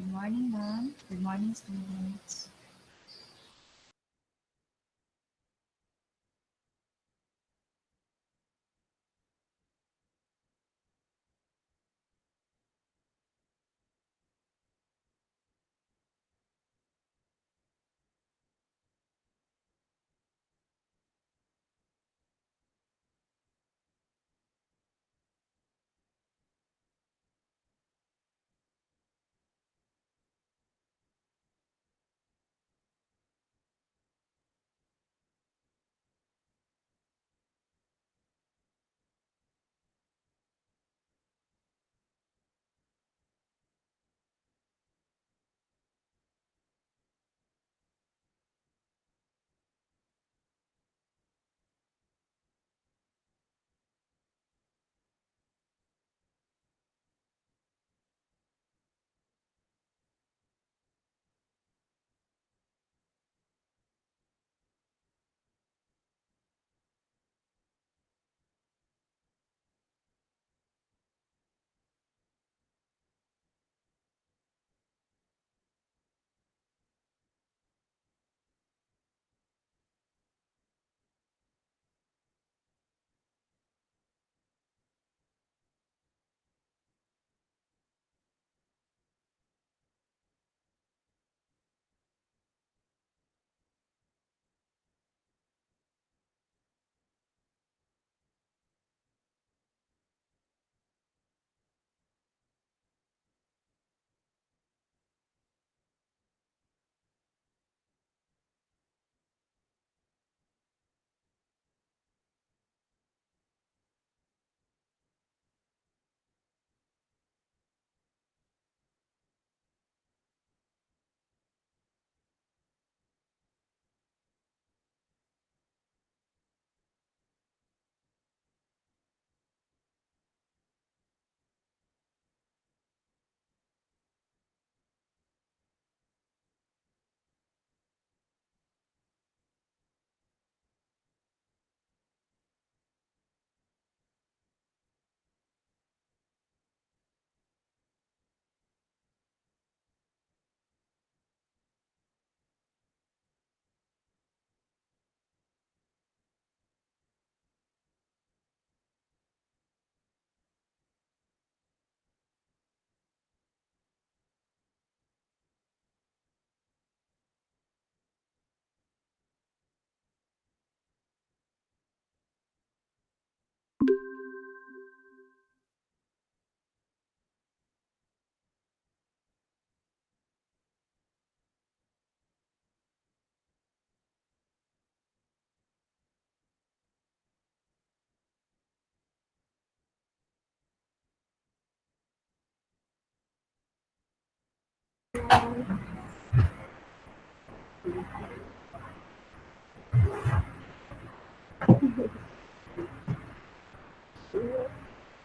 Good morning, ma'am. Good morning, students.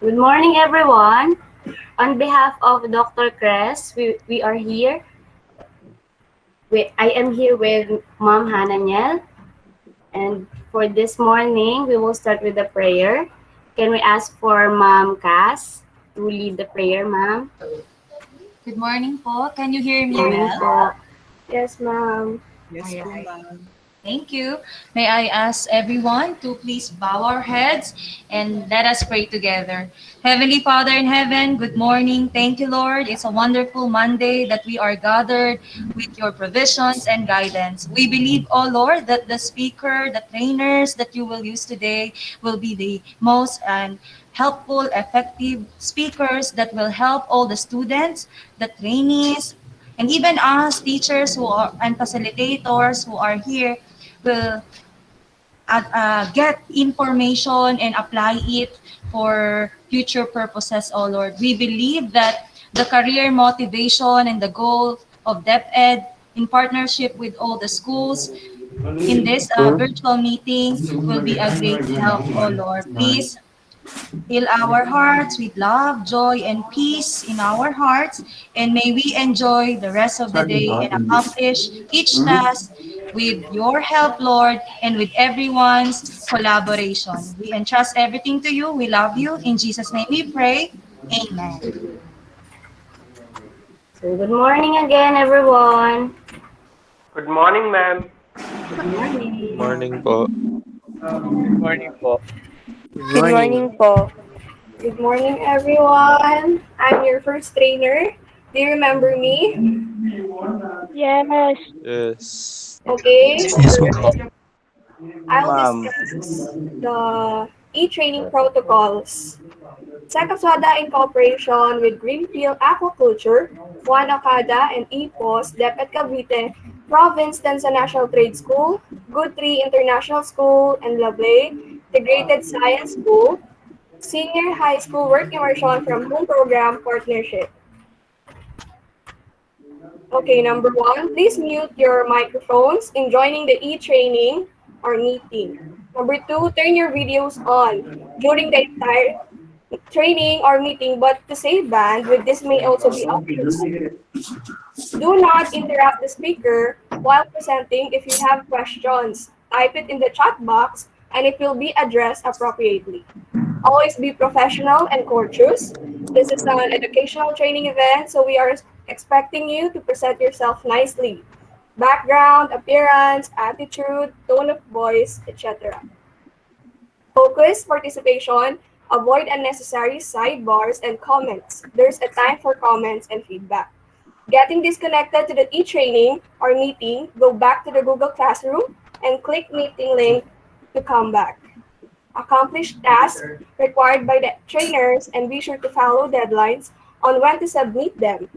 Good morning, everyone. On behalf of Dr. Kress, we are here. I am here with Mom Hananiel. And for this morning, we will start with a prayer. Can we ask for Mom Cass to lead the prayer, Ma'am? Good morning po. Can you hear me Morning well? po. Yes, Ma'am. Yes po, Alright. ma'am. Thank you. May I ask everyone to please bow our heads and let us pray together. Heavenly Father in heaven, good morning. Thank you, Lord. It's a wonderful Monday that we are gathered with your provisions and guidance. We believe, oh Lord, that the speaker, the trainers that you will use today will be the most and helpful, effective speakers that will help all the students, the trainees, and even us teachers who are and facilitators who are here will get information and apply it for future purposes, oh Lord. We believe that the career motivation and the goal of DepEd in partnership with all the schools in this virtual meeting will be a great help, oh Lord. Please fill our hearts with love, joy, and peace in our hearts. And may we enjoy the rest of the day and accomplish each task with your help, Lord, and with everyone's collaboration. We entrust everything to you. We love you. In Jesus' name we pray. Amen. So, good morning again, everyone. Good morning, ma'am. Good morning. Morning po. Good morning po. Good Good morning. morning po. Good morning, everyone. I'm your first trainer. Do you remember me? Yes. Yes. Okay, Yes, so ma'am. I'll Ma'am. discuss the e-training protocols. SECAP-SWDA in cooperation with Greenfield Aquaculture, Juan Ocada, and EPOS, DEP at Cavite, Province Tensa National Trade School, Good Tree International School, and Lablay Integrated Science School, Senior High School Work Immersion from Home Program Partnership. Okay, number one, please mute your microphones in joining the e-training or meeting. Number two, turn your videos on during the entire training or meeting, but to save bandwidth, this may also be optional. Do not interrupt the speaker while presenting. If you have questions, type it in the chat box and it will be addressed appropriately. Always be professional and courteous. This is an educational training event, so we are expecting you to present yourself nicely. Background, appearance, attitude, tone of voice, etc. Focus participation, avoid unnecessary sidebars and comments. There's a time for comments and feedback. Getting disconnected to the e-training or meeting, go back to the Google Classroom and click meeting link to come back. Accomplish tasks required by the trainers and be sure to follow deadlines on when to submit them.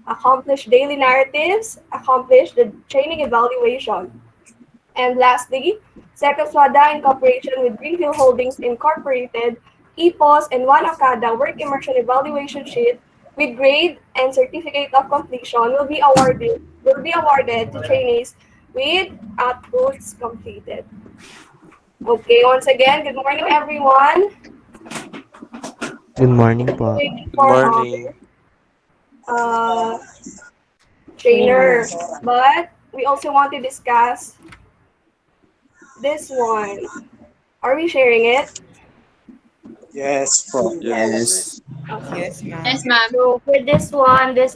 Accomplish daily narratives, accomplish the training evaluation. And lastly, SECAP-SWDA in cooperation with Greenfield Holdings Incorporated, EPOS, and One Okada Work Immersion Evaluation Sheet with grade and certificate of completion will be awarded to trainees with outputs completed. Okay, once again, good morning, everyone. Good morning po. Waiting Good for our morning. uh, Trainer. trainer, but we also want to discuss this one. Are we sharing it? Yes po. Yes. Okay. Yes, ma'am. Yes, ma'am. So for this one, this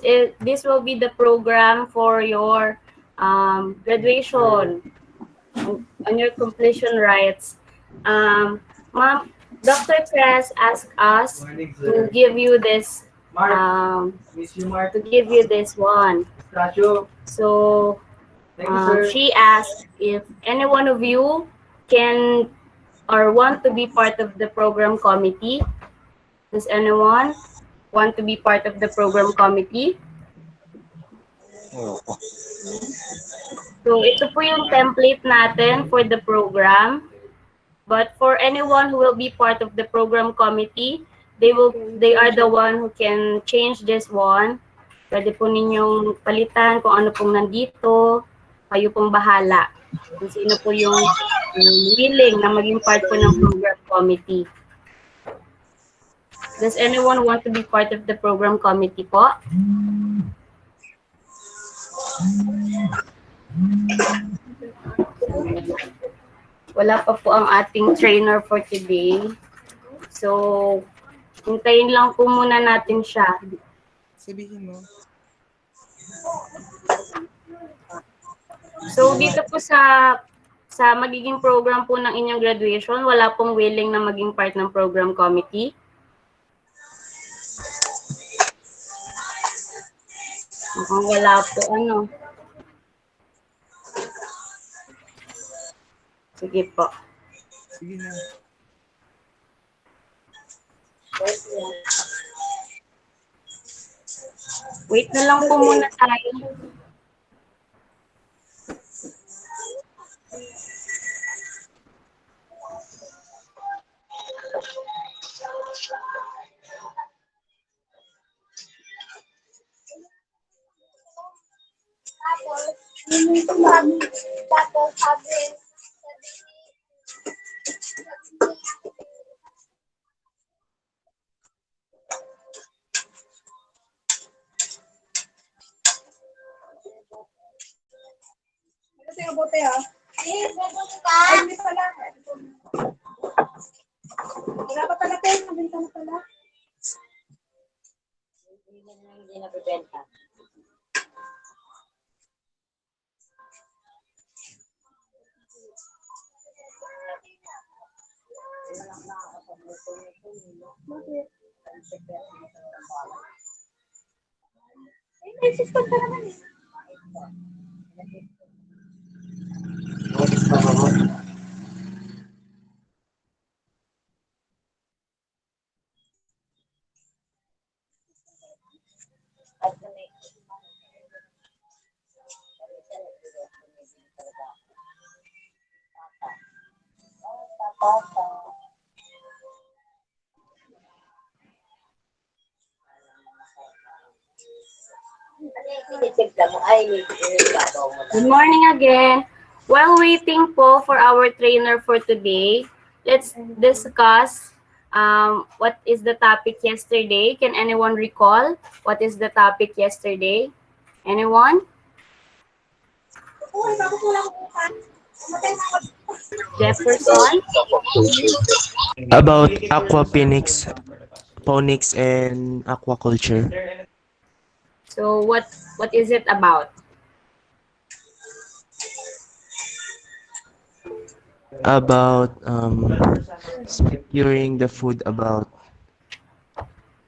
will be the program for your graduation on your completion rights. Ma'am, Dr. Kress asked us to give you this one. So she asked if any one of you can or want to be part of the program committee. Does anyone want to be part of the program committee? So ito po yung template natin for the program. But for anyone who will be part of the program committee, they are the one who can change this one. Pwede po ninyong palitan kung ano pong nandito. Kayo pong bahala. Kung sino po yung willing na maging part po ng program committee. Does anyone want to be part of the program committee po? Wala pa po ang ating trainer for today. So, hintayin lang po muna natin siya. Sabihin mo. So, dito po sa magiging program po ng inyong graduation, wala pong willing na maging part ng program committee. Mukhang wala po, ano. Sige po. Sige na. Wait na lang po muna tayo. Kasi mabuti ha. Ay, hindi pala. Wala pa pala tayo. Nabenta na pala. Hindi na bibenta. Good morning again. While waiting po for our trainer for today, let's discuss what is the topic yesterday. Can anyone recall what is the topic yesterday? Anyone? Jefferson? About aquaponics, phonics and aquaculture. So what is it about? About securing the food about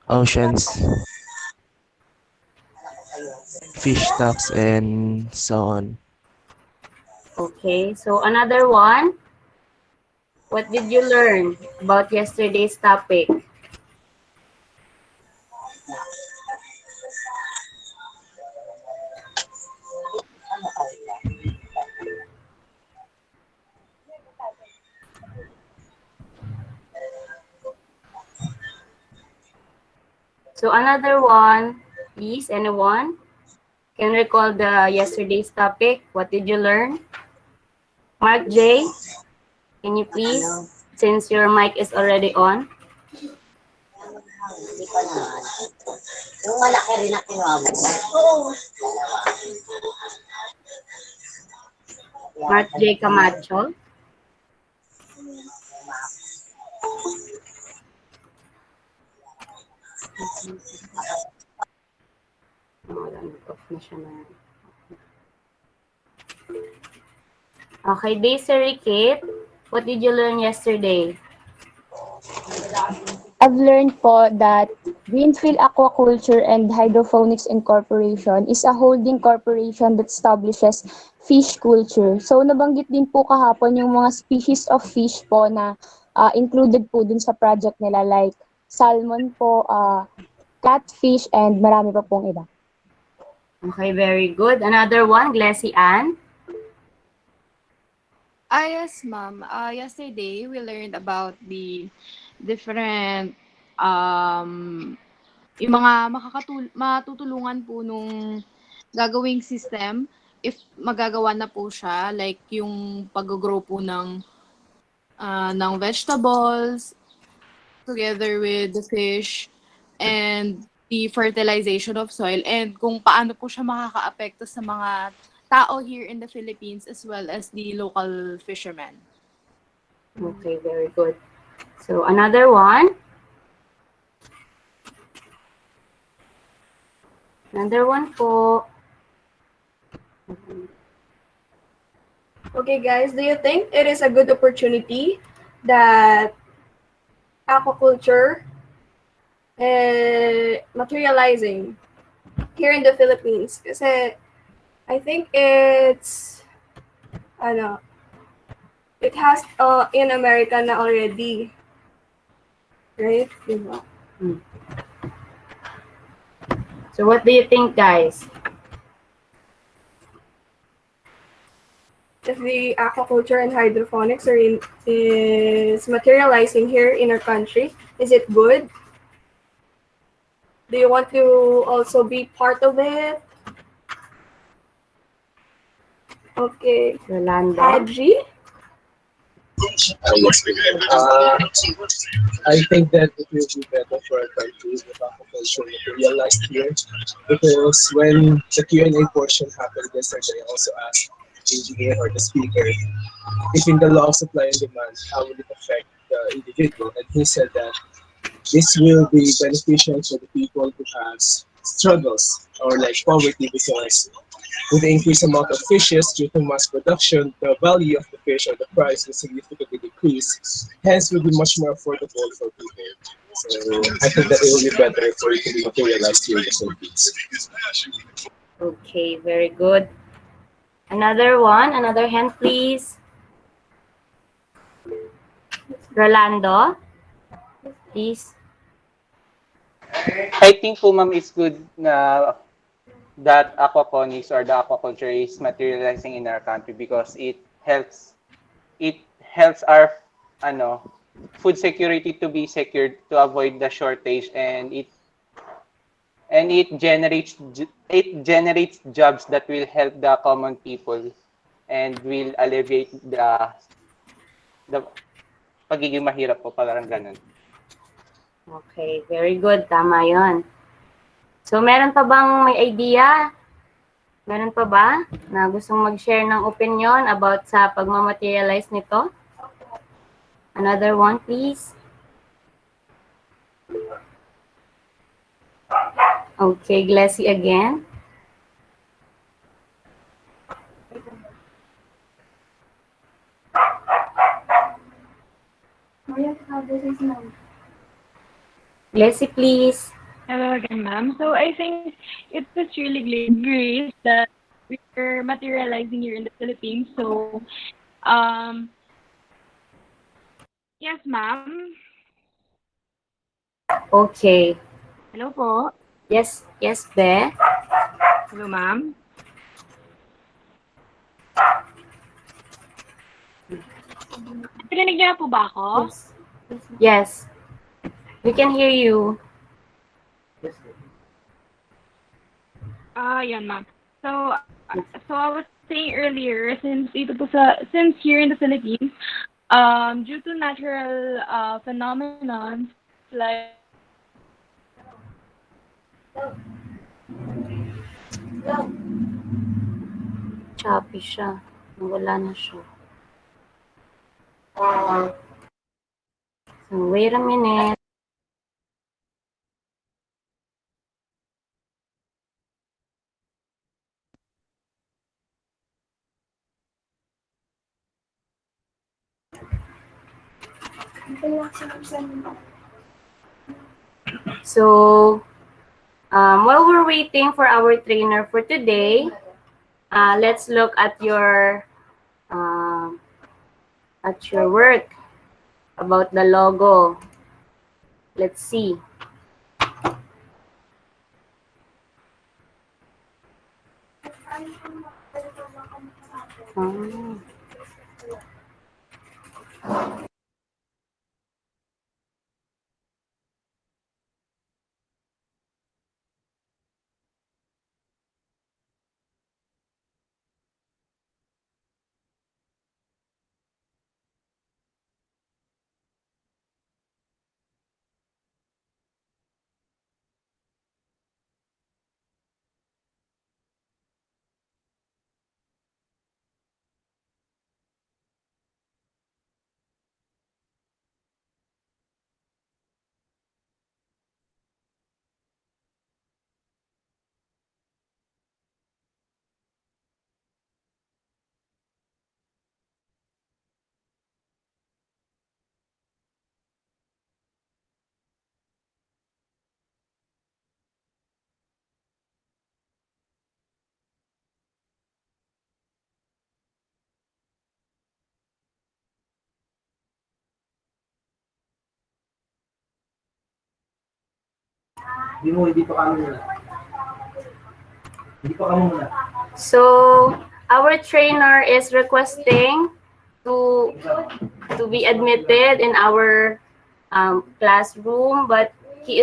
oceans, fish stocks, and so on. Okay, so another one. What did you learn about yesterday's topic? So another one, please, anyone can recall the yesterday's topic? What did you learn? Mark J, can you please, since your mic is already on? Yung malaki rin na kinuha mo. Mark J Camacho. Okay, Daisy Kate, what did you learn yesterday? I've learned po that Greenfield Aquaculture and Hydroponics Incorporation is a holding corporation that establishes fish culture. So nabanggit din po kahapon yung mga species of fish po na included po dun sa project nila like salmon po, catfish, and marami pa pong iba. Okay, very good. Another one, Glessy Ann. Yes, ma'am. Yesterday, we learned about the different, yung mga matutulungan po nung gagawing system if magagawa na po siya, like yung pag-grow po ng vegetables together with the fish and the fertilization of soil and kung paano po siya makaka-apekto sa mga tao here in the Philippines as well as the local fishermen. Okay, very good. So another one. Another one po. Okay, guys, do you think it is a good opportunity that aquaculture materializing here in the Philippines? Kasi I think it's, it has in America na already, right? So what do you think, guys? If the aquaculture and hydroponics is materializing here in our country, is it good? Do you want to also be part of it? Okay. Yolanda. Haji? I think that it will be better for our country if aquaculture materialized here, because when the Q&A portion happened yesterday, I also asked the engineer or the speaker if in the law of supply and demand, how will it affect the individual? And he said that this will be beneficial for the people who have struggles or like poverty, because With the increased amount of fishes due to mass production, the value of the fish or the price will significantly decrease. Hence, will be much more affordable for people. So I think that it will be better for it to be materialized here in the Philippines. Okay, very good. Another one, another hand, please. Rolando, please. I think po ma'am it's good na that aquaponics or the aquaculture is materializing in our country because it helps our food security to be secured to avoid the shortage, and it generates jobs that will help the common people and will alleviate the pagiging mahirap po, parang ganun. Okay, very good. Tama yon. So, meron pa bang may idea? Meron pa ba na gustong mag-share ng opinion about sa pagmamaterialize nito? Another one, please. Okay, Glassy again. Glassy, please. Hello again, ma'am. So I think it was really great that we're materializing here in the Philippines. So, yes, ma'am. Okay. Hello po. Yes, Be. Hello, ma'am. Narinig niyo na po ba ako? Yes. We can hear you. Yan, ma'am. So I was saying earlier, since here in the Philippines, due to natural phenomenon like Choppy siya. Wala na siya. So, wait a minute. So, while we're waiting for our trainer for today, let's look at your work about the logo. Let's see. So, our trainer is requesting to be admitted in our classroom, but he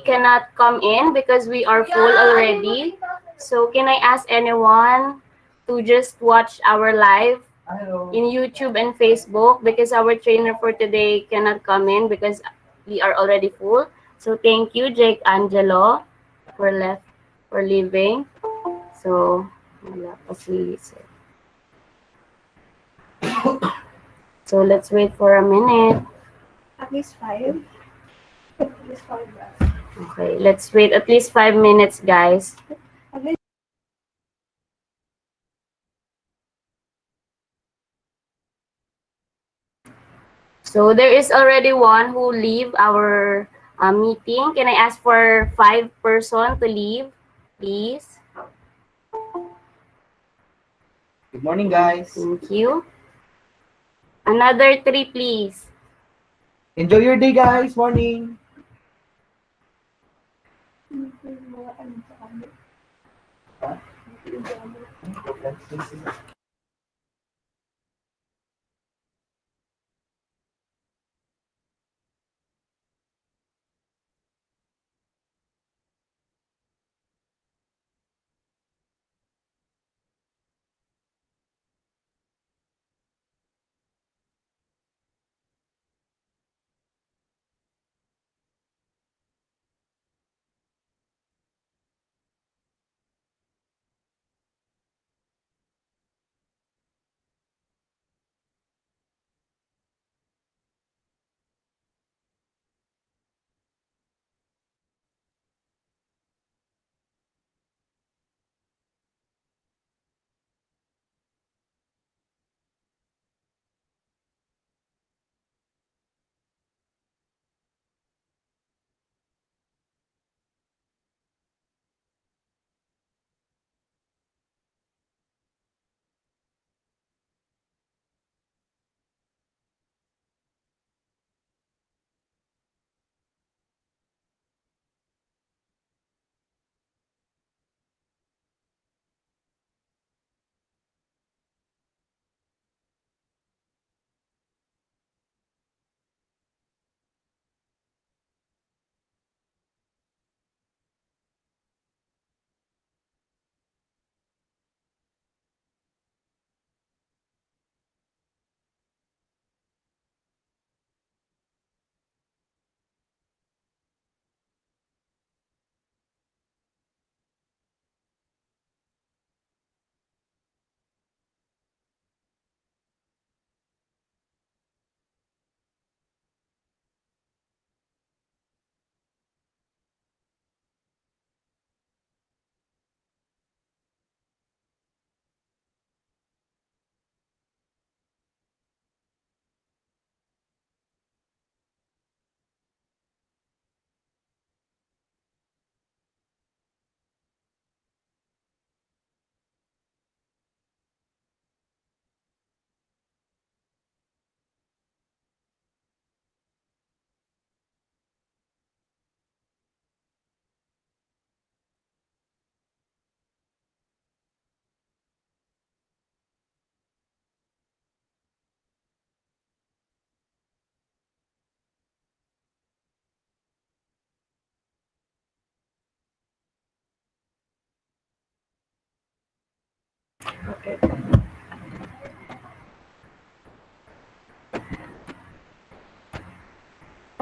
cannot come in because we are full already. So, can I ask anyone to just watch our live in YouTube and Facebook, because our trainer for today cannot come in because we are already full. So thank you, Jake Angelo, for leaving. So wala pa si Lisa. So let's wait for a minute. At least 5. Okay, let's wait at least 5 minutes, guys. So there is already one who leave our meeting. Can I ask for 5 person to leave, please? Good morning, guys. Thank you. Another 3, please. Enjoy your day, guys. Morning.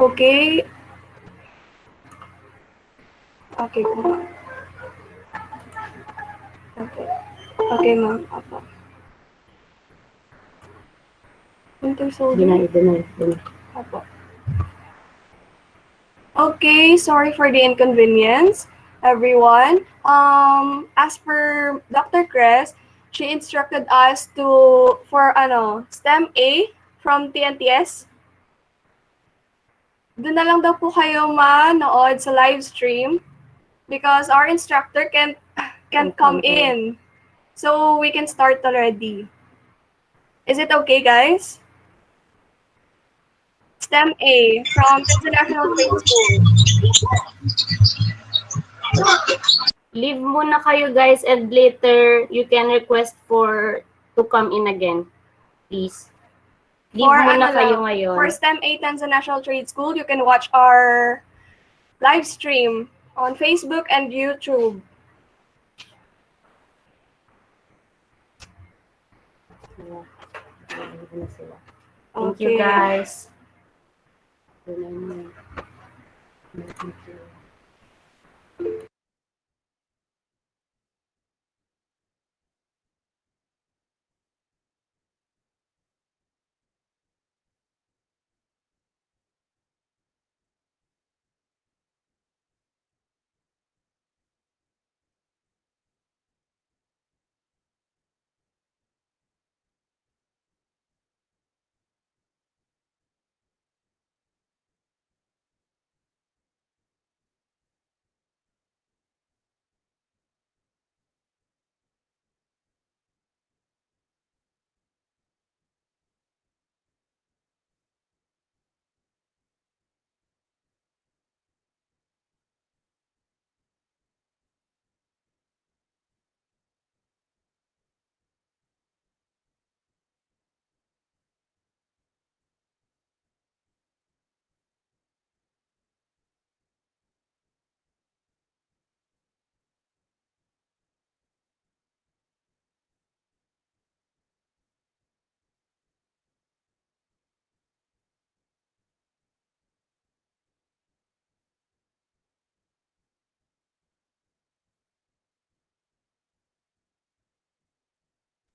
Okay. Okay po. Okay. Okay, ma'am. Apo. Winter soldier? Deny. Apo. Okay, sorry for the inconvenience, everyone. As per Dr. Cress, she instructed us for STEM A from TNTS. Doon na lang daw po kayo manood sa live stream because our instructor can't come in. So we can start already. Is it okay, guys? STEM A from International Trade School. Leave muna kayo, guys, and later you can request to come in again. Please. Leave muna kayo ngayon. For STEM A National Trade School, you can watch our live stream on Facebook and YouTube. Thank you, guys.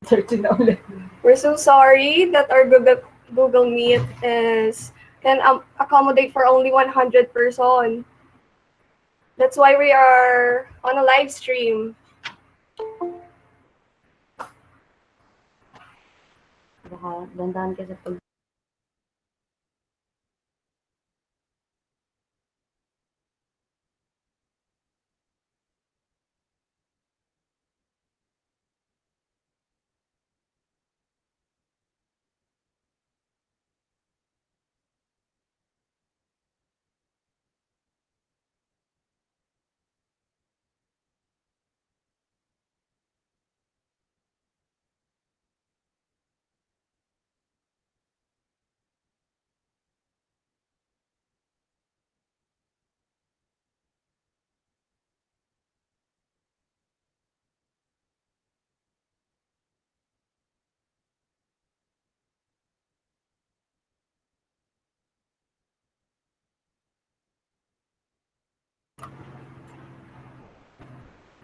13 na ulit. We're so sorry that our Google Meet can accommodate for only 100 person. That's why we are on a live stream. Baka dandahan ka sa pag...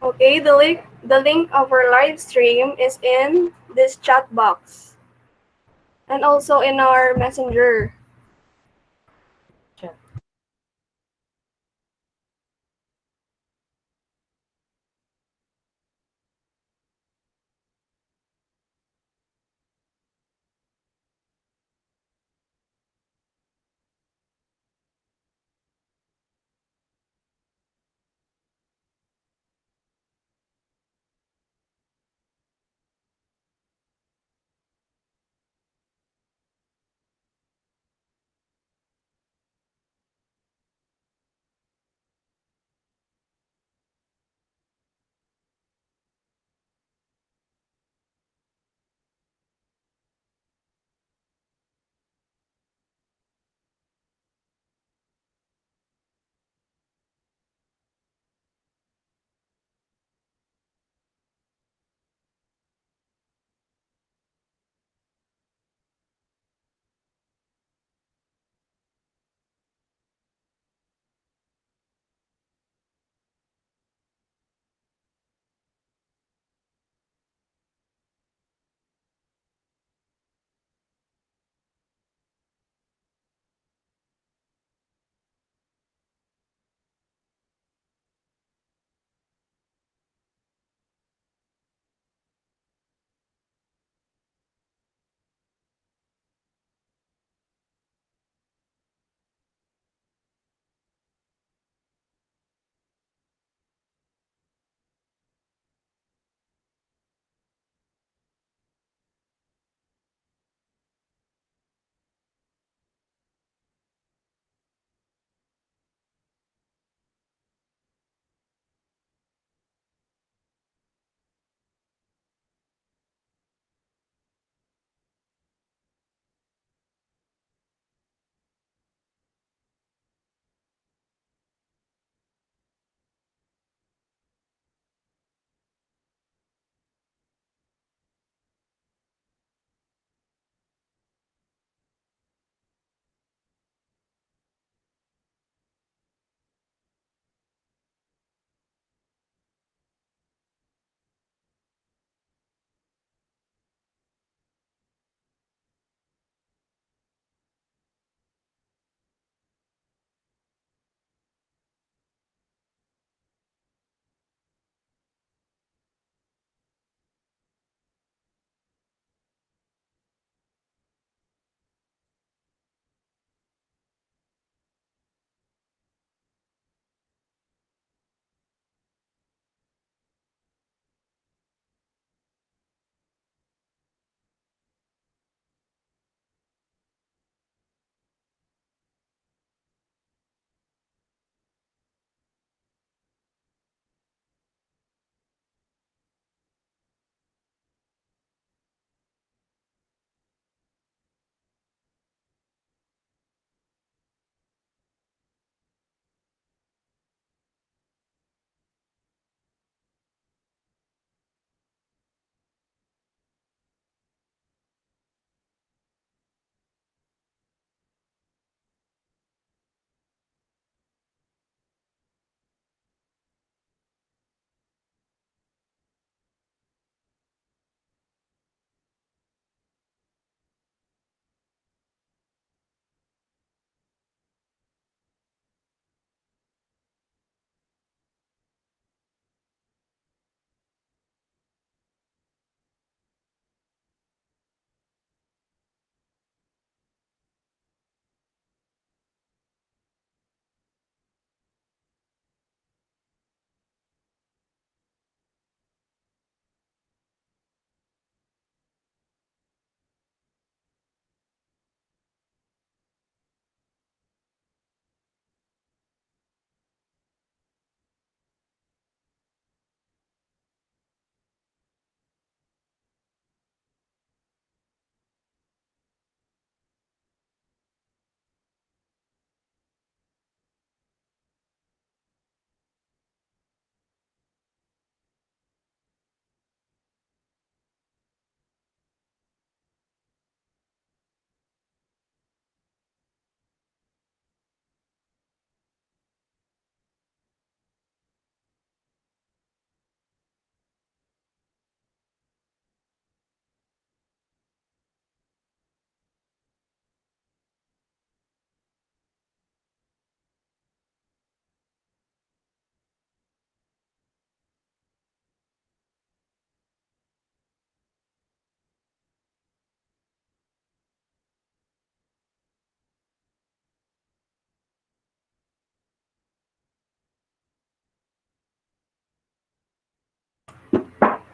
Okay, the link of our live stream is in this chat box and also in our messenger.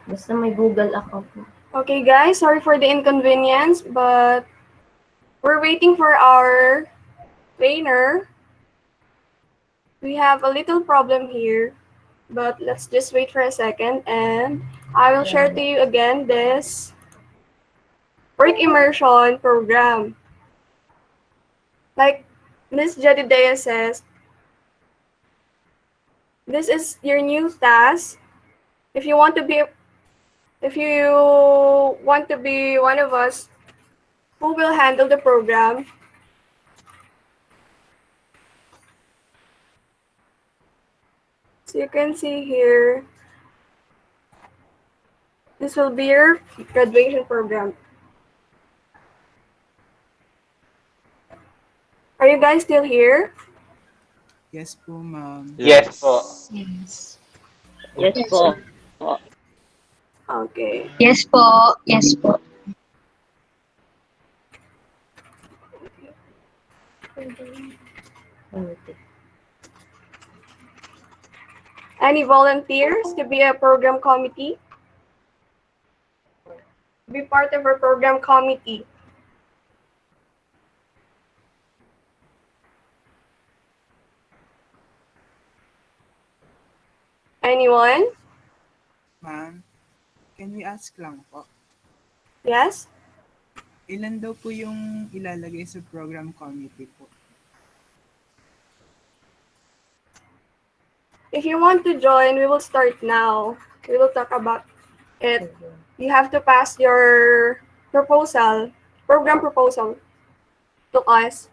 Basta may Google account mo. Okay, guys, sorry for the inconvenience, but we're waiting for our trainer. We have a little problem here, but let's just wait for a second and I will share to you again this work immersion program. Like Miss Jedediah says, this is your new task. If you want to be one of us who will handle the program, so you can see here, this will be your graduation program. Are you guys still here? Yes po, ma'am. Yes po. Yes. Yes po. Okay. Yes po. Yes po. Any volunteers to be a program committee? Be part of our program committee. Anyone? Ma'am, can we ask lang po? Yes? Ilan daw po yung ilalagay sa program committee po? If you want to join, we will start now. We will talk about it. You have to pass your proposal, program proposal to us.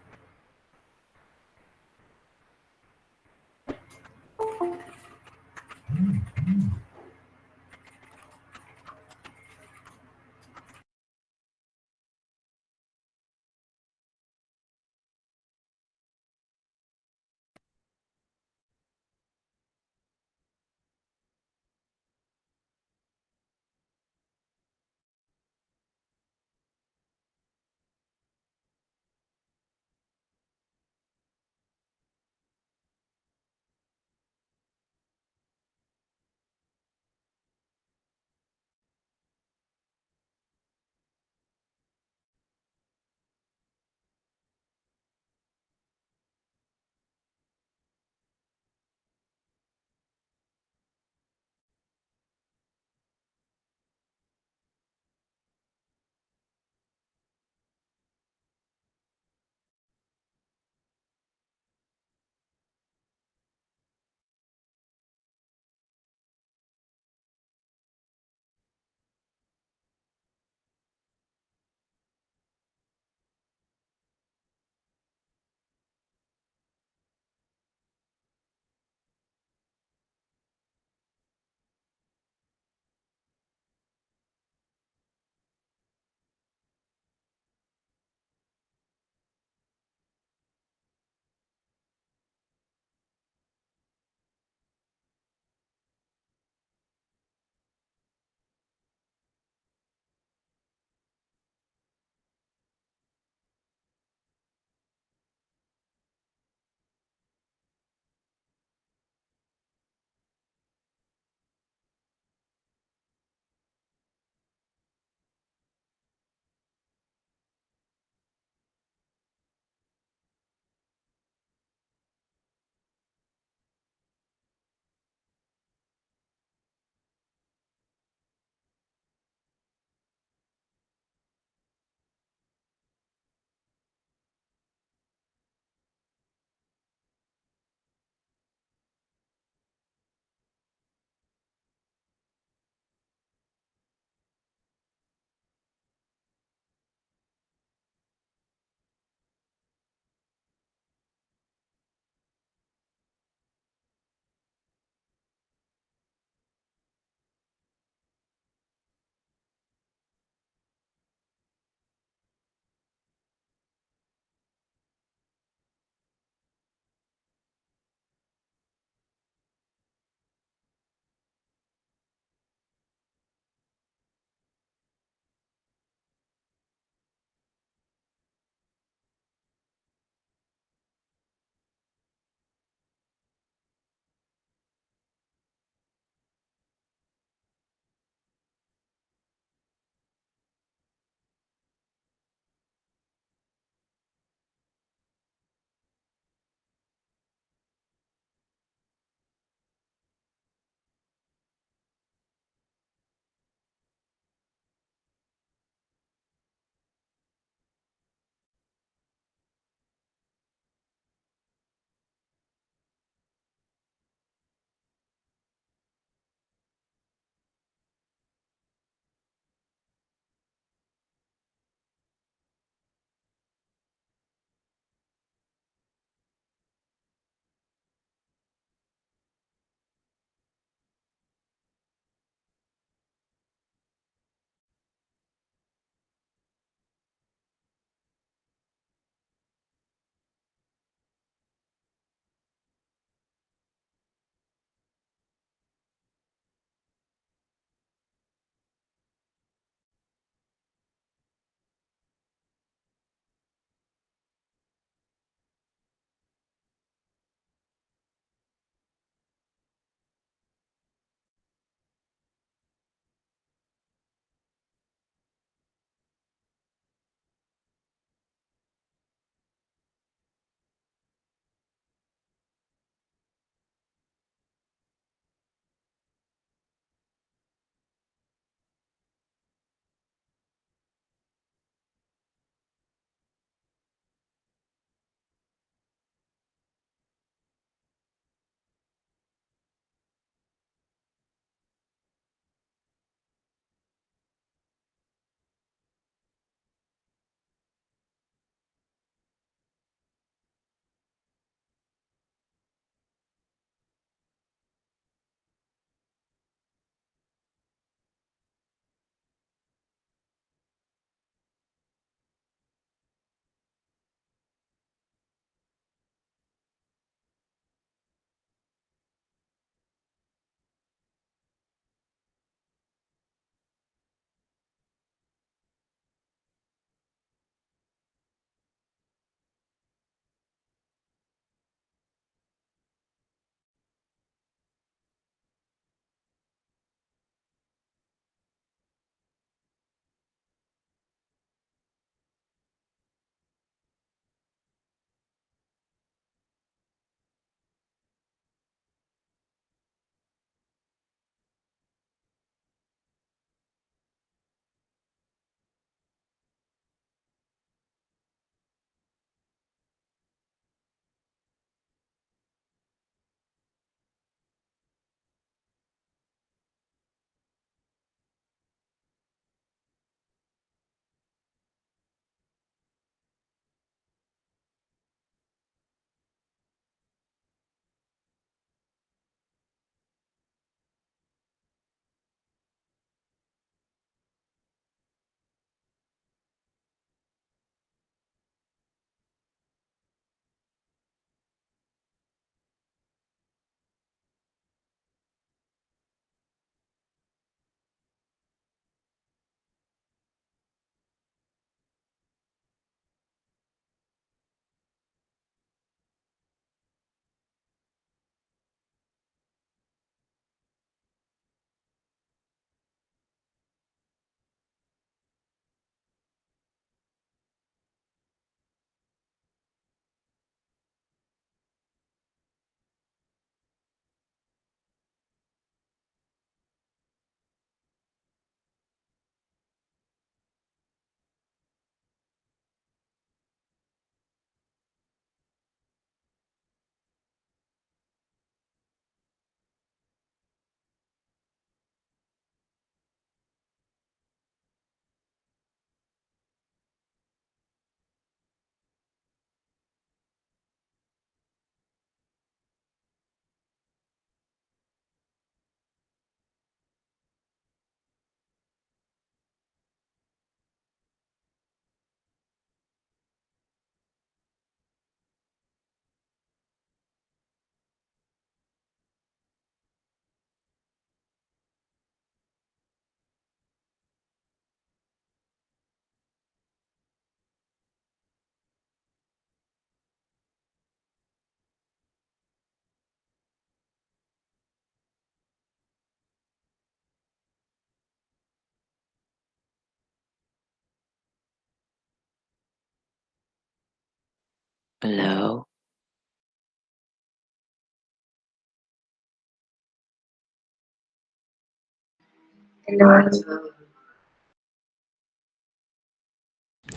Hello?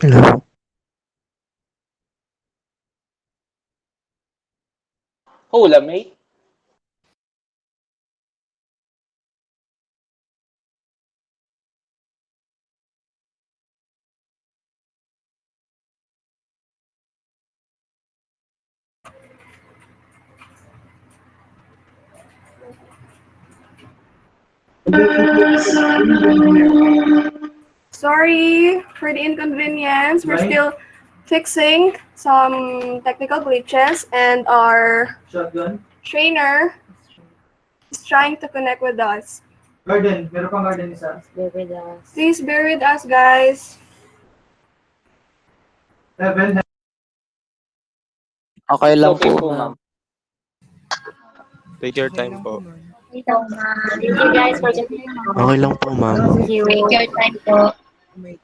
Hello? Hula, mate. Sorry for the inconvenience. We're still fixing some technical glitches, and our Shotgun. trainer is trying to connect with us. Garden. Meron pang garden isa. Please bear with us, guys. Heaven. Okay It's lang okay po, po, ma'am. ma'am. Take your Okay time lang po, po. ma'am. Thank you guys for the Okay lang po, ma'am. Thank you. Take your time po. May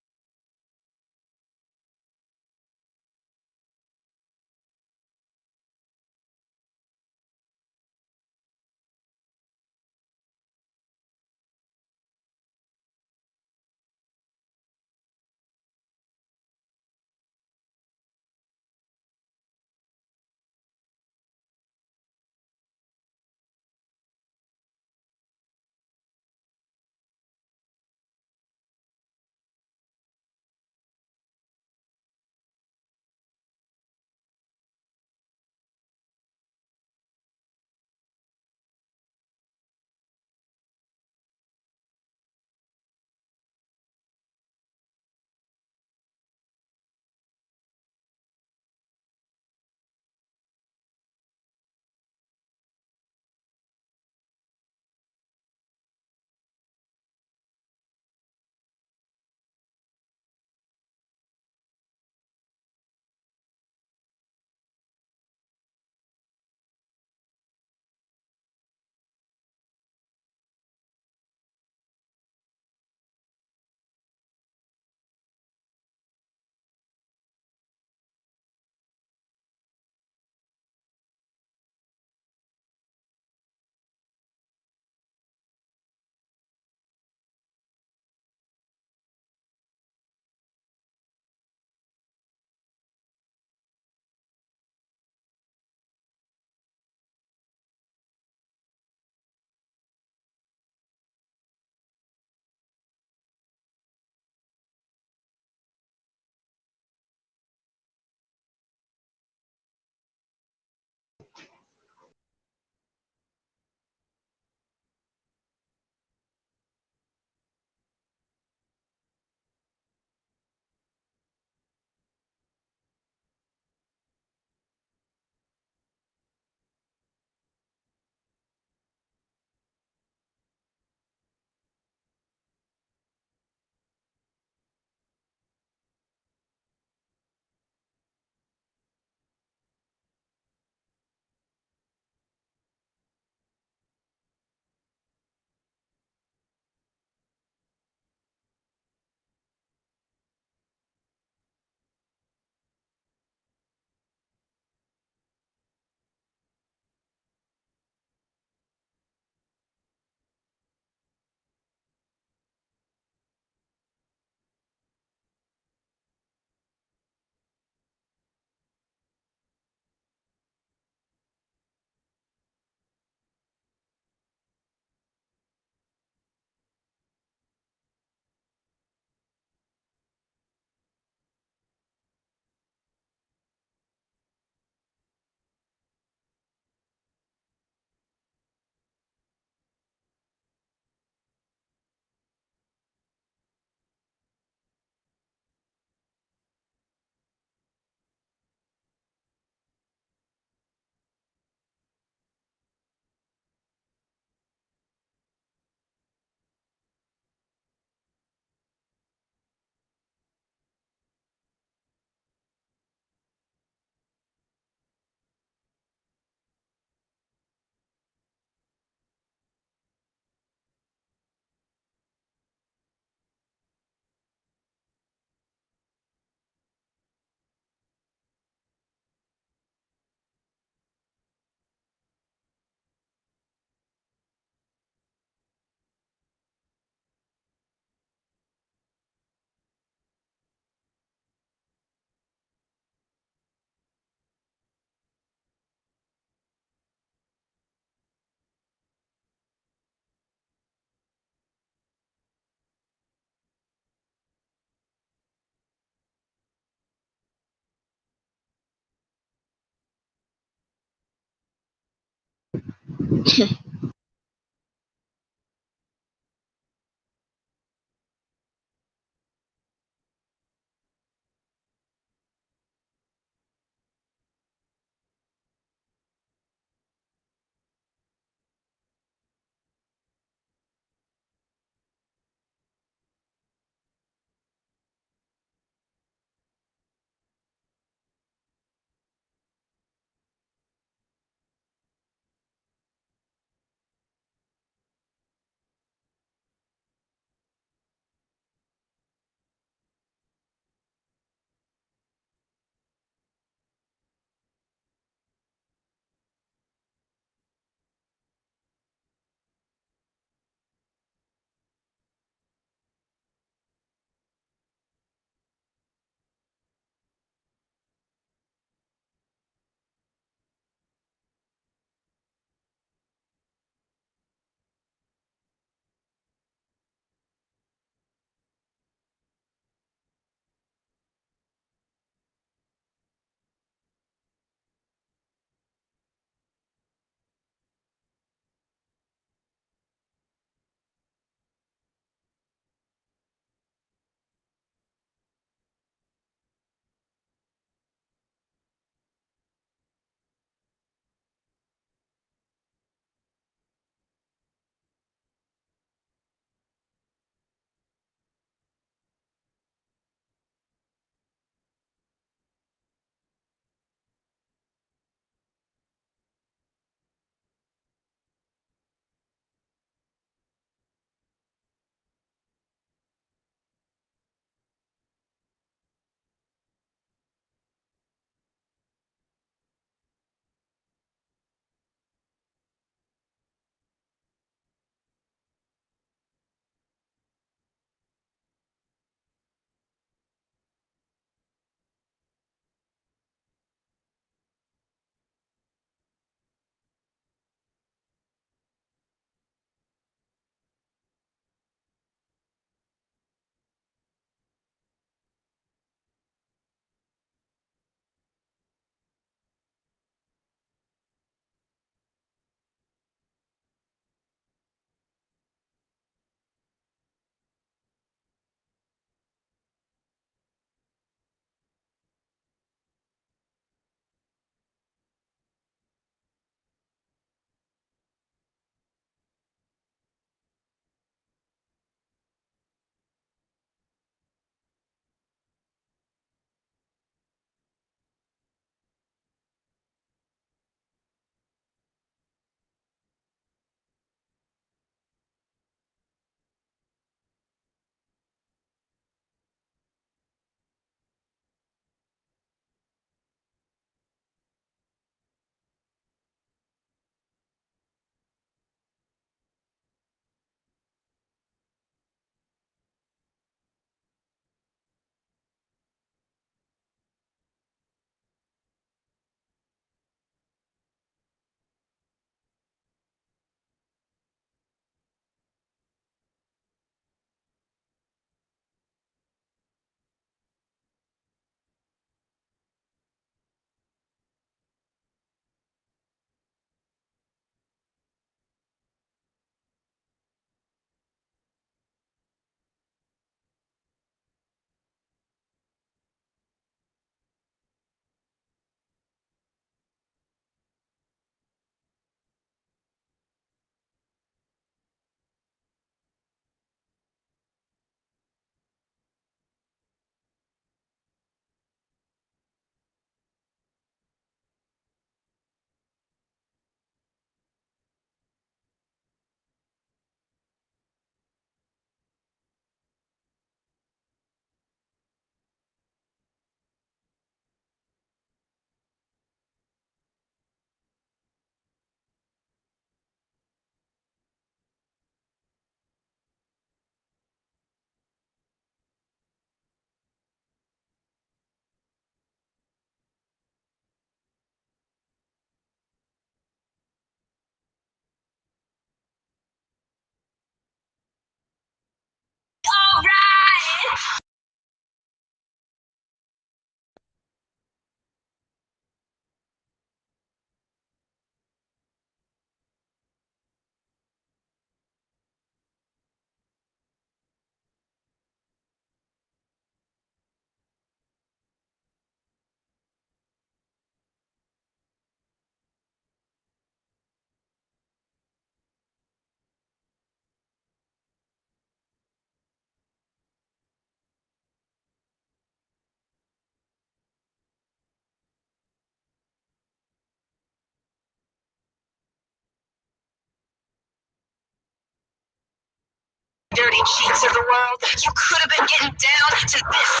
dirty cheats of the world. You could have been getting down to this.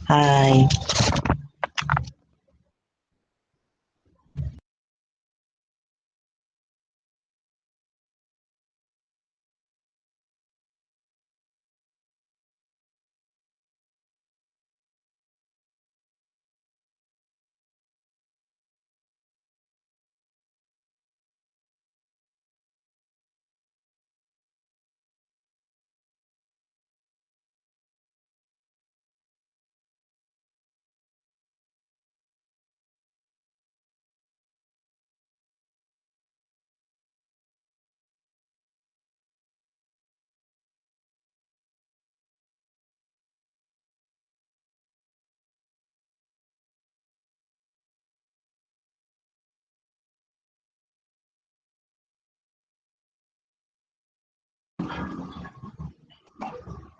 Hi.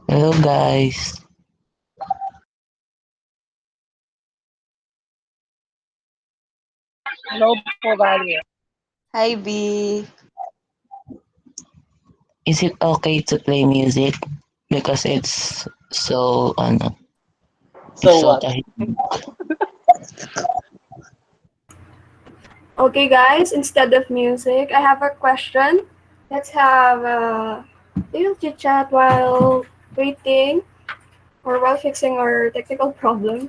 Hello guys. Hello po, Valerie. Hi, B. Is it okay to play music? Because it's so So it's so what? tahimik. Okay, guys, instead of music, I have a question. Let's have a little chit chat while waiting or while fixing our technical problems.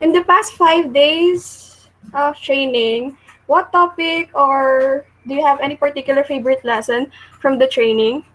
In the past 5 days of training, what topic or do you have any particular favorite lesson from the training?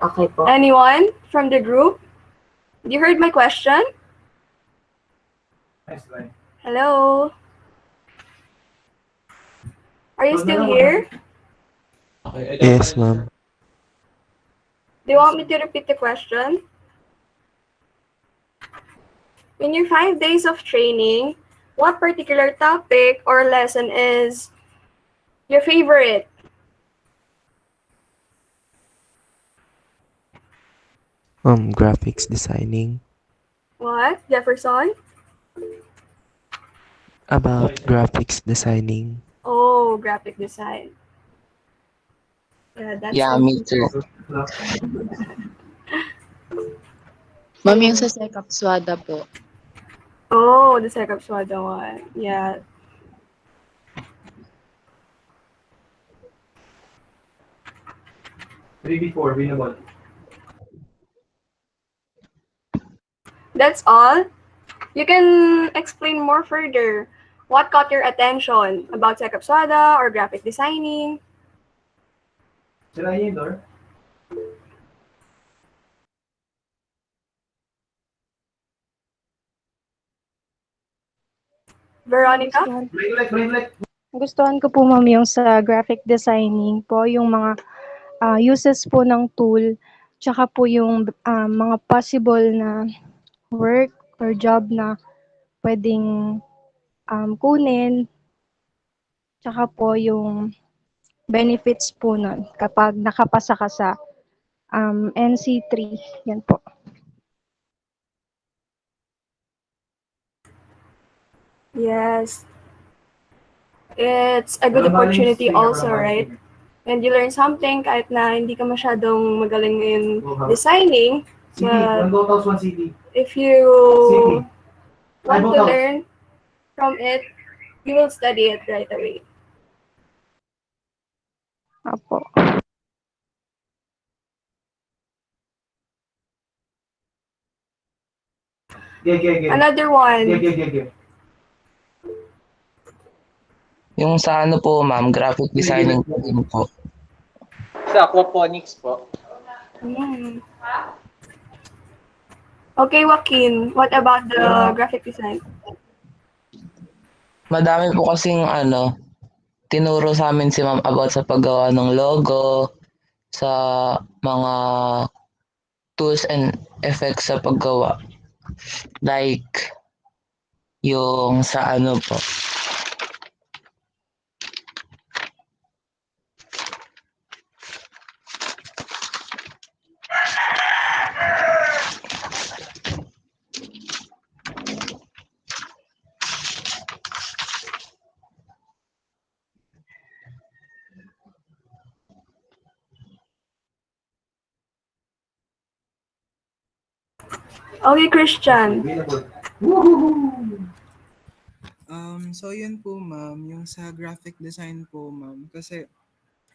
Okay po. Anyone from the group? You heard my question? Nice try. Hello? Are you still here? Yes, ma'am. Do you want me to repeat the question? In your 5 days of training, what particular topic or lesson is your favorite? Graphics designing. What, Jefferson? About graphics designing. Oh, graphic design. Yeah, that's Yeah, me too. Ma'am, yung sa SECAP-SWDA po. Oh, the SECAP-SWDA one. Yeah. Before, winnable. That's all? You can explain more further. What caught your attention about SECAP-SWDA or graphic designing? Sila yun, Lord? Veronica? Gustuhan ko po ma'am yung sa graphic designing po, yung mga uses po ng tool tsaka po yung mga possible na work or job na pwedeng kunin, tsaka po yung benefits po nun kapag nakapasa ka sa NC3. Yan po. Yes. It's a good opportunity also, right? And you learn something kahit na hindi ka masyadong magaling in designing. But if you want to learn from it, you will study it right away. Apo. Another one. Yung sa ano po, ma'am, graphic designing po din po. Sa aquaponics po. Mm. Okay, Joaquin, what about the graphic design? Madami po kasing tinuro sa amin si ma'am about sa paggawa ng logo, sa mga tools and effects sa paggawa. Like, yung sa ano po. Okay, Christian. So yun po ma'am, yung sa graphic design po ma'am, kasi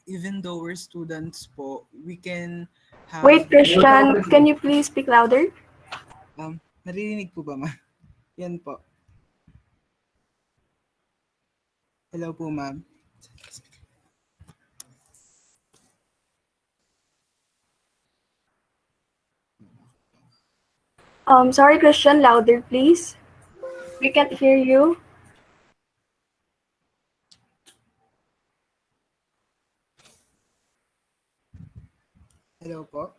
even though we're students po, we can have... Wait, Christian, can you please speak louder? Naririnig po ba ma'am? Yan po. Hello po ma'am. Sorry, Christian, louder, please. We can't hear you. Hello po.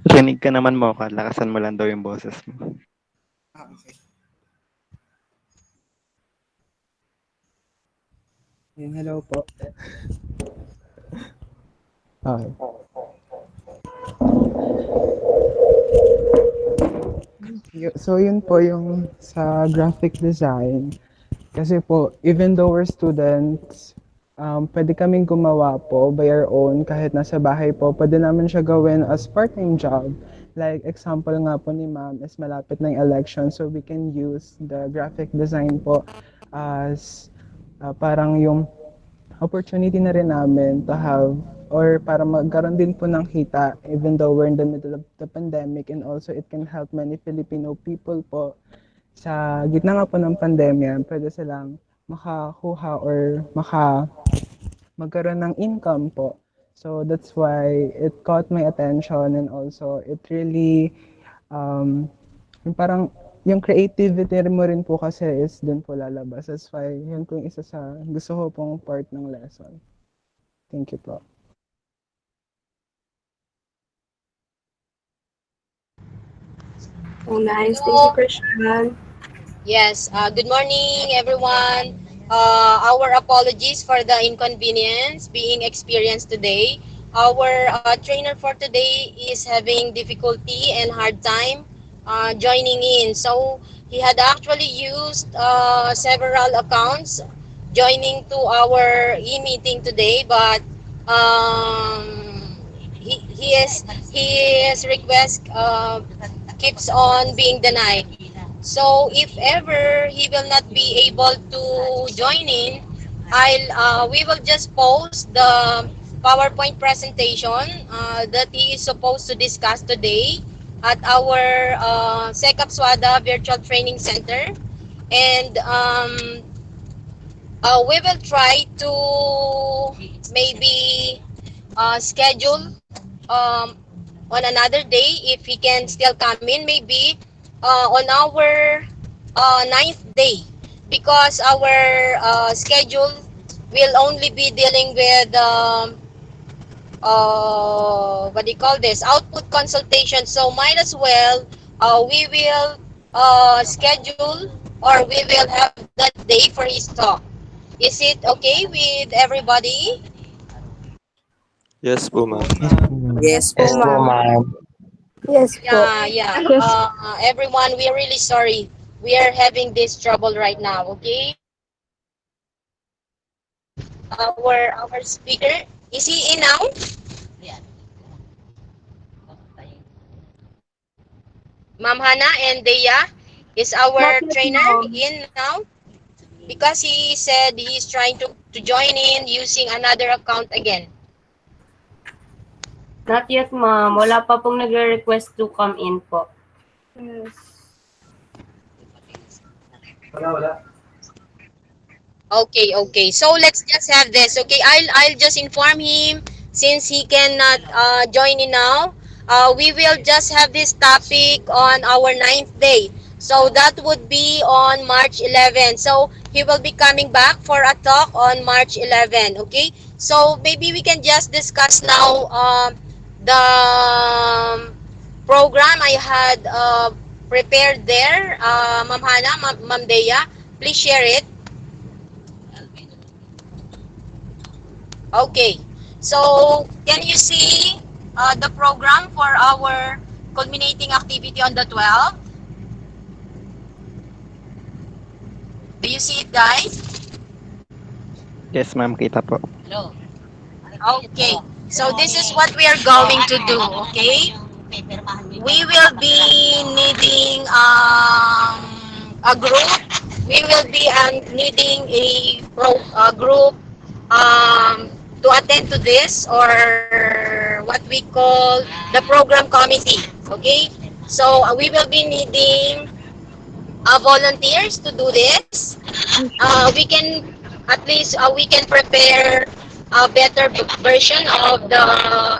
Rinig ka naman mo, lakasan mo lang daw yung boses mo. Okay. Hello po. Okay. So yun po yung sa graphic design. Kasi po, even though we're students, pwede kaming gumawa po by our own kahit nasa bahay po. Pwede namin siya gawin as part-time job. Like example nga po ni ma'am is malapit ng election, so we can use the graphic design po as parang yung opportunity na rin namin to have or para magkaroon din po ng kita even though we're in the middle of the pandemic, and also it can help many Filipino people po sa gitna nga po ng pandemya, pwede silang makakuha or magkaroon ng income po. So that's why it caught my attention, and also it really yung parang yung creativity mo rin po kasi is dun po lalabas. That's why yun po yung isa sa gusto ko pong part ng lesson. Thank you po. Oh, nice. Thank you, Christian. Yes, good morning, everyone. Our apologies for the inconvenience being experienced today. Our trainer for today is having difficulty and hard time joining in. So he had actually used several accounts joining to our e-meeting today, but his request keeps on being denied. So if ever he will not be able to join in, we will just post the PowerPoint presentation that he is supposed to discuss today at our SECAP-SWDA Virtual Training Center. And we will try to maybe schedule on another day if he can still come in, maybe on our ninth day, because our schedule will only be dealing with what do you call this, output consultation. So might as well we will schedule, or we will have that day for his talk. Is it okay with everybody? Yes po, ma'am. Yes Yes po. po, ma'am. Yes po. Yeah. Yes. Everyone, we are really sorry. We are having this trouble right now. Okay. Our speaker, is he in now? Ma'am Hana and Deya, is Not our yet, trainer ma'am. in now? Because he said he's trying to join in using another account again. Not yet, ma'am. Wala pa pong nagre-request to come in po. Yes. Wala. Okay. So let's just have this. Okay, I'll just inform him since he cannot join in now. We will just have this topic on our ninth day. So that would be on March 11. So he will be coming back for a talk on March 11. Okay. So maybe we can just discuss now the program I had prepared there. Ma'am Hana, Ma'am Deya, please share it. Okay. So, can you see the program for our culminating activity on the 12th? Do you see it, guys? Yes, ma'am. Kita po. Okay. So, this is what we are going to do, okay? We will be needing a group. We will be needing a group to attend to this, or what we call the program committee. Okay, so we will be needing volunteers to do this. We can at least we can prepare a better version of the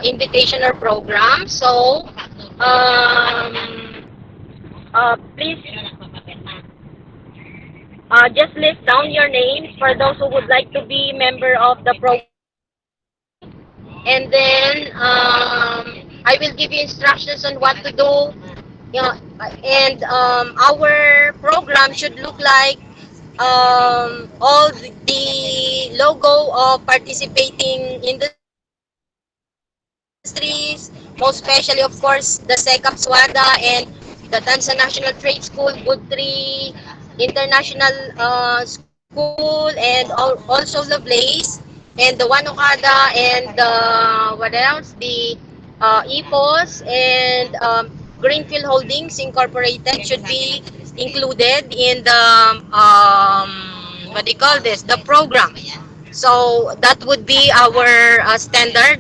invitational program. So please just list down your names for those who would like to be member of the program committee, and then I will give you instructions on what to do. You know, and our program should look like all the logo of participating industries, most especially, of course, the SECAP-SWDA and the Tansa National Trade School, Good 3 International School, and also Lovelace, and the One Okada, and what else? The EPOS and Greenfield Holdings Incorporated should be included in the what do you call this? The program. So that would be our standard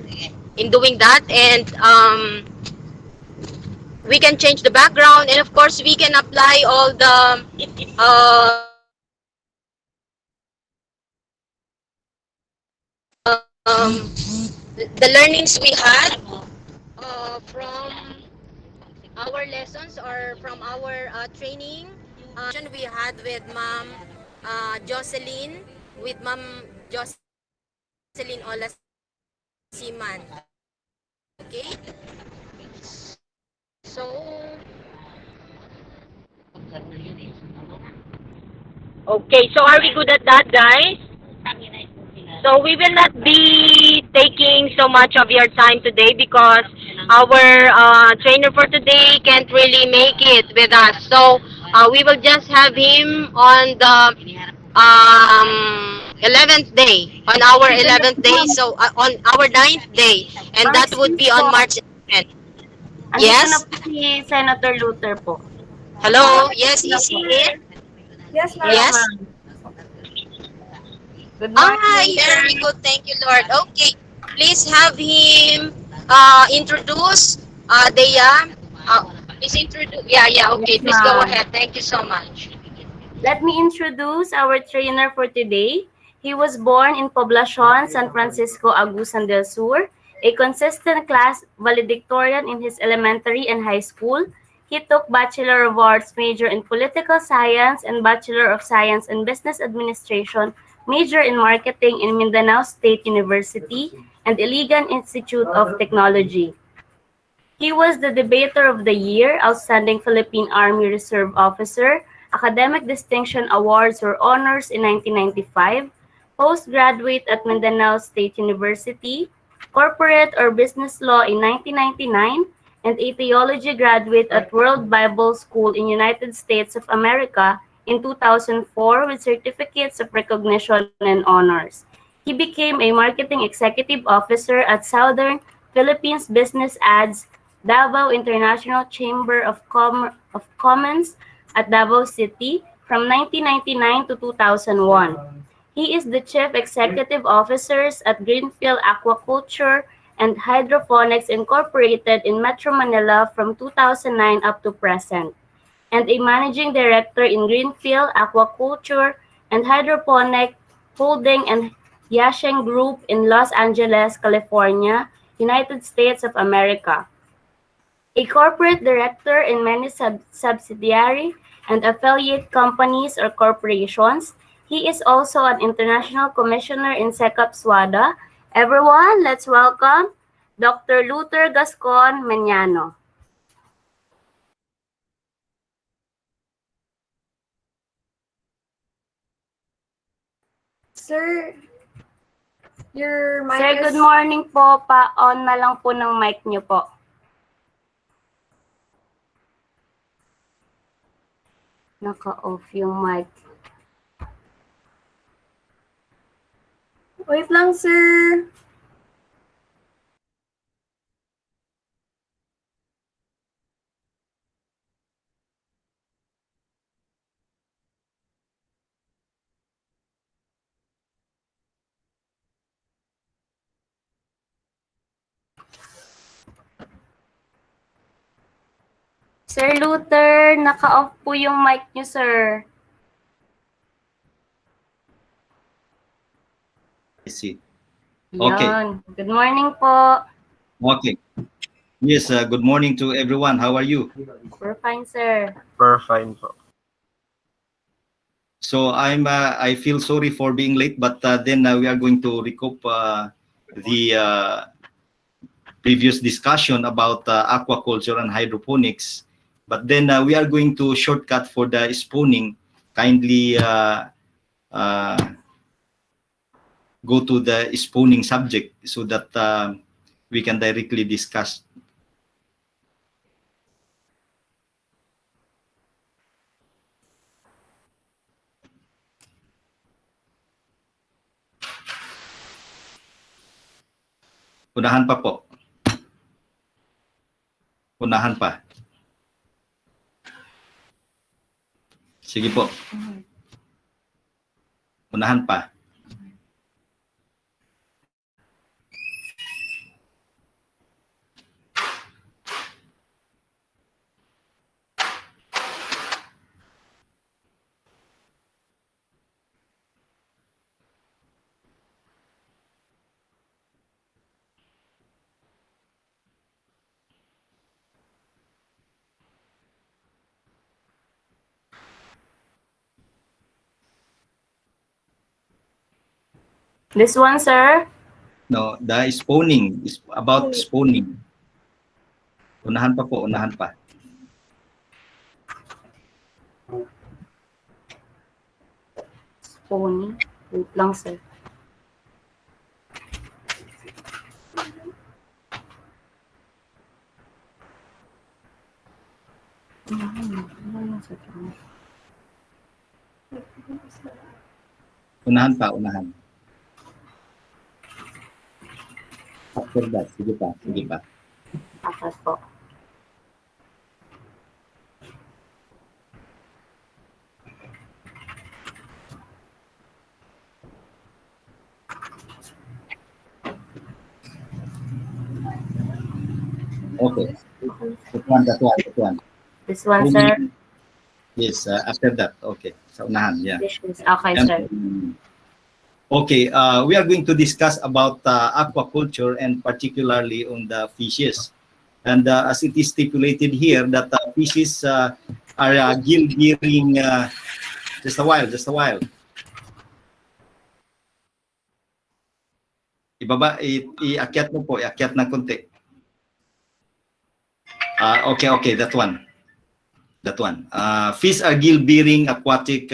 in doing that, and we can change the background, and of course we can apply all the learnings we had from our lessons, or from our training we had with Ma'am Jocelyn, with Ma'am Jocelyn Olasiman. Okay? So, okay, so are we good at that, guys? So we will not be taking so much of your time today because our trainer for today can't really make it with us. So we will just have him on the 11th day, on our Excuse me, 11th day, ma'am. so on our ninth day, and Ma'am, that would excuse be on po. March 11th. Andito na Yes? po si Senator Luther po. Hello? Yes, Na is po. he here? Yes, Yes, ma'am. Yes? ma'am. Good morning, Very sir. good. Thank you, Lord. Okay. Please have him introduce Dea. Please introduce. Yeah, okay. Yes, Please go ma'am. ahead. Thank you so much. Let me introduce our trainer for today. He was born in Poblacion, San Francisco, Agusan del Sur, a consistent class valedictorian in his elementary and high school. He took Bachelor of Arts major in Political Science and Bachelor of Science in Business Administration major in Marketing in Mindanao State University and Iligan Institute of Technology. He was the Debater of the Year, Outstanding Philippine Army Reserve Officer, Academic Distinction Awards or Honors in 1995, postgraduate at Mindanao State University, Corporate or Business Law in 1999, and a theology graduate at World Bible School in United States of America in 2004 with certificates of recognition and honors. He became a marketing executive officer at Southern Philippines Business Ads Davao International Chamber of Commerce at Davao City from 1999 to 2001. He is the Chief Executive Officer at Greenfield Aquaculture and Hydroponics Incorporated in Metro Manila from 2009 up to present, and a Managing Director in Greenfield Aquaculture and Hydroponic Holding and Yasheng Group in Los Angeles, California, United States of America. A corporate director in many subsidiary and affiliate companies or corporations. He is also an international commissioner in SECAP-SWDA. Everyone, let's welcome Dr. Luther Gascon Meñano. Sir, your mic Sir, is... good morning po. Pa-on na lang po ng mic niyo po. Naka-off yung mic. Wait lang, sir. Sir Luther, naka-off po yung mic niyo, sir. I see. Okay. Yan. Good morning po. Okay. Yes, good morning to everyone. How are you? We're fine, sir. We're fine po. So I feel sorry for being late, but then we are going to recoup the previous discussion about aquaculture and hydroponics. But then we are going to shortcut for the spooning. Kindly go to the spooning subject so that we can directly discuss. Unahan pa po. Unahan pa. Sige po. Unahan pa. This one, sir? No, the spawning is about spawning. Unahan pa po, unahan pa. Spawning? Wait lang, sir. Unahan pa, unahan. After that, sige pa, sige pa. Apat po. Okay. That one. This one, sir. Yes, after that. Okay. Sa unahan, yeah. Dishes. Okay, And, sir. okay, we are going to discuss about aquaculture and particularly on the fishes. And as it is stipulated here that fishes are gill-bearing, just a while. Ibaba, iakyat mo po, iakyat ng konti. Okay, that one. Fish are gill-bearing aquatic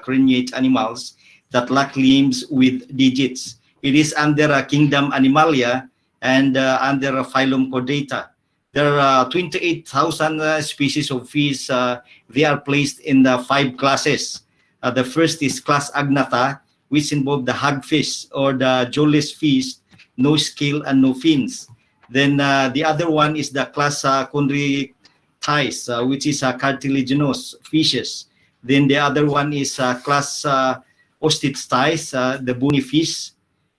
craniate animals that lack limbs with digits. It is under kingdom Animalia and under phylum Chordata. There are 28,000 species of fish. They are placed in the 5 classes. The first is class Agnatha, which involve the hagfish or the jawless fish, no scale and no fins. Then the other one is the class Chondrichthyes, which is cartilaginous fishes. Then the other one is class Osteichthyes, the bony fish.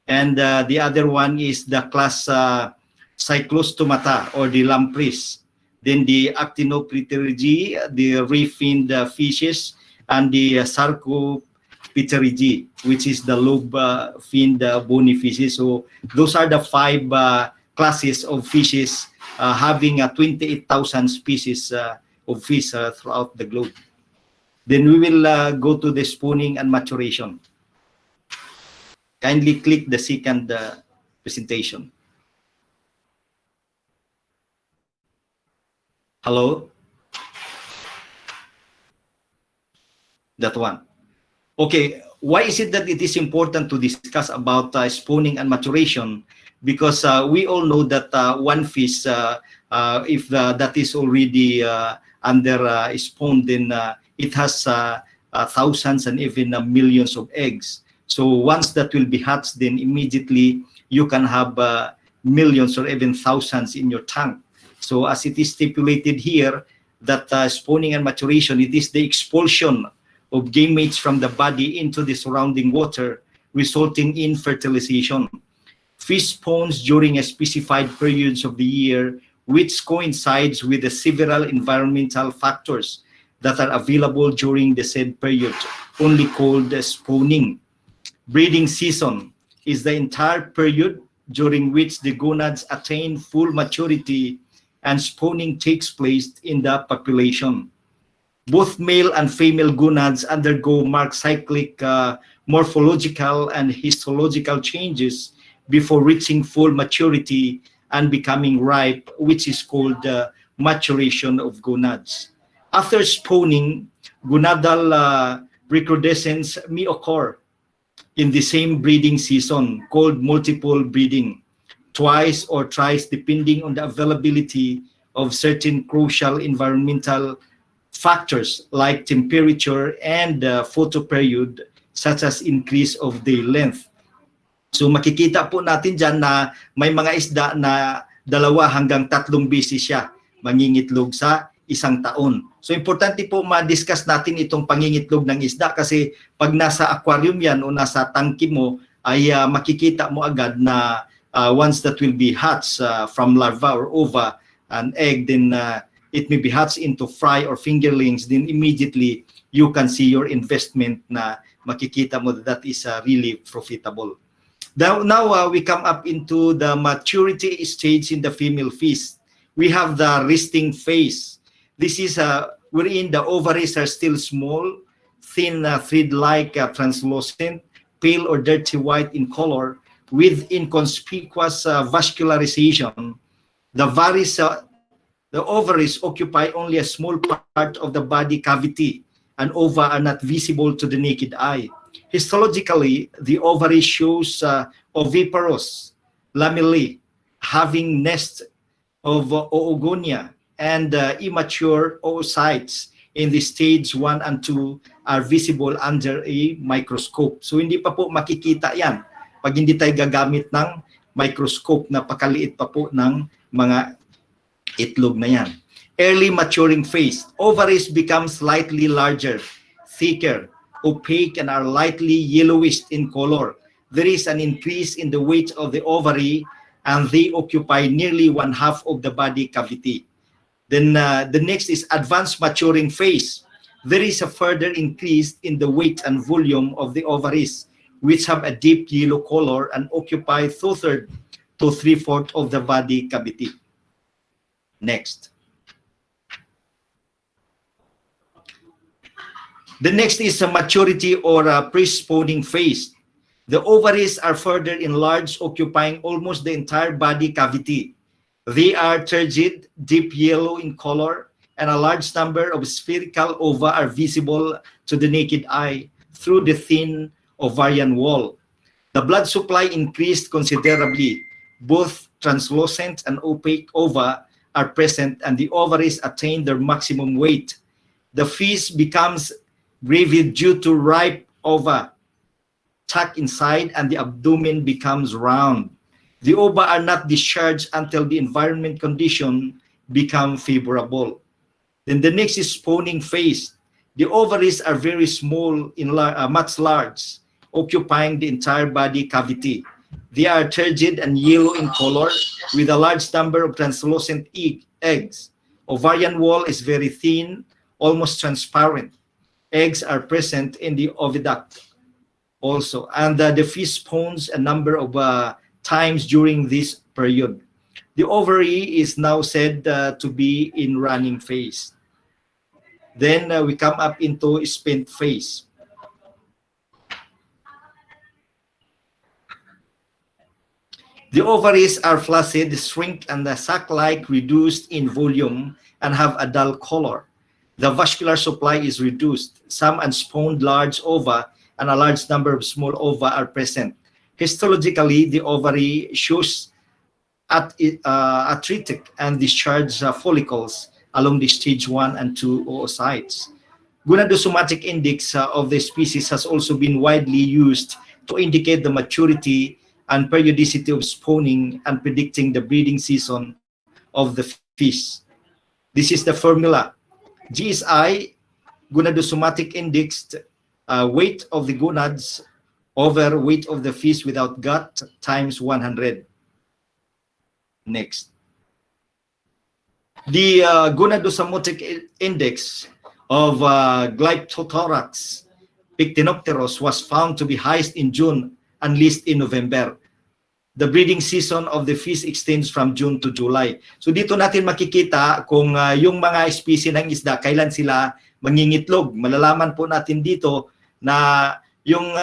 And the other one is the class Cyclostomata or the lampreys. Then the Actinopterygi, the reef-finned fishes, and the Sarcopterygi, which is the lobe-finned bony fishes. So those are the 5 classes of fishes having 28,000 species of fish throughout the globe. Then we will go to the spawning and maturation. Kindly click the second presentation. Hello? That one. Okay, why is it that it is important to discuss about spawning and maturation? Because we all know that one fish, if that is already under spawn, then it has thousands and even millions of eggs. So once that will be hatched, then immediately you can have millions or even thousands in your tank. So as it is stipulated here, that spawning and maturation, it is the expulsion of gametes from the body into the surrounding water, resulting in fertilization. Fish spawns during a specified periods of the year, which coincides with the several environmental factors that are available during the said period, only called spawning. Breeding season is the entire period during which the gonads attain full maturity and spawning takes place in the population. Both male and female gonads undergo marked cyclic morphological and histological changes before reaching full maturity and becoming ripe, which is called maturation of gonads. After spawning, gonadal recrudescence may occur in the same breeding season, called multiple breeding, twice or thrice depending on the availability of certain crucial environmental factors like temperature and photoperiod, such as increase of day length. So makikita po natin dyan na may mga isda na 2 hanggang 3 beses siya mangingitlog sa isang taon. So importante po ma-discuss natin itong pangingitlog ng isda kasi pag nasa aquarium yan o nasa tangke mo ay makikita mo agad na once that will be hatched from larva or ova, an egg, then it may be hatched into fry or fingerlings, then immediately you can see your investment na makikita mo that is really profitable. Now we come up into the maturity stage in the female fish. We have the resting phase. This is wherein the ovaries are still small, thin, thread-like, translucent, pale or dirty white in color, with inconspicuous vascularization. The ovaries occupy only a small part of the body cavity, and ova are not visible to the naked eye. Histologically, the ovary shows oviparous lamellae, having nest of oogonia, and immature oocytes in the stage 1 and 2 are visible under a microscope. So hindi pa po makikita yan pag hindi tayo gagamit ng microscope, napakaliit pa po ng mga itlog na yan. Early maturing phase, ovaries become slightly larger, thicker, opaque, and are lightly yellowish in color. There is an increase in the weight of the ovary and they occupy nearly one half of the body cavity. Then the next is advanced maturing phase. There is a further increase in the weight and volume of the ovaries, which have a deep yellow color and occupy 2/3 to 3/4 of the body cavity. Next. The next is a maturity or a pre-spawning phase. The ovaries are further enlarged, occupying almost the entire body cavity. They are turgid, deep yellow in color, and a large number of spherical ova are visible to the naked eye through the thin ovarian wall. The blood supply increased considerably. Both translucent and opaque ova are present, and the ovaries attain their maximum weight. The feces becomes gravid due to ripe ova tucked inside, and the abdomen becomes round. The ova are not discharged until the environment condition become favorable. Then the next is spawning phase. The ovaries are very small, much large, occupying the entire body cavity. They are turgid and yellow in color, with a large number of translucent eggs. Ovarian wall is very thin, almost transparent. Eggs are present in the oviduct also, and the fetus spawns a number of times during this period. The ovary is now said to be in running phase. Then we come up into spent phase. The ovaries are flaccid, shrink, and sac-like, reduced in volume, and have a dull color. The vascular supply is reduced. Some unspawned large ova and a large number of small ova are present. Histologically, the ovary shows atretic and discharged follicles along the stage 1 and 2 oocytes. Gonadosomatic index of the species has also been widely used to indicate the maturity and periodicity of spawning and predicting the breeding season of the fish. This is the formula. GSI, gonadosomatic index, weight of the gonads over weight of the fish without gut times 100. Next. The gonadosomatic index of Glyptothorax pictinopteros was found to be highest in June and least in November. The breeding season of the fish extends from June to July. So dito natin makikita kung yung mga species ng isda, kailan sila mangingitlog. Malalaman po natin dito na yung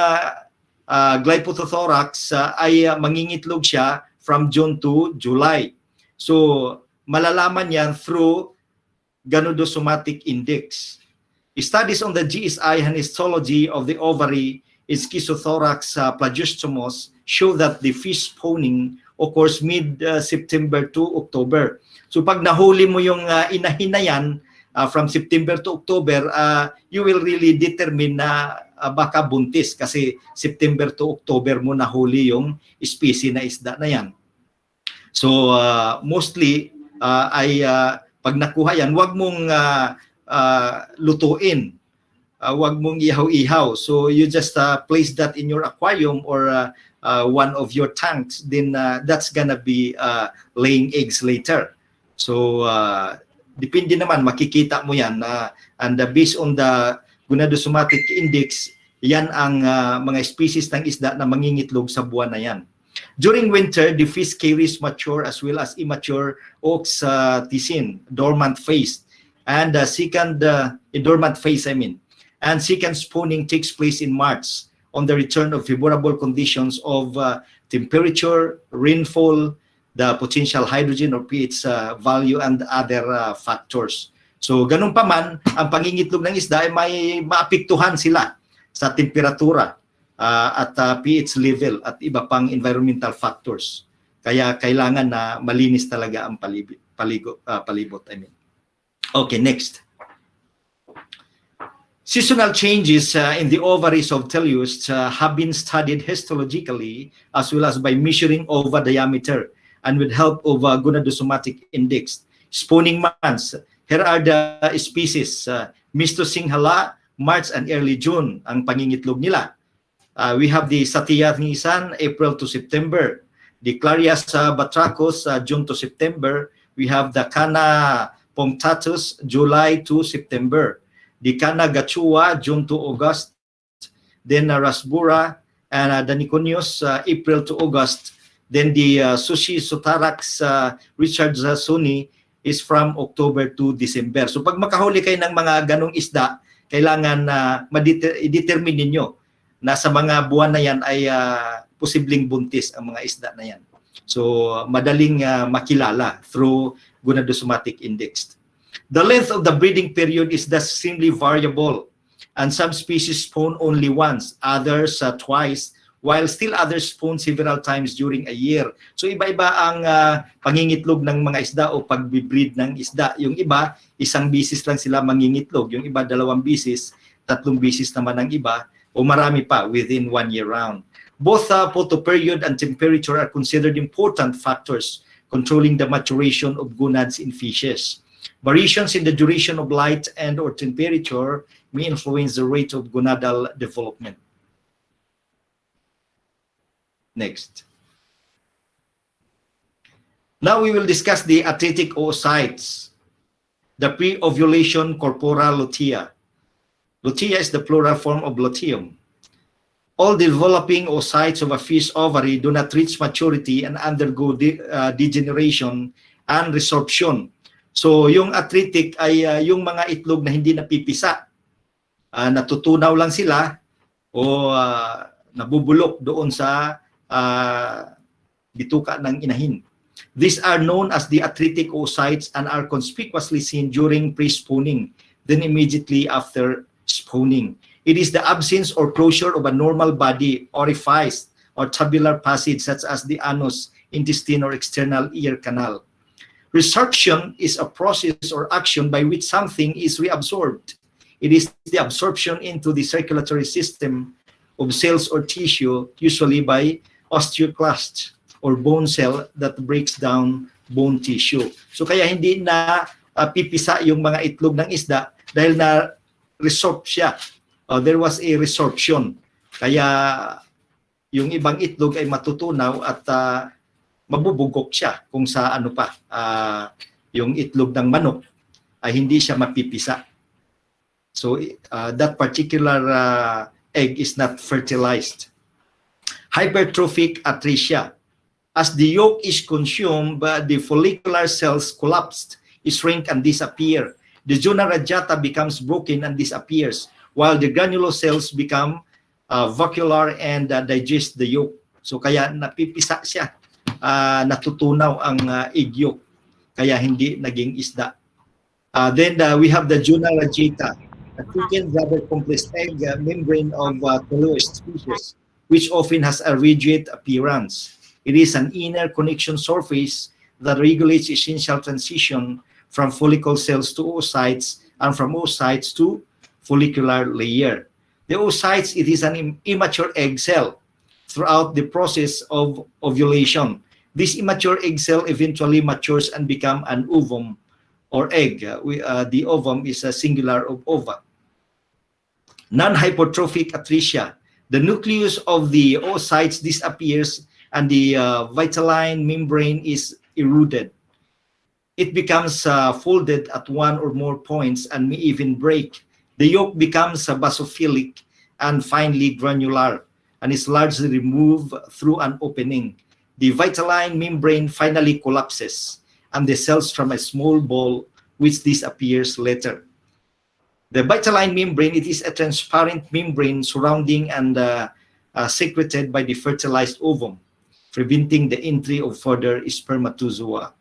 Glyptothorax ay mangingitlog siya from June to July. So malalaman yan through gonadosomatic index. Studies on the GSI and histology of the ovary in Schizothorax plagiostomos show that the fish spawning occurs mid-September to October. So pag nahuli mo yung inahin na yan, from September to October, you will really determine na baka buntis kasi September to October mo nahuli yung species na isda na yan. So mostly ay pag nakuha yan, wag mong lutuin. Wag mong ihaw-ihaw. So you just place that in your aquarium or one of your tanks, then that's gonna be laying eggs later. So depende naman, makikita mo yan. And based on the gonadosomatic index, yan ang mga species ng isda na mangingitlog sa buwan na yan. During winter, the fish carries mature as well as immature oxytocin, dormant phase. And dormant phase, and second spawning takes place in March on the return of favorable conditions of temperature, rainfall, the potential hydrogen or pH value, and other factors. So ganun pa man, ang pangingitlog ng isda ay may maapektuhan sila sa temperatura at pH level at iba pang environmental factors. Kaya kailangan na malinis talaga ang palibot. Okay, next. Seasonal changes in the ovaries of teleosts have been studied histologically as well as by measuring ova diameter and with help of gonadosomatic index. Spawning months, here are the species. Mistosinghala, March and early June ang pangingitlog nila. We have the Satyanisan, April to September. The Clarias batrachus, June to September. We have the Cana punctatus, July to September. The Cana gachua, June to August. Then Rasbura and Daniconius, April to August. Then the Sushi Sotarax, Richard Suni is from October to December. So pag makahuli kayo ng mga ganong isda, kailangan i-determine ninyo na sa mga buwan na yan ay posibleng buntis ang mga isda na yan. So madaling makilala through gonadosomatic index. The length of the breeding period is thus extremely variable, and some species spawn only once, others twice, while still others spawn several times during a year. So iba-iba ang pangingitlog ng mga isda o pag-breed ng isda. Yung iba, isang bisis lang sila mangingitlog. Yung iba, 2 bisis, 3 bisis naman ang iba, o marami pa within 1 year round. Both photoperiod and temperature are considered important factors controlling the maturation of gonads in fishes. Variations in the duration of light and or temperature may influence the rate of gonadal development. Next. Now we will discuss the atretic oocytes, the pre-ovulation corpora lutea. Lutea is the plural form of luteum. All developing oocytes of a fish ovary do not reach maturity and undergo degeneration and resorption. So yung atretic ay yung mga itlog na hindi napipisa. Natutunaw lang sila o nabubulok doon sa bituka ng inahin. These are known as the atretic oocytes and are conspicuously seen during pre-spawning, then immediately after spawning. It is the absence or closure of a normal body, orifice, or tubular passage such as the anus, intestine, or external ear canal. Resorption is a process or action by which something is reabsorbed. It is the absorption into the circulatory system of cells or tissue, usually by osteoclast or bone cell that breaks down bone tissue. So kaya hindi na pipisa yung mga itlog ng isda dahil na resorb siya. There was a resorption. Kaya yung ibang itlog ay matutunaw at mabubugok siya kung sa ano pa, yung itlog ng manok ay hindi siya mapipisa. So that particular egg is not fertilized. Hypertrophic atresia. As the yolk is consumed, the follicular cells collapsed, shrink, and disappear. The zona radiata becomes broken and disappears, while the granulose cells become vacuolar and digest the yolk. So kaya napipisa siya, natutunaw ang egg yolk, kaya hindi naging isda. Then we have the zona radiata, a thickened rubber complex egg membrane of Teleost species, which often has a rigid appearance. It is an inner connection surface that regulates essential transition from follicle cells to oocytes and from oocytes to follicular layer. The oocytes, it is an immature egg cell throughout the process of ovulation. This immature egg cell eventually matures and become an ovum or egg. The ovum is a singular of ova. Non-hypertrophic atresia. The nucleus of the oocytes disappears and the vitelline membrane is eroded. It becomes folded at one or more points and may even break. The yolk becomes basophilic and finely granular and is largely removed through an opening. The vitelline membrane finally collapses and the cells from a small ball which disappears later. The vitelline membrane, it is a transparent membrane surrounding and secreted by the fertilized ovum, preventing the entry of further spermatozoa.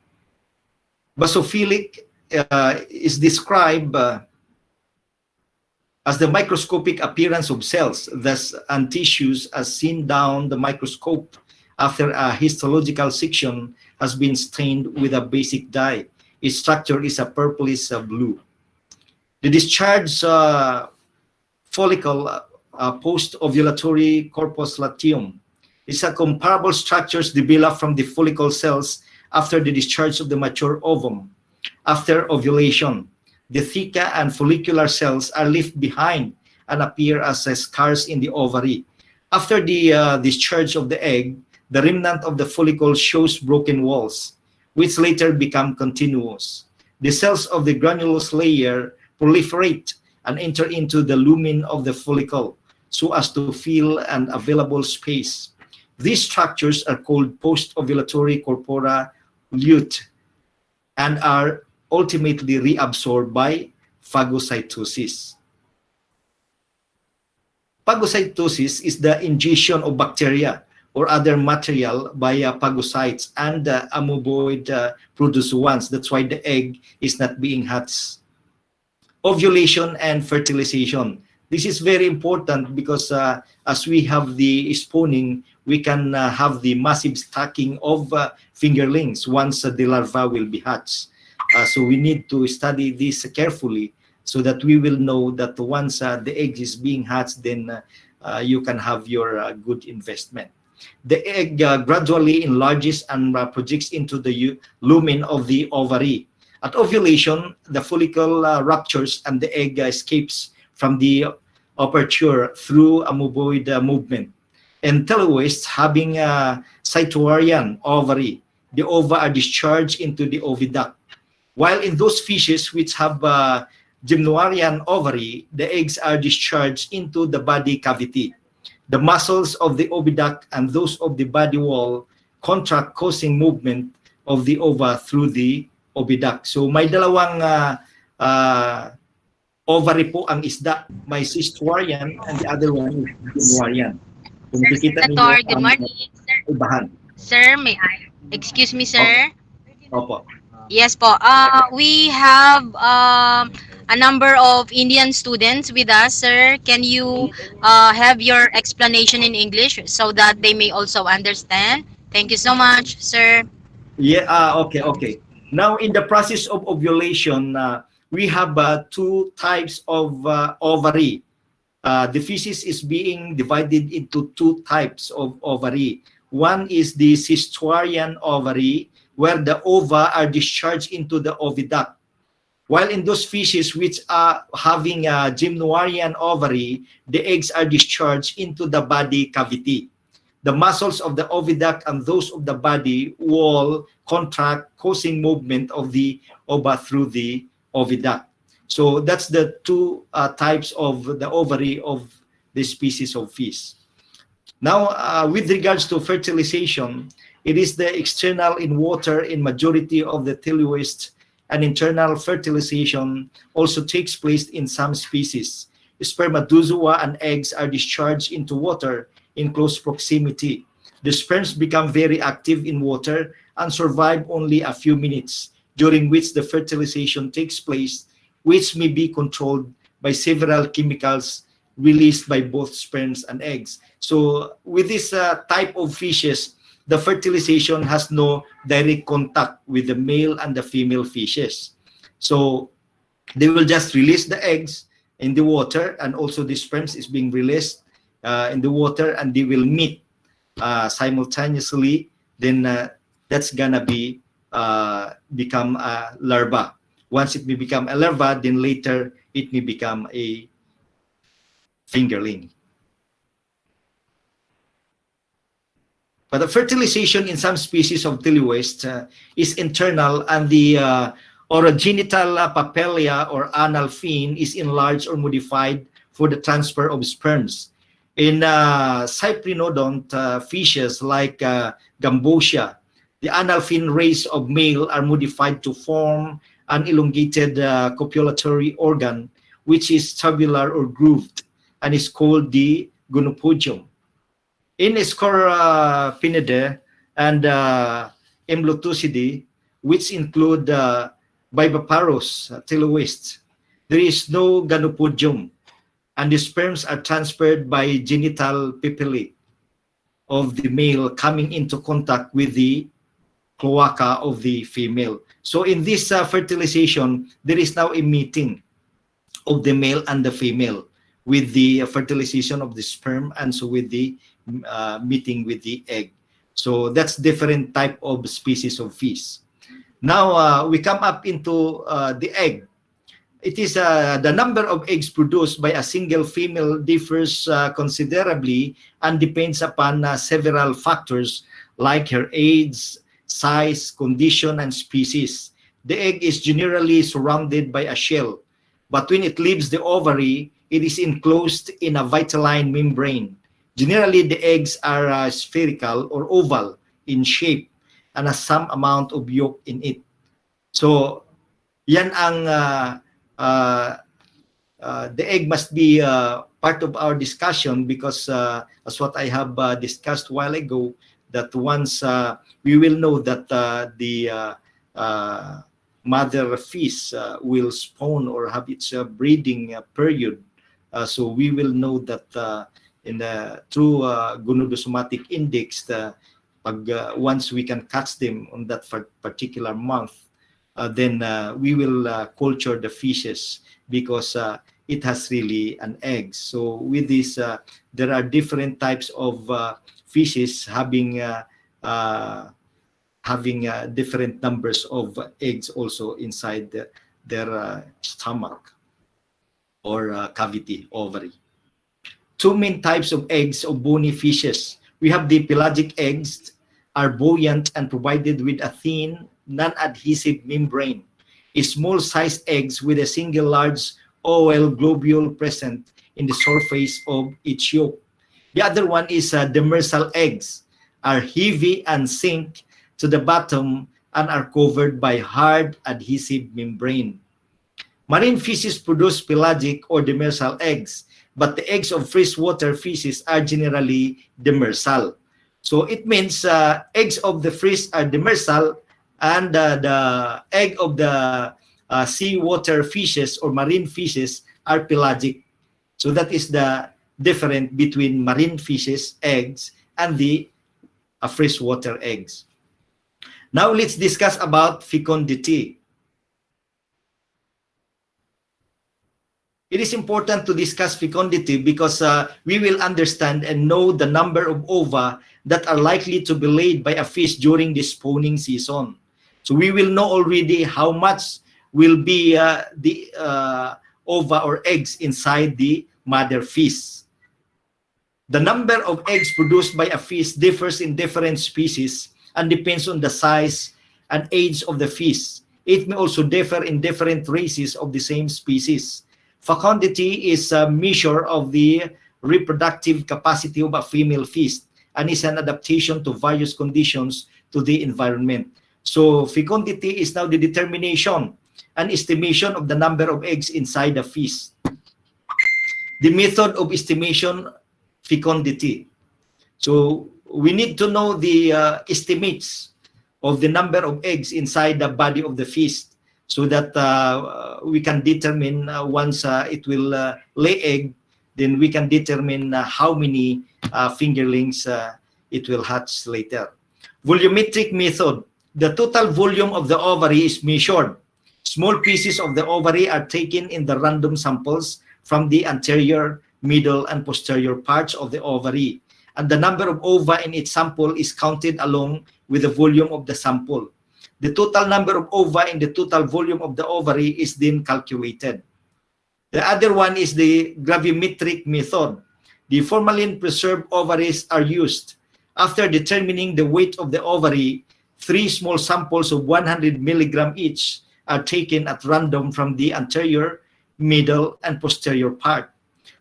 Basophilic is described as the microscopic appearance of cells, thus and tissues as seen down the microscope after a histological section has been stained with a basic dye. Its structure is a purplish blue. The discharged follicle post-ovulatory corpus luteum is a comparable structures developed from the follicle cells after the discharge of the mature ovum. After ovulation, the theca and follicular cells are left behind and appear as scars in the ovary. After the discharge of the egg, The remnant of the follicle shows broken walls, which later become continuous. The cells of the granulose layer proliferate and enter into the lumen of the follicle so as to fill an available space. These structures are called post-ovulatory corpora luteum and are ultimately reabsorbed by phagocytosis. Phagocytosis is the ingestion of bacteria or other material by phagocytes and amoeboid protozoans. That's why the egg is not being hatched. Ovulation and fertilization. This is very important because as we have the spawning, we can have the massive stacking of fingerlings once the larva will be hatched. So we need to study this carefully so that we will know that once the egg is being hatched, then you can have your good investment. The egg gradually enlarges and projects into the lumen of the ovary. At ovulation, the follicle ruptures and the egg escapes from the aperture through amoeboid movement. In teleosts having a cytoarian ovary, the ova are discharged into the oviduct. While in those fishes which have gymnoarian ovary, the eggs are discharged into the body cavity. The muscles of the oviduct and those of the body wall contract, causing movement of the ova through the oviduct. So may dalawang ovary po ang isda. May cystoarian and the other one is gymnoarian. Kung kikita ninyo Senator, good morning. ibahan. Sir, may I? Excuse me, sir. Opo. Yes po. We have a number of Indian students with us, sir. Can you have your explanation in English so that they may also understand? Thank you so much, sir. Yeah, okay. Now, in the process of ovulation, we have two types of ovary. The feces is being divided into two types of ovary. One is the cystoarian ovary, where the ova are discharged into the oviduct. While in those fishes which are having a gymnoarian ovary, the eggs are discharged into the body cavity. The muscles of the oviduct and those of the body wall contract, causing movement of the ova through the oviduct. So that's the two types of the ovary of the species of fish. Now, with regards to fertilization, it is the external in water in majority of the teleosts, and internal fertilization also takes place in some species. Spermatozoa and eggs are discharged into water in close proximity. The sperms become very active in water and survive only a few minutes, during which the fertilization takes place, which may be controlled by several chemicals released by both sperms and eggs. So with this type of fishes, the fertilization has no direct contact with the male and the female fishes. So they will just release the eggs in the water, and also the sperms is being released in the water, and they will meet simultaneously. Then that's gonna be become a larva. Once it may become a larva, then later it may become a fingerling. But the fertilization in some species of teleost is internal, and the orogenital papilla or anal fin is enlarged or modified for the transfer of sperms. In cyprinodont fishes like Gambosia, the anal fin rays of male are modified to form an elongated copulatory organ, which is tubular or grooved, and is called the gonopodium. In Scorpinidae and Emblotucidae, which include Viviparous teleosts, there is no gonopodium, and the sperms are transferred by genital papillae of the male coming into contact with the cloaca of the female. So in this fertilization, there is now a meeting of the male and the female with the fertilization of the sperm, and so with the meeting with the egg. So that's different type of species of fish. Now we come up into the egg. It is the number of eggs produced by a single female differs considerably and depends upon several factors like her age, size, condition, and species. The egg is generally surrounded by a shell, but when it leaves the ovary, it is enclosed in a vitelline membrane. Generally, the eggs are spherical or oval in shape and has some amount of yolk in it. So, yan ang the egg must be part of our discussion because as what I have discussed a while ago, that once we will know that the mother fish will spawn or have its breeding period, so we will know that in the through gonadosomatic index, once we can catch them on that particular month, then we will culture the fishes because it has really an egg. So with this, there are different types of fishes having different numbers of eggs also inside their stomach or cavity, ovary. Two main types of eggs of bony fishes. We have the pelagic eggs, are buoyant and provided with a thin, non-adhesive membrane. Small-sized eggs with a single large oval globule present in the surface of each yolk. The other one is demersal eggs, are heavy and sink to the bottom and are covered by hard adhesive membrane. Marine fishes produce pelagic or demersal eggs, but the eggs of freshwater fishes are generally demersal. So it means eggs of the fish are demersal and the egg of the seawater fishes or marine fishes are pelagic. So that is the difference between marine fishes eggs and the freshwater eggs. Now let's discuss about fecundity. It is important to discuss fecundity because we will understand and know the number of ova that are likely to be laid by a fish during the spawning season. So we will know already how much will be the ova or eggs inside the mother fish. The number of eggs produced by a fish differs in different species and depends on the size and age of the fish. It may also differ in different races of the same species. Fecundity is a measure of the reproductive capacity of a female fish and is an adaptation to various conditions to the environment. So fecundity is now the determination and estimation of the number of eggs inside the fish. The method of estimation fecundity. So we need to know the estimates of the number of eggs inside the body of the fish, so that we can determine once it will lay egg, then we can determine how many fingerlings it will hatch later. Volumetric method. The total volume of the ovary is measured. Small pieces of the ovary are taken in the random samples from the anterior, middle, and posterior parts of the ovary, and the number of ova in each sample is counted along with the volume of the sample. The total number of ova in the total volume of the ovary is then calculated. The other one is the gravimetric method. The formalin-preserved ovaries are used. After determining the weight of the ovary, 3 small samples of 100 milligram each are taken at random from the anterior, middle, and posterior part.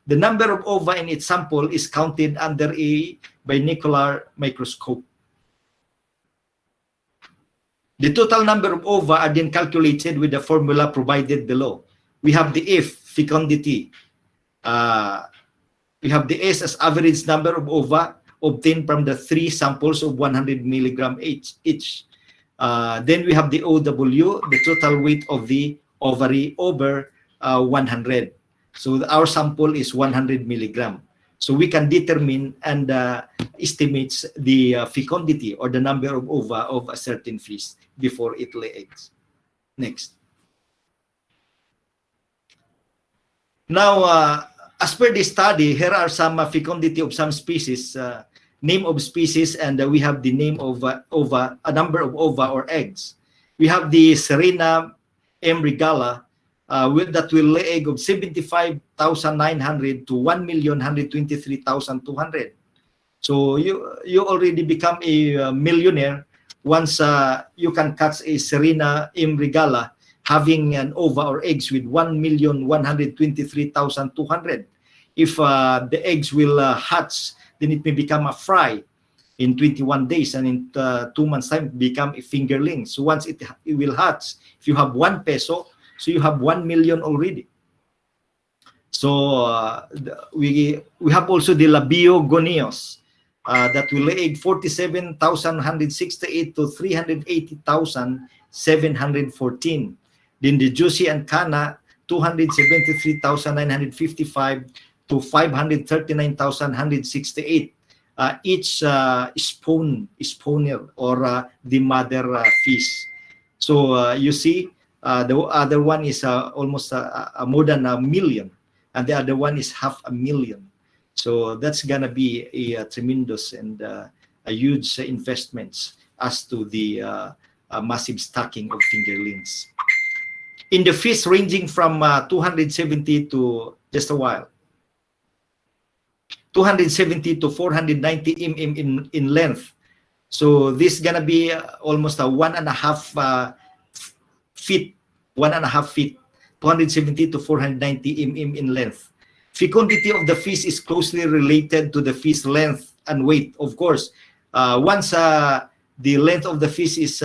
The number of ova in each sample is counted under a binocular microscope. The total number of ova are then calculated with the formula provided below. We have the F, fecundity. We have the S as average number of ova obtained from the 3 samples of 100 milligram each. Then we have the OW, the total weight of the ovary over 100. So our sample is 100 milligram. So we can determine and estimates the fecundity or the number of ova of a certain fish before it lay eggs. Next. Now, as per the study, here are some fecundity of some species, name of species, and we have the name of ova, a number of ova or eggs. We have the Serena M. regala, that will lay egg of 75,900 to 1,123,200. So you already become a millionaire once you can catch a Serena imbrigala having an ova or eggs with 1,123,200. If the eggs will hatch, then it may become a fry in 21 days, and in 2 months time become a fingerling. So once it will hatch, if you have 1 peso, so you have 1 million already. So we have also the labio gonios that will lay egg 47,168 to 380,714. Then the juicy and cana 273,955 to 539,168. Each spawner or the mother fish. So you see, the other one is almost more than 1 million, and the other one is 500,000. So that's gonna be a tremendous and a huge investments as to the massive stacking of fingerlings. In the fish ranging from 270 to just a while, 270 to 490 mm in length. So this is gonna be almost a 1.5 feet, 1.5 feet, 270 to 490 mm in length. Fecundity of the fish is closely related to the fish length and weight. Of course, once the length of the fish is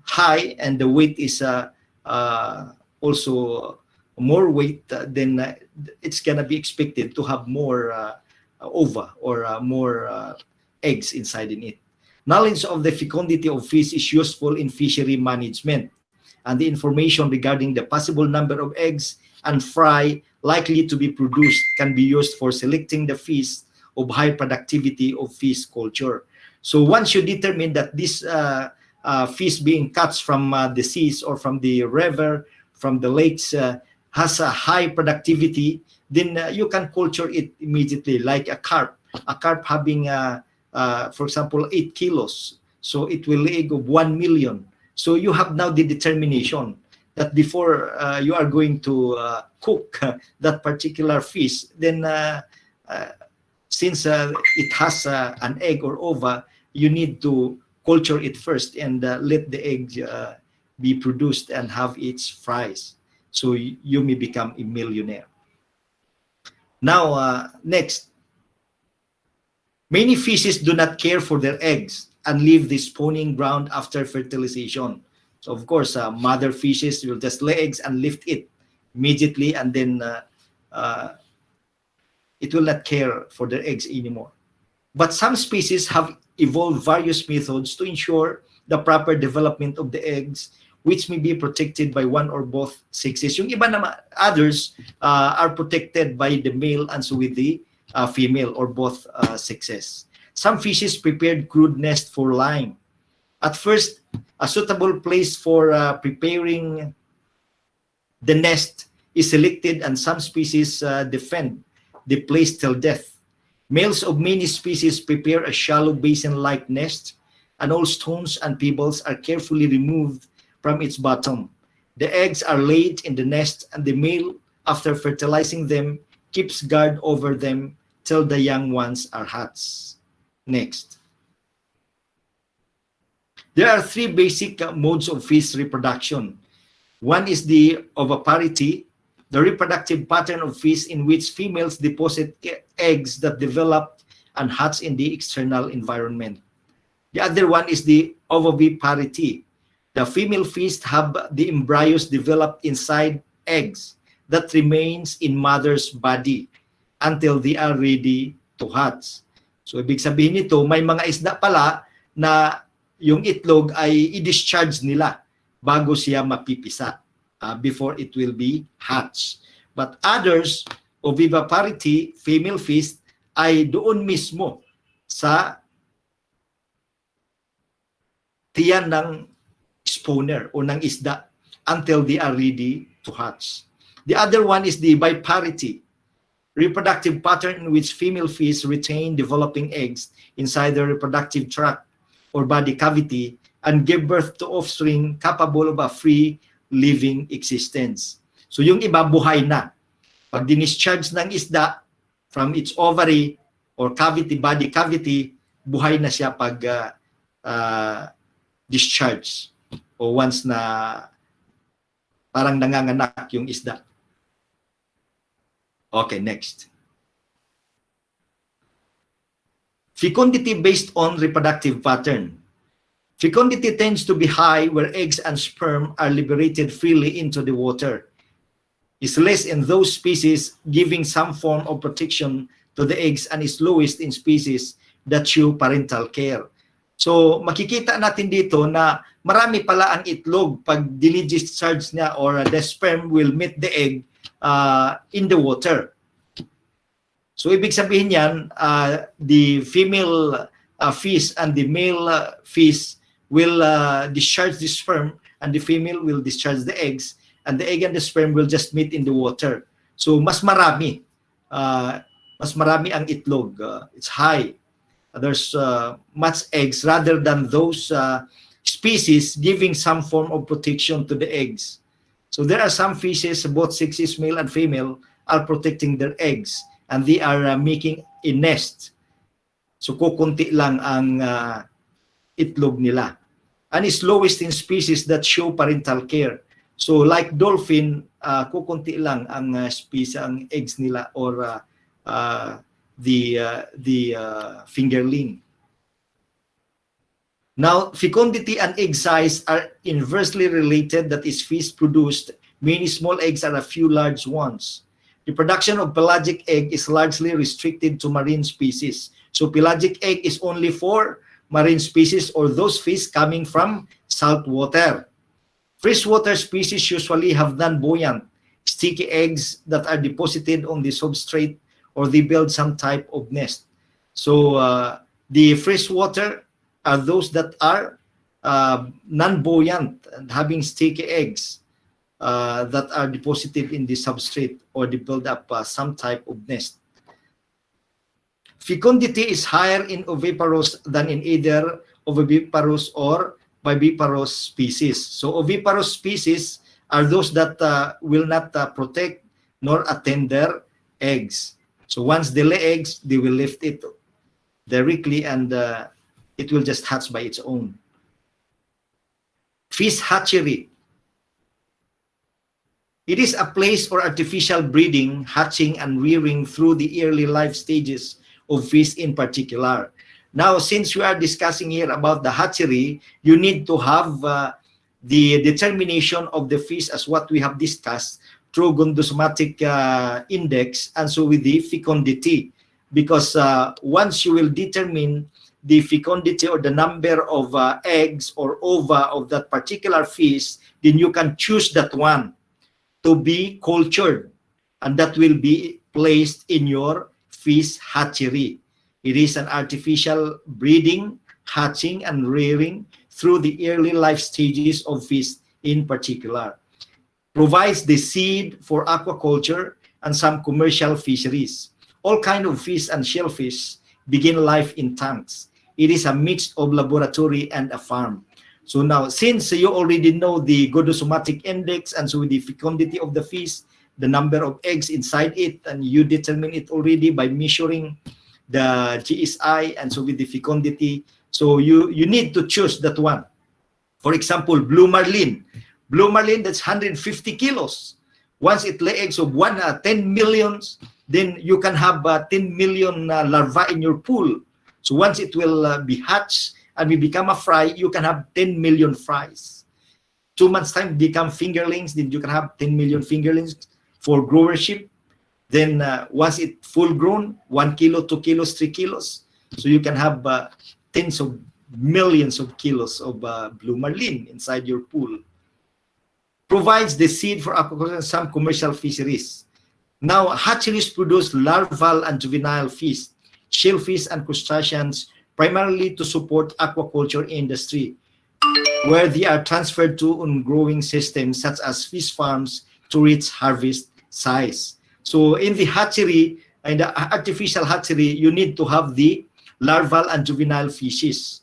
high and the weight is also more weight, then it's gonna be expected to have more ova or more eggs inside in it. Knowledge of the fecundity of fish is useful in fishery management, and the information regarding the possible number of eggs and fry likely to be produced can be used for selecting the fish of high productivity of fish culture. So once you determine that this fish being caught from the seas or from the river, from the lakes, has a high productivity, then you can culture it immediately, like a carp. A carp having, for example, 8 kilos. So it will lay egg of 1 million. So you have now the determination that before you are going to cook that particular fish, then since it has an egg or ova, you need to culture it first and let the egg be produced and have its fries. So you may become a millionaire. Now, next. Many fishes do not care for their eggs and leave the spawning ground after fertilization. So of course, mother fishes will just lay eggs and lift it immediately, and then it will not care for their eggs anymore. But some species have evolved various methods to ensure the proper development of the eggs, which may be protected by one or both sexes. Yung iba naman, others are protected by the male and so with the female or both sexes. Some fishes prepared crude nest for lime. At first, a suitable place for preparing the nest is selected, and some species defend the place till death. Males of many species prepare a shallow basin-like nest, and all stones and pebbles are carefully removed from its bottom. The eggs are laid in the nest, and the male, after fertilizing them, keeps guard over them till the young ones are hatched. Next. There are 3 basic modes of fish reproduction. One is the oviparity, the reproductive pattern of fish in which females deposit eggs that develop and hatch in the external environment. The other one is the ovoviparity. The female fish have the embryos developed inside eggs that remains in mother's body until they are ready to hatch. So ibig sabihin nito, may mga isda pala na yung itlog ay i-discharge nila bago siya mapipisa before it will be hatched. But others, oviviparity, female fish, ay doon mismo sa tiyan ng spawner o ng isda until they are ready to hatch. The other one is the biparity, reproductive pattern in which female fish retain developing eggs inside their reproductive tract or body cavity and give birth to offspring capable of a free living existence. So yung iba buhay na. Pag dinischarge ng isda from its ovary, or cavity, body cavity, buhay na siya pag discharge o once na parang nanganganak yung isda. Okay, next. Fecundity based on reproductive pattern. Fecundity tends to be high where eggs and sperm are liberated freely into the water. Is less in those species giving some form of protection to the eggs and is lowest in species that show parental care. So makikita natin dito na marami pala ang itlog pag dinidischarge niya or the sperm will meet the egg in the water. So ibig sabihin yan, the female fish and the male fish will discharge the sperm and the female will discharge the eggs and the egg and the sperm will just meet in the water. So mas marami ang itlog. It's high. There's much eggs rather than those species giving some form of protection to the eggs. So there are some fishes, both sexes, male and female, are protecting their eggs and they are making a nest. So kukunti lang ang itlog nila. And it's lowest in species that show parental care. So like dolphin, kukunti lang ang species, ang eggs nila or the fingerling. Now, fecundity and egg size are inversely related. That is, fish produced many small eggs and a few large ones. The production of pelagic egg is largely restricted to marine species. So pelagic egg is only for marine species or those fish coming from salt water. Freshwater species usually have non-buoyant, sticky eggs that are deposited on the substrate or they build some type of nest. So the freshwater are those that are non-buoyant and having sticky eggs that are deposited in the substrate or they build up some type of nest. Fecundity is higher in oviparous than in either oviparous or viviparous species. So oviparous species are those that will not protect nor attend their eggs. So once they lay eggs, they will lift it directly and it will just hatch by its own. Fish hatchery. It is a place for artificial breeding, hatching, and rearing through the early life stages of fish in particular. Now, since we are discussing here about the hatchery, you need to have the determination of the fish as what we have discussed through gonadotrophic index and so with the fecundity. Because once you will determine the fecundity or the number of eggs or ova of that particular fish, then you can choose that one to be cultured and that will be placed in your fish hatchery. It is an artificial breeding, hatching, and rearing through the early life stages of fish in particular. Provides the seed for aquaculture and some commercial fisheries. All kinds of fish and shellfish begin life in tanks. It is a mix of laboratory and a farm. So now, since you already know the gonadotrophic index and so the fecundity of the fish, the number of eggs inside it, and you determine it already by measuring the GSI and so with the fecundity. So you need to choose that one. For example, blue marlin. Blue marlin, that's 150 kilos. Once it lay eggs of 10 millions, then you can have 10 million larvae in your pool. So once it will be hatched and we become a fry, you can have 10 million fries. 2 months time, become fingerlings, then you can have 10 million fingerlings for growership. Then once it full grown, 1 kilo, 2 kilos, 3 kilos. So you can have tens of millions of kilos of blue marlin inside your pool. Provides the seed for aquaculture and some commercial fisheries. Now, hatcheries produce larval and juvenile fish, shellfish, and crustaceans primarily to support aquaculture industry, where they are transferred to on growing systems such as fish farms to reach harvest size. So in the hatchery, in the artificial hatchery, you need to have the larval and juvenile fishes.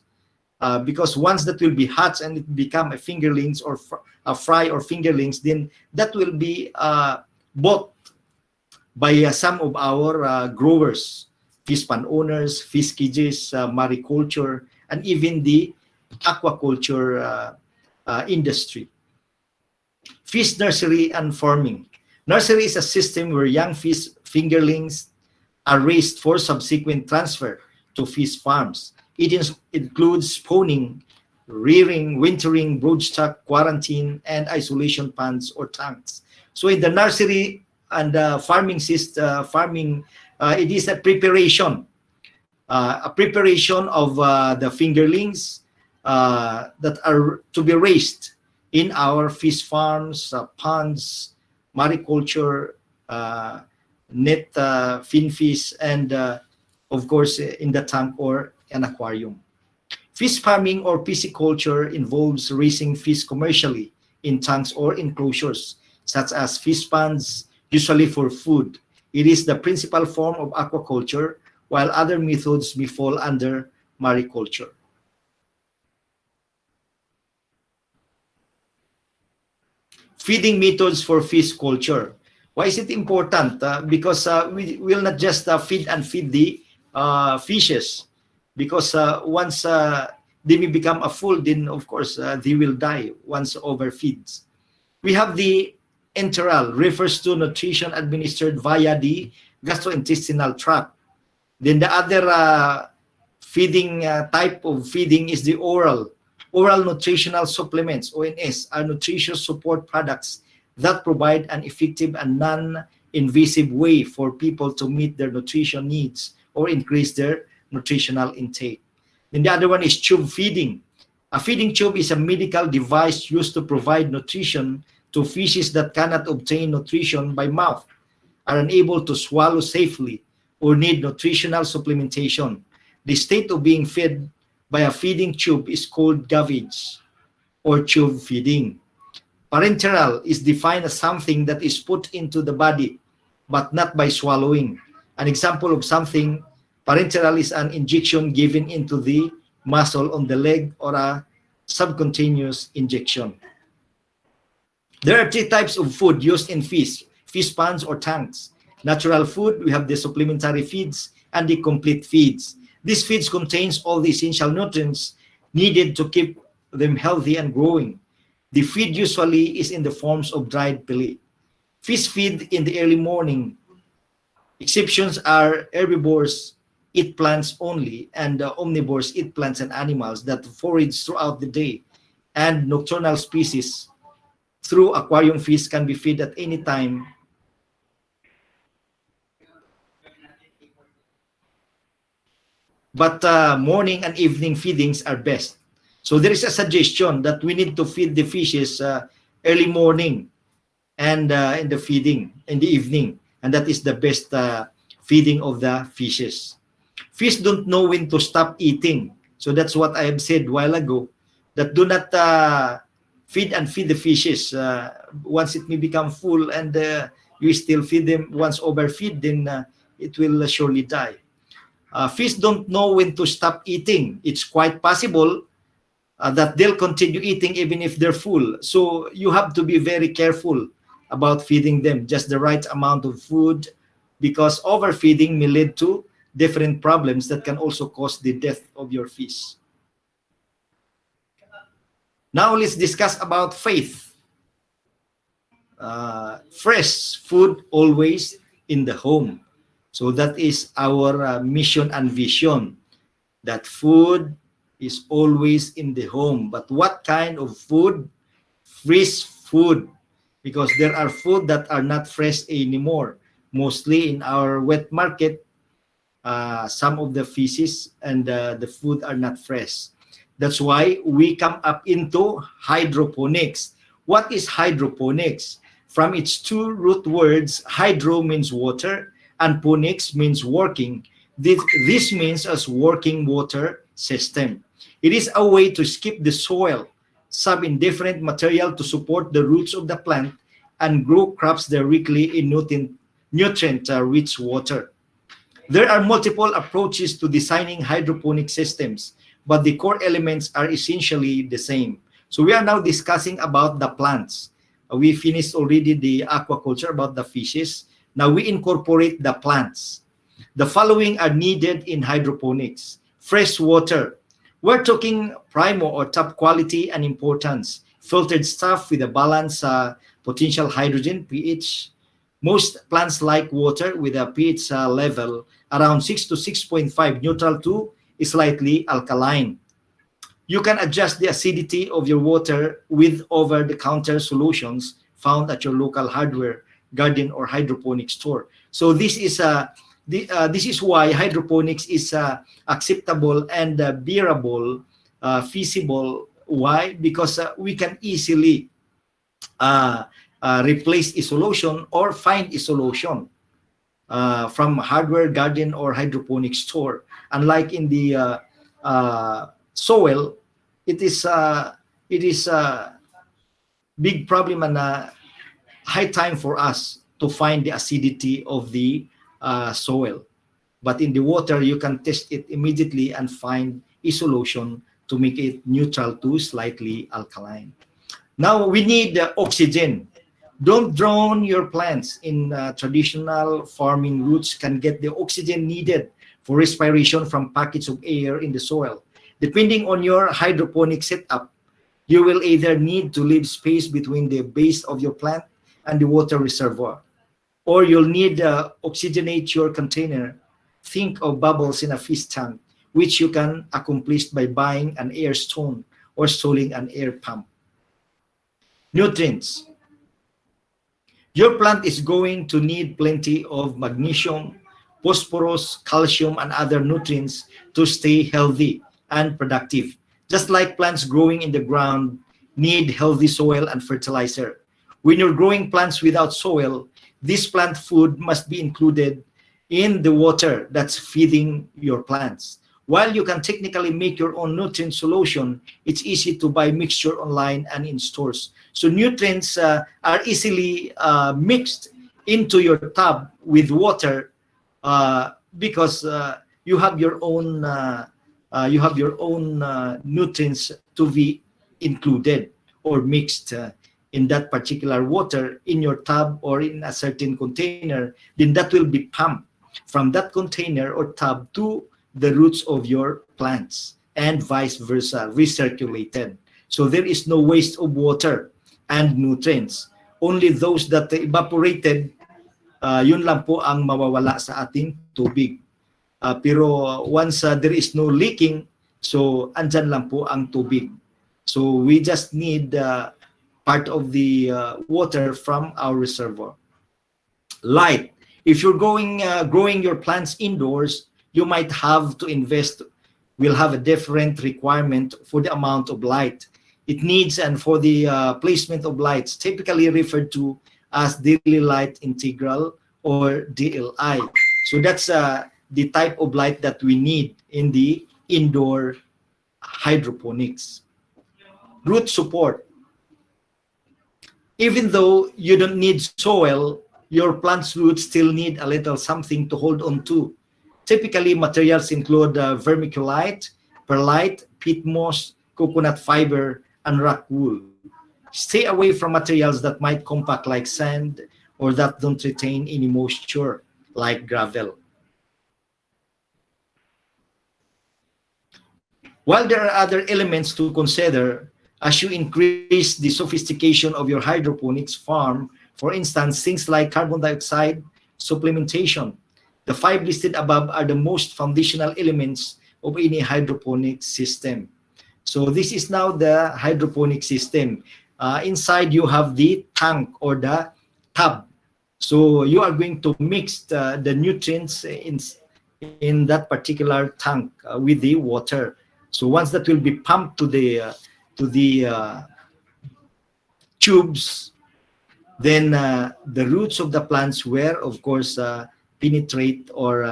Because once that will be hatched and it become a fingerlings or a fry or fingerlings, then that will be bought by some of our growers, fish pond owners, fish cages, mariculture, and even the aquaculture industry. Fish nursery and farming. Nursery is a system where young fish fingerlings are raised for subsequent transfer to fish farms. It includes spawning, rearing, wintering, broodstock, quarantine, and isolation ponds or tanks. So in the nursery and farming system, it is a preparation of the fingerlings that are to be raised in our fish farms, ponds, mariculture, net finfish, and of course in the tank or an aquarium. Fish farming or pisciculture involves raising fish commercially in tanks or enclosures, such as fish ponds, usually for food. It is the principal form of aquaculture, while other methods may fall under mariculture. Feeding methods for fish culture. Why is it important? Because we will not just feed the fishes, because once they may become a full, then of course they will die once overfeeds. We have the enteral, refers to nutrition administered via the gastrointestinal tract. Then the other feeding type of feeding is the oral. Oral nutritional supplements, ONS, are nutritious support products that provide an effective and non-invasive way for people to meet their nutrition needs or increase their nutritional intake. Then the other one is tube feeding. A feeding tube is a medical device used to provide nutrition to fishes that cannot obtain nutrition by mouth, are unable to swallow safely, or need nutritional supplementation. The state of being fed by a feeding tube is called gavage or tube feeding. Parenteral is defined as something that is put into the body, but not by swallowing. An example of something parenteral is an injection given into the muscle on the leg or a subcutaneous injection. There are three types of food used in fish ponds or tanks. Natural food, we have the supplementary feeds and the complete feeds. These feeds contains all the essential nutrients needed to keep them healthy and growing. The feed usually is in the forms of dried pellet. Fish feed in the early morning. Exceptions are herbivores eat plants only, and omnivores eat plants and animals that forage throughout the day. And nocturnal species through aquarium fish can be fed at any time. But morning and evening feedings are best. So there is a suggestion that we need to feed the fishes early morning and in the evening, and that is the best feeding of the fishes. Fish don't know when to stop eating. So that's what I have said a while ago, that do not feed the fishes. Once it may become full and you still feed them, once overfeed, then it will surely die. Fish don't know when to stop eating. It's quite possible that they'll continue eating even if they're full. So you have to be very careful about feeding them just the right amount of food, because overfeeding may lead to different problems that can also cause the death of your fish. Now let's discuss about faith. Fresh food always in the home. So that is our mission and vision, that food is always in the home. But what kind of food? Fresh food, because there are food that are not fresh anymore. Mostly in our wet market, some of the fishes and the food are not fresh. That's why we come up into hydroponics. What is hydroponics? From its two root words, hydro means water, and ponics means working. This means as working water system. It is a way to skip the soil, sub indifferent material to support the roots of the plant, and grow crops directly in nutrient-rich water. There are multiple approaches to designing hydroponic systems, but the core elements are essentially the same. So we are now discussing about the plants. We finished already the aquaculture about the fishes. Now we incorporate the plants. The following are needed in hydroponics. Fresh water. We're talking primo or top quality and importance. Filtered stuff with a balanced potential hydrogen pH. Most plants like water with a pH level around 6 to 6.5, neutral to slightly alkaline. You can adjust the acidity of your water with over-the-counter solutions found at your local hardware, garden, or hydroponic store. So this is why hydroponics is acceptable and bearable, feasible. Why? Because we can easily replace a solution or find a solution from hardware, garden, or hydroponic store. Unlike in the soil, it is big problem and high time for us to find the acidity of the soil. But in the water, you can test it immediately and find a solution to make it neutral to slightly alkaline. Now we need oxygen. Don't drown your plants in traditional farming. Roots can get the oxygen needed for respiration from packets of air in the soil. Depending on your hydroponic setup, you will either need to leave space between the base of your plant and the water reservoir, or you'll need to oxygenate your container. Think of bubbles in a fish tank, which you can accomplish by buying an air stone or installing an air pump. Nutrients. Your plant is going to need plenty of magnesium, phosphorus, calcium, and other nutrients to stay healthy and productive. Just like plants growing in the ground need healthy soil and fertilizer. When you're growing plants without soil, this plant food must be included in the water that's feeding your plants. While you can technically make your own nutrient solution, it's easy to buy mixture online and in stores. So nutrients are easily mixed into your tub with water because you have your own nutrients to be included or mixed in that particular water in your tub or in a certain container. Then that will be pumped from that container or tub to the roots of your plants and vice versa, recirculated. So there is no waste of water and nutrients. Only those that evaporated, yun lang po ang mawawala sa ating tubig. Pero once there is no leaking, so andyan lang po ang tubig. So we just need part of the water from our reservoir. Light. If you're growing your plants indoors, you might have to invest, will have a different requirement for the amount of light it needs and for the placement of lights, typically referred to as daily light integral or DLI. So that's the type of light that we need in the indoor hydroponics. Root support. Even though you don't need soil, your plant's roots still need a little something to hold on to. Typically, materials include vermiculite, perlite, peat moss, coconut fiber, and rock wool. Stay away from materials that might compact like sand or that don't retain any moisture like gravel. While there are other elements to consider as you increase the sophistication of your hydroponics farm, for instance, things like carbon dioxide supplementation. The 5 listed above are the most foundational elements of any hydroponic system. So this is now the hydroponic system. Inside you have the tank or the tub. So you are going to mix the nutrients in that particular tank with the water. So once that will be pumped to the tubes, then the roots of the plants where, of course, penetrate or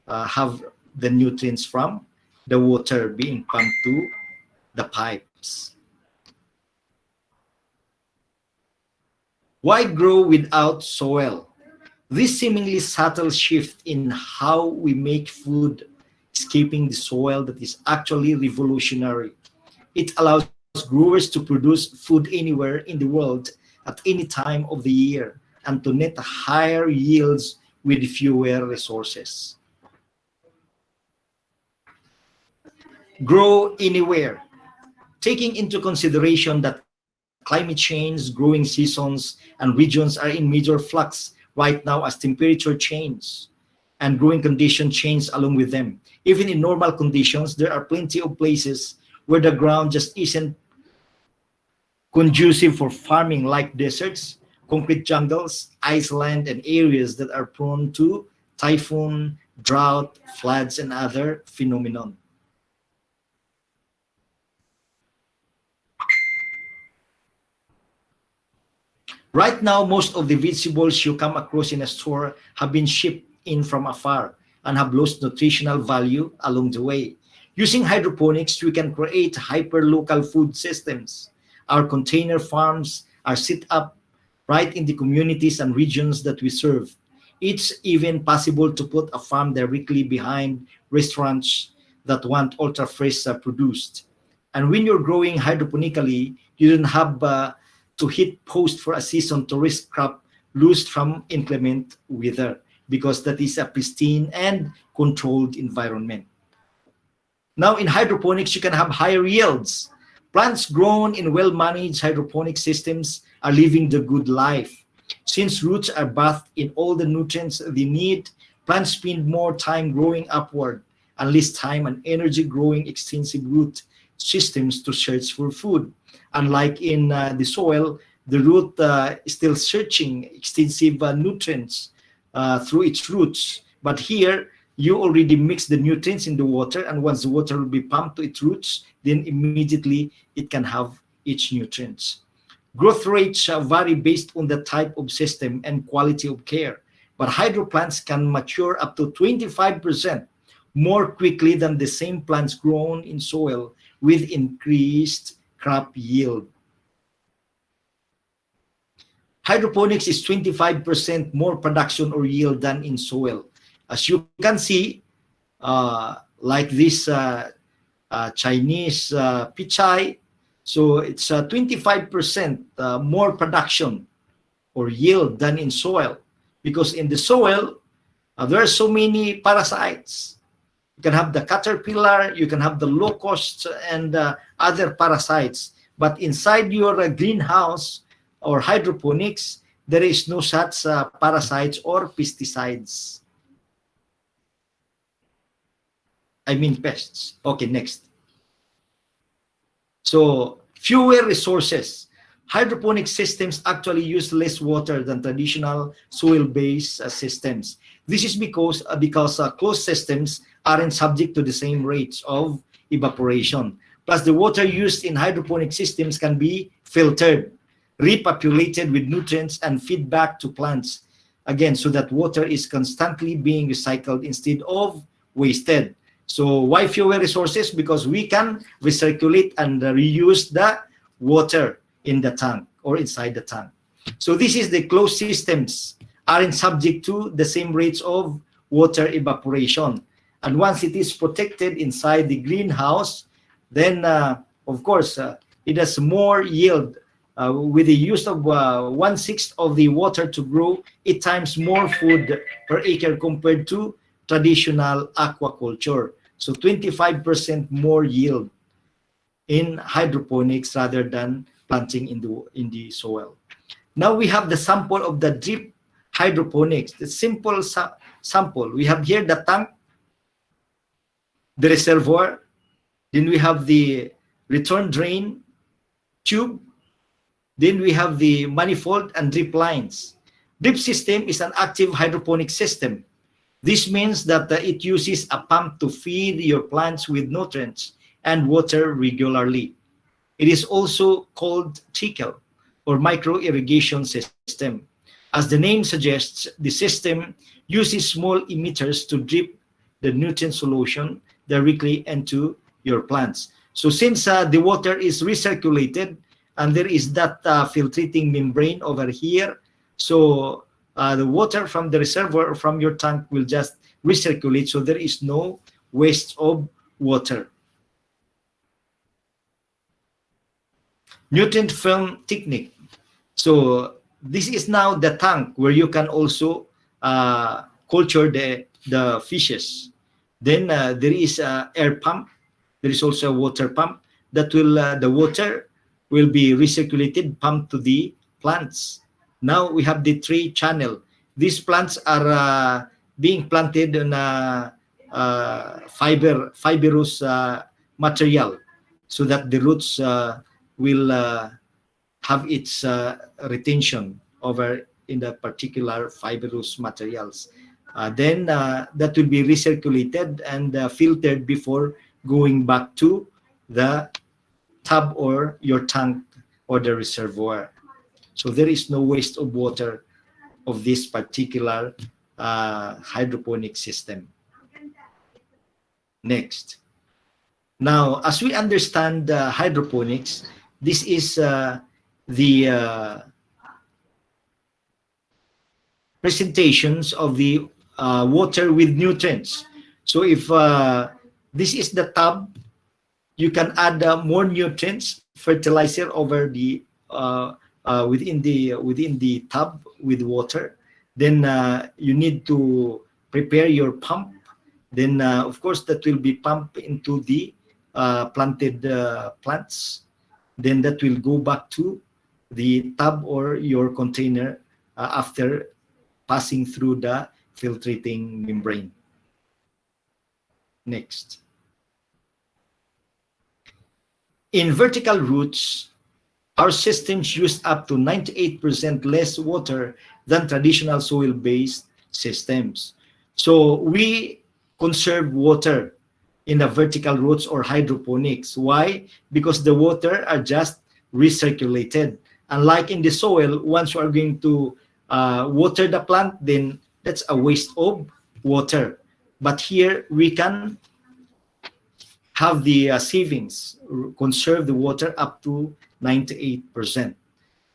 have the nutrients from the water being pumped to the pipes. Why grow without soil? This seemingly subtle shift in how we make food, escaping the soil, that is actually revolutionary. It allows growers to produce food anywhere in the world at any time of the year and to net higher yields with fewer resources. grow anywhere, taking into consideration that climate change, growing seasons, and regions are in major flux right now as temperature change and growing conditions change along with them. Even in normal conditions, there are plenty of places where the ground just isn't conducive for farming, like deserts, concrete jungles, iceland, and areas that are prone to typhoon, drought, floods, and other phenomenon. Right now, most of the vegetables you come across in a store have been shipped in from afar and have lost nutritional value along the way. Using hydroponics, we can create hyper-local food systems. Our container farms are set up right in the communities and regions that we serve. It's even possible to put a farm directly behind restaurants that want ultra-fresh produced. And when you're growing hydroponically, you don't have to hit post for a season to risk crop lose from inclement weather, because that is a pristine and controlled environment. Now in hydroponics, you can have higher yields. Plants grown in well-managed hydroponic systems are living the good life. Since roots are bathed in all the nutrients they need, plants spend more time growing upward and less time and energy growing extensive root systems to search for food. Unlike in the soil, the root is still searching extensive nutrients through its roots. But here, you already mix the nutrients in the water, and once the water will be pumped to its roots, then immediately it can have its nutrients. Growth rates vary based on the type of system and quality of care, but hydro plants can mature up to 25% more quickly than the same plants grown in soil with increased crop yield. Hydroponics is 25% more production or yield than in soil. As you can see, like this Chinese pichai, so it's 25% more production or yield than in soil, because in the soil, there are so many parasites. You can have the caterpillar, you can have the locusts, and other parasites. But inside your greenhouse or hydroponics, there is no such parasites or pesticides. I mean pests. Okay, next. So fewer resources. Hydroponic systems actually use less water than traditional soil-based systems. This is because closed systems aren't subject to the same rates of evaporation. Plus, the water used in hydroponic systems can be filtered, repopulated with nutrients, and feed back to plants. Again, so that water is constantly being recycled instead of wasted. So why fewer resources? Because we can recirculate and reuse the water in the tank or inside the tank. So this is the closed systems aren't subject to the same rates of water evaporation. And once it is protected inside the greenhouse, then of course it has more yield with the use of 1/6 of the water to grow 8 times more food per acre compared to traditional aquaculture. So 25% more yield in hydroponics rather than planting in the soil. Now we have the sample of the drip hydroponics, the simple sample. We have here the tank, the reservoir, then we have the return drain tube, then we have the manifold and drip lines. Drip system is an active hydroponic system. This means that it uses a pump to feed your plants with nutrients and water regularly. It is also called trickle or micro irrigation system. As the name suggests, the system uses small emitters to drip the nutrient solution directly into your plants. So since the water is recirculated and there is that filtrating membrane over here, so the water from the reservoir or from your tank will just recirculate, so there is no waste of water. Nutrient film technique. So this is now the tank where you can also culture the fishes. Then there is a air pump There is also a water pump that will the water will be recirculated, pumped to the plants. Now we have the tree channel. These plants are being planted on a fibrous material, so that the roots will have its retention over in the particular fibrous materials. Then that will be recirculated and filtered before going back to the tub or your tank or the reservoir. So there is no waste of water of this particular hydroponic system. Next. Now, as we understand hydroponics, this is the presentations of the water with nutrients. So if this is the tub, you can add more nutrients, fertilizer over the within the tub with water. Then you need to prepare your pump. Then of course that will be pumped into the planted plants. Then that will go back to the tub or your container after passing through the filtrating membrane. Next. In vertical roots, our systems use up to 98% less water than traditional soil-based systems. So we conserve water in the vertical roots or hydroponics. Why? Because the water are just recirculated. Unlike in the soil, once you are going to water the plant, then that's a waste of water. But here we can have the savings, conserve the water up to 98%.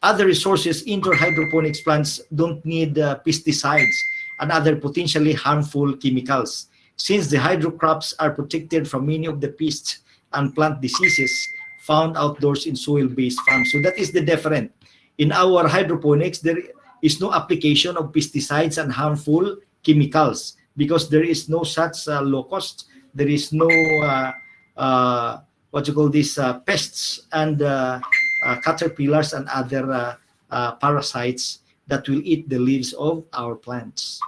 Other resources, indoor hydroponics plants don't need pesticides and other potentially harmful chemicals, since the hydrocrops are protected from many of the pests and plant diseases found outdoors in soil-based farms. So that is the difference. In our hydroponics, there is no application of pesticides and harmful chemicals because there is no such low cost. There is no what you call this pests and caterpillars and other parasites that will eat the leaves of our plants.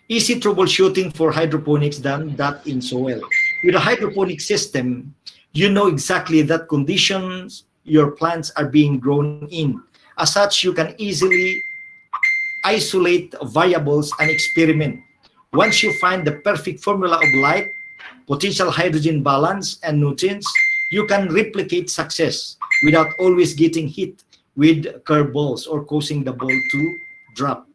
Easy troubleshooting for hydroponics than that in soil. With a hydroponic system, you know exactly that conditions your plants are being grown in. As such, you can easily isolate variables and experiment. Once you find the perfect formula of light, potential hydrogen balance, and nutrients, you can replicate success without always getting hit with curveballs or causing the ball to drop.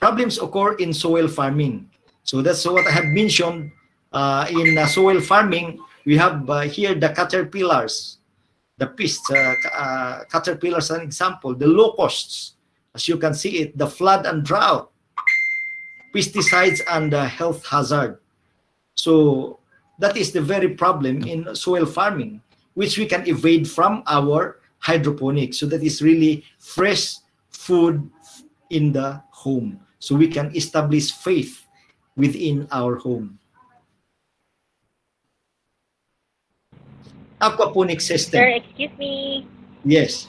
Problems occur in soil farming. So that's what I have mentioned. In soil farming, we have here the caterpillars, the pests, caterpillars an example, the locusts, as you can see it, the flood and drought, pesticides and health hazard. So that is the very problem in soil farming, which we can evade from our hydroponics. So that is really fresh food in the home. So we can establish faith within our home. Aquaponic system. Sir, excuse me. Yes.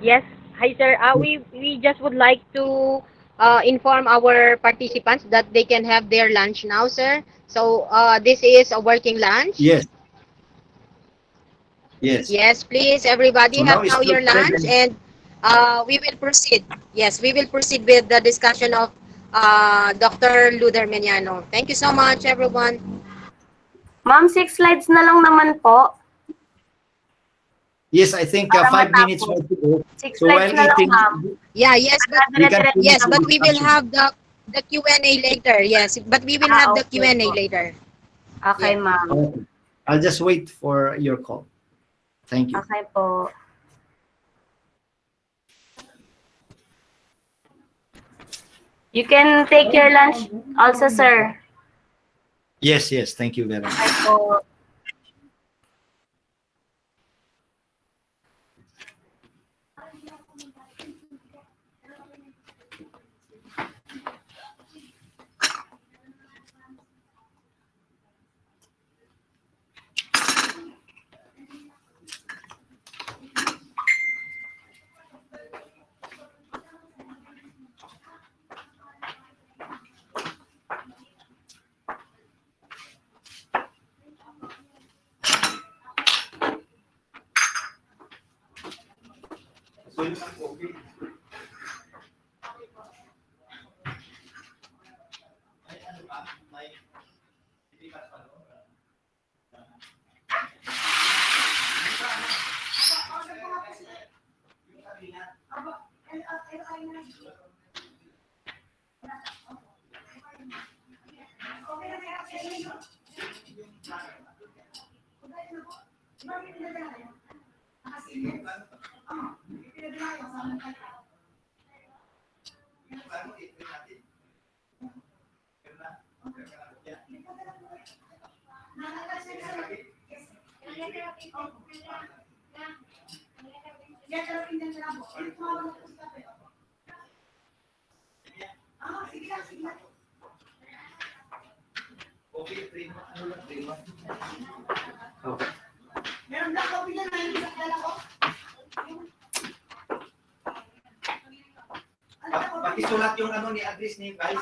Yes. Hi, sir. We just would like to inform our participants that they can have their lunch now, sir. So this is a working lunch. Yes. Yes. Yes, please, everybody So have now it's now your lunch, 12:07. and we will proceed. Yes, we will proceed with the discussion of Dr. Luder Meniano. Thank you so much, everyone. Ma'am, 6 slides na lang naman po. Yes, I think Para 5 minutes matapos. more to go. 6 So while slides na lang, eating, ma'am. Yeah, yes, but we can finish yes, the but we will discussion. have the Q&A later. Yes, but we will have the Okay Q&A po. later. Okay, Yeah. ma'am. Okay. I'll just wait for your call. Thank you. Okay po. You can take your lunch also, sir. Yes, yes. Thank you very much. Okay po. Pakisulat yung ano ni address ni guys.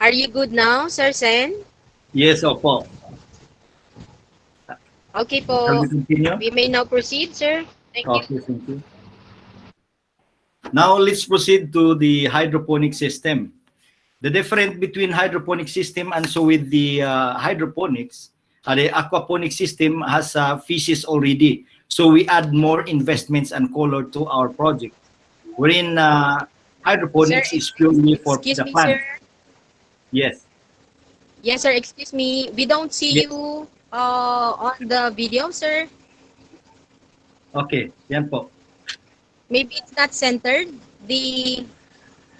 Are you good now, Sir Sen? Yes, opo. Okay Shall po. we continue? We may now proceed, sir. Thank you. Okay, thank you. Now let's proceed to the hydroponic system. The difference between hydroponic system and so with the hydroponics, the aquaponic system has fishes already. So we add more investments and color to our project. Wherein hydroponics is purely for Excuse the me, plant. sir. Yes. Yes, sir. Excuse me. We don't see Yes. you on the video, sir. Okay, yan po. Maybe it's not centered.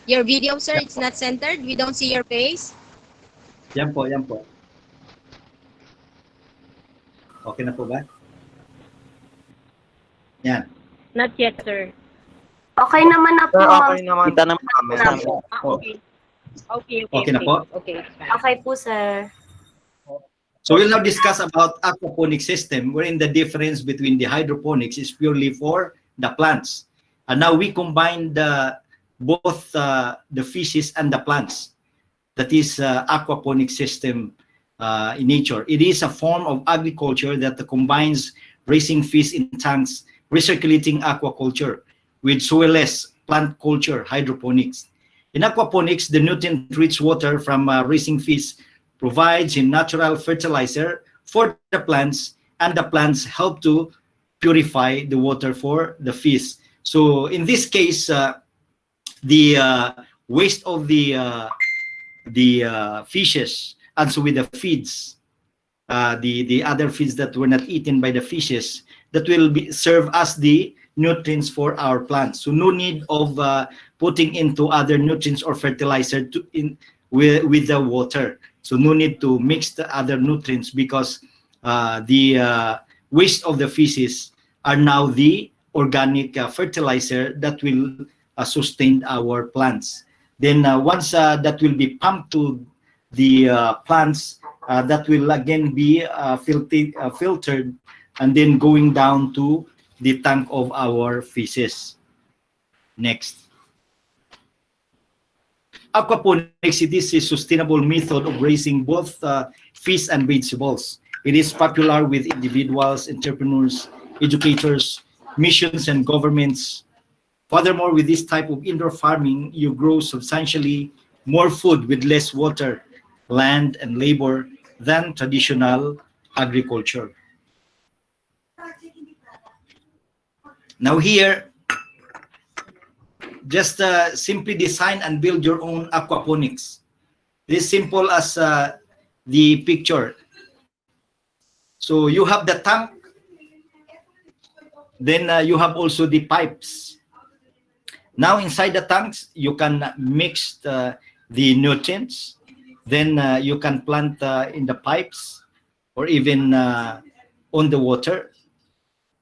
Your video, sir, it's not centered. We don't see your face. Yan po, yan po. Okay na po ba? Yan. Not yet, sir. Okay naman na po, ma'am. Okay naman. Kita naman kami. Okay. Okay. Okay na po? Okay. Okay po, sir. So we'll now discuss about aquaponic system, wherein the difference between the hydroponics is purely for the plants. And now we combine both the fishes and the plants. that is aquaponic system in nature. It is a form of agriculture that combines raising fish in tanks, recirculating aquaculture with soilless plant culture, hydroponics. In aquaponics, the nutrient-rich water from raising fish provides a natural fertilizer for the plants, and the plants help to purify the water for the fish. So in this case, the waste of the fishes, and so with the feeds, the other feeds that were not eaten by the fishes, that will serve as the nutrients for our plants. So no need of putting into other nutrients or fertilizer with the water. So no need to mix the other nutrients, because the waste of the fishes are now the organic fertilizer that will sustain our plants. Then once that will be pumped to the plants, that will again be filtered, and then going down to the tank of our fishes. Next. Aquaponics, it is a sustainable method of raising both fish and vegetables. It is popular with individuals, entrepreneurs, educators, missions, and governments. Furthermore, with this type of indoor farming, you grow substantially more food with less water, land, and labor than traditional agriculture. Now here, just simply design and build your own aquaponics. This simple as the picture. So you have the tank, then you have also the pipes. Now inside the tanks, you can mix the nutrients. Then you can plant in the pipes, or even on the water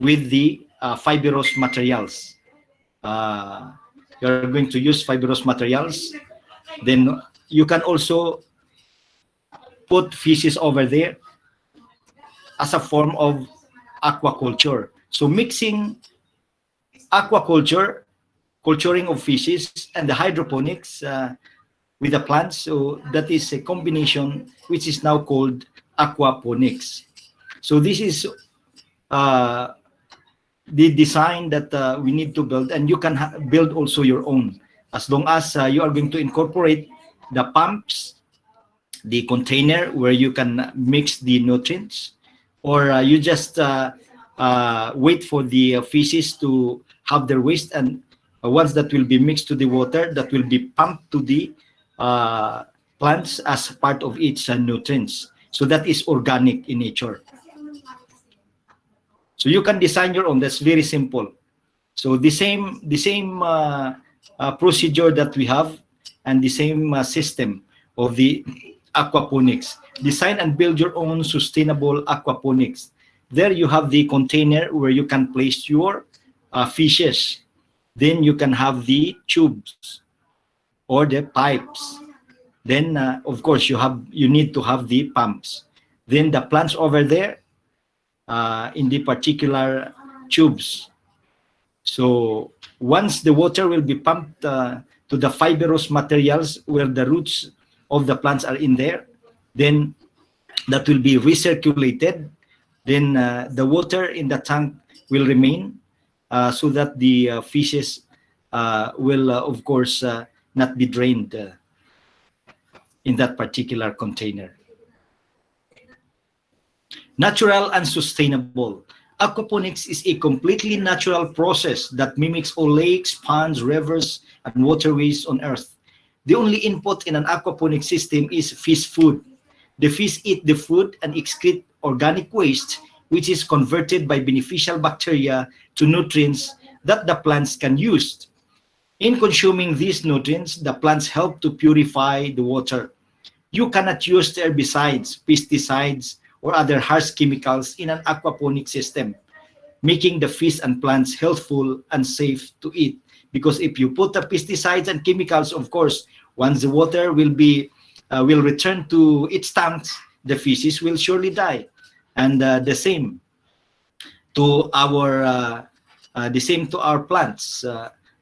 with the fibrous materials. You're going to use fibrous materials. Then you can also put fishes over there as a form of aquaculture. So mixing aquaculture, culturing of fishes, and the hydroponics with the plants, so that is a combination which is now called aquaponics. So this is the design that we need to build, and you can build also your own, as long as you are going to incorporate the pumps, the container where you can mix the nutrients, or you just wait for the fishes to have their waste, and once that will be mixed to the water, that will be pumped to the plants as part of its nutrients. So that is organic in nature. So you can design your own. That's very simple. So the same procedure that we have, and the same system of the aquaponics. Design and build your own sustainable aquaponics. There you have the container where you can place your fishes. Then you can have the tubes or the pipes. Then of course you need to have the pumps. Then the plants over there in the particular tubes. So once the water will be pumped to the fibrous materials where the roots of the plants are in there, then that will be recirculated. Then the water in the tank will remain, so that the fishes will of course not be drained in that particular container. Natural and sustainable. Aquaponics is a completely natural process that mimics all lakes, ponds, rivers, and waterways on Earth. The only input in an aquaponic system is fish food. The fish eat the food and excrete organic waste, which is converted by beneficial bacteria to nutrients that the plants can use. In consuming these nutrients, the plants help to purify the water. You cannot use herbicides, pesticides, or other harsh chemicals in an aquaponic system, making the fish and plants healthful and safe to eat. Because if you put the pesticides and chemicals, of course, once the water will return to its tanks, the fishes will surely die. And the same to our plants.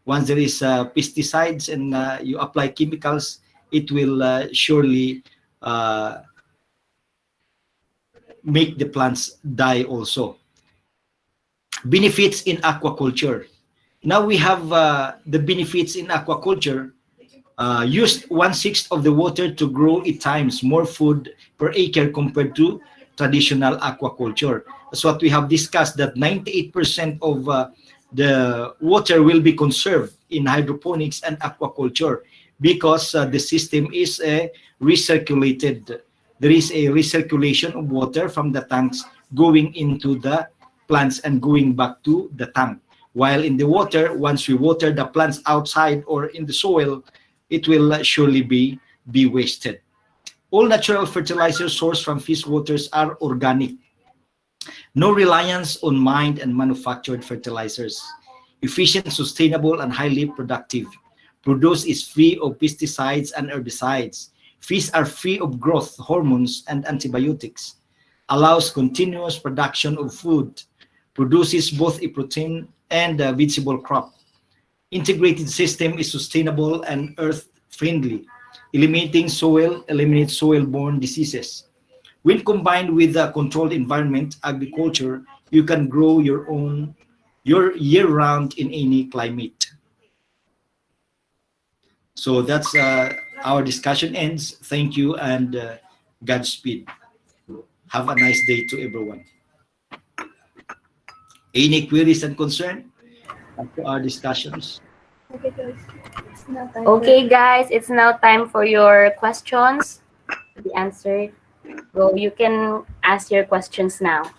Once there is pesticides and you apply chemicals it will surely make the plants die also. Benefits in aquaculture. Now we have the benefits in aquaculture. Used 1/6 of the water to grow 8 times more food per acre compared to traditional aquaculture. That's what we have discussed, that 98% of the water will be conserved in hydroponics and aquaculture because the system is recirculated. There is a recirculation of water from the tanks going into the plants and going back to the tank. While in the water, once we water the plants outside or in the soil, it will surely be wasted. All natural fertilizers sourced from fish waters are organic. No reliance on mined and manufactured fertilizers. Efficient, sustainable, and highly productive. Produce is free of pesticides and herbicides. Fish are free of growth hormones and antibiotics. Allows continuous production of food. Produces both a protein and a vegetable crop. Integrated system is sustainable and earth-friendly. Eliminates soil-borne diseases. When combined with a controlled environment, agriculture, you can grow your year-round in any climate. So that's our discussion ends. Thank you and Godspeed. Have a nice day to everyone. Any queries and concern after our discussions? Okay, guys, it's now time for your questions to be answered. So you can ask your questions now.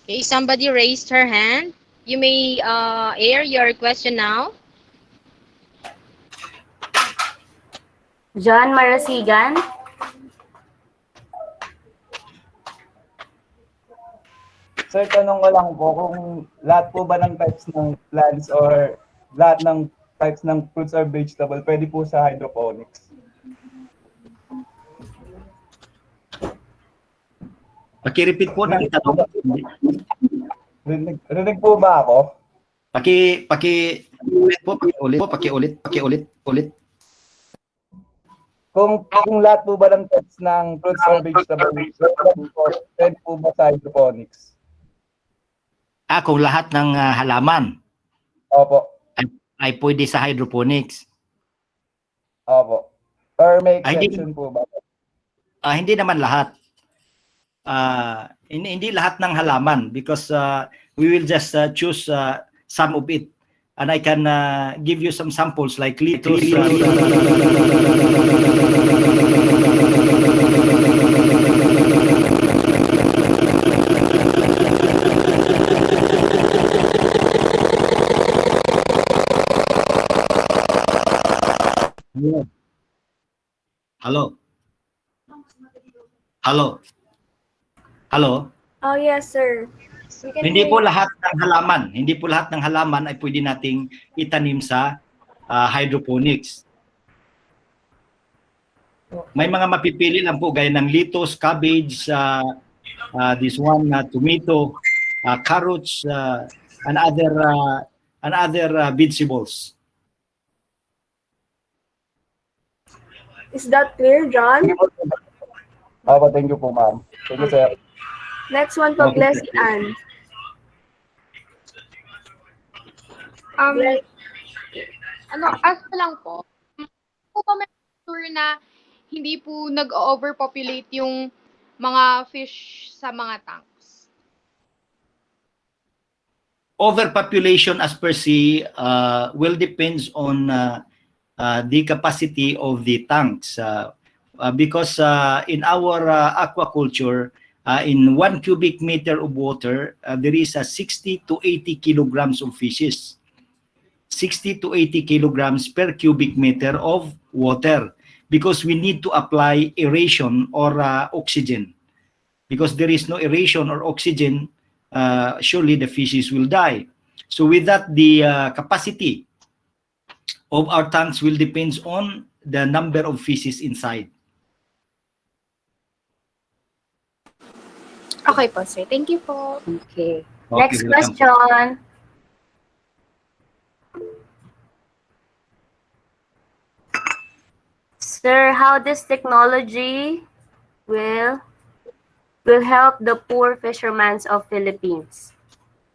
Okay, somebody raised her hand. You may air your question now. John Marasigan. Sir, tanong ko lang po kung lahat po ba ng types ng plants or lahat ng types ng fruits or vegetable pwede po sa hydroponics? Paki-repeat po ng tanong. Rinig po ba ako? Paki-ulit. Kung lahat po ba ng types ng fruits or vegetable pwede po ba sa hydroponics? Kung lahat ng halaman. Opo. Ay pwede sa hydroponics. Opo. Or may exception po ba? Hindi naman lahat. Hindi lahat ng halaman because we will just choose some of it. And I can give you some samples like lettuce. Hello. Hello. Hello. Oh, yes, sir. Hindi po lahat ng halaman ay pwede nating itanim sa hydroponics. May mga mapipili lang po gaya ng lettuce, cabbage, this one tomato, carrots, and other vegetables. Is that clear, John? Thank you po, ma'am. Thank you, sir. Next one po, Blessy Ann. Ask ko lang po may sure na hindi po nag-overpopulate yung mga fish sa mga tanks? Overpopulation as per se will depends on the capacity of the tanks because in our aquaculture, in 1 cubic meter of water, there is 60 to 80 kilograms of fishes. 60 to 80 kilograms per cubic meter of water because we need to apply aeration or oxygen. Because there is no aeration or oxygen, surely the fishes will die. So with that, the capacity of our tanks will depend on the number of fishes inside. Okay po, sir. Thank you po. Okay. Okay, Next welcome. question. Sir, how this technology will help the poor fishermen of Philippines?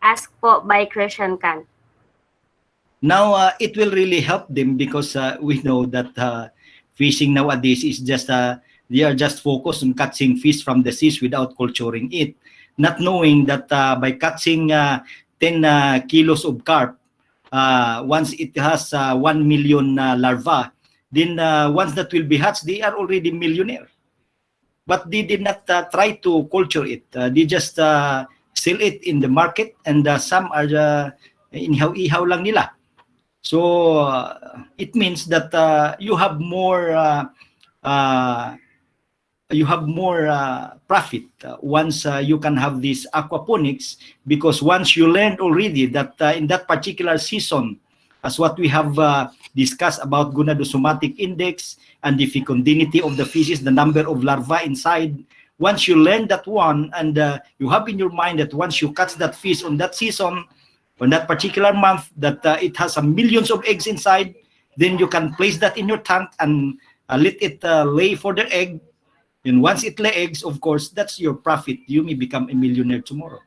Asked po by Christian Can. Now, it will really help them because we know that fishing nowadays is just, they are just focused on catching fish from the seas without culturing it, not knowing that by catching 10 kilos of carp, once it has 1 million larvae, then once that will be hatched, they are already millionaire. But they did not try to culture it. They just sell it in the market, and some are inihaw-ihaw lang nila. So it means that you have more profit once you can have this aquaponics, because once you learned already that in that particular season, as what we have discussed about gonadosomatic index and the fecundity of the fishes, the number of larvae inside, once you learn that one, and you have in your mind that once you catch that fish on that season, on that particular month, that it has millions of eggs inside, then you can place that in your tank and let it lay for the egg. And once it lay eggs, of course, that's your profit. You may become a millionaire tomorrow.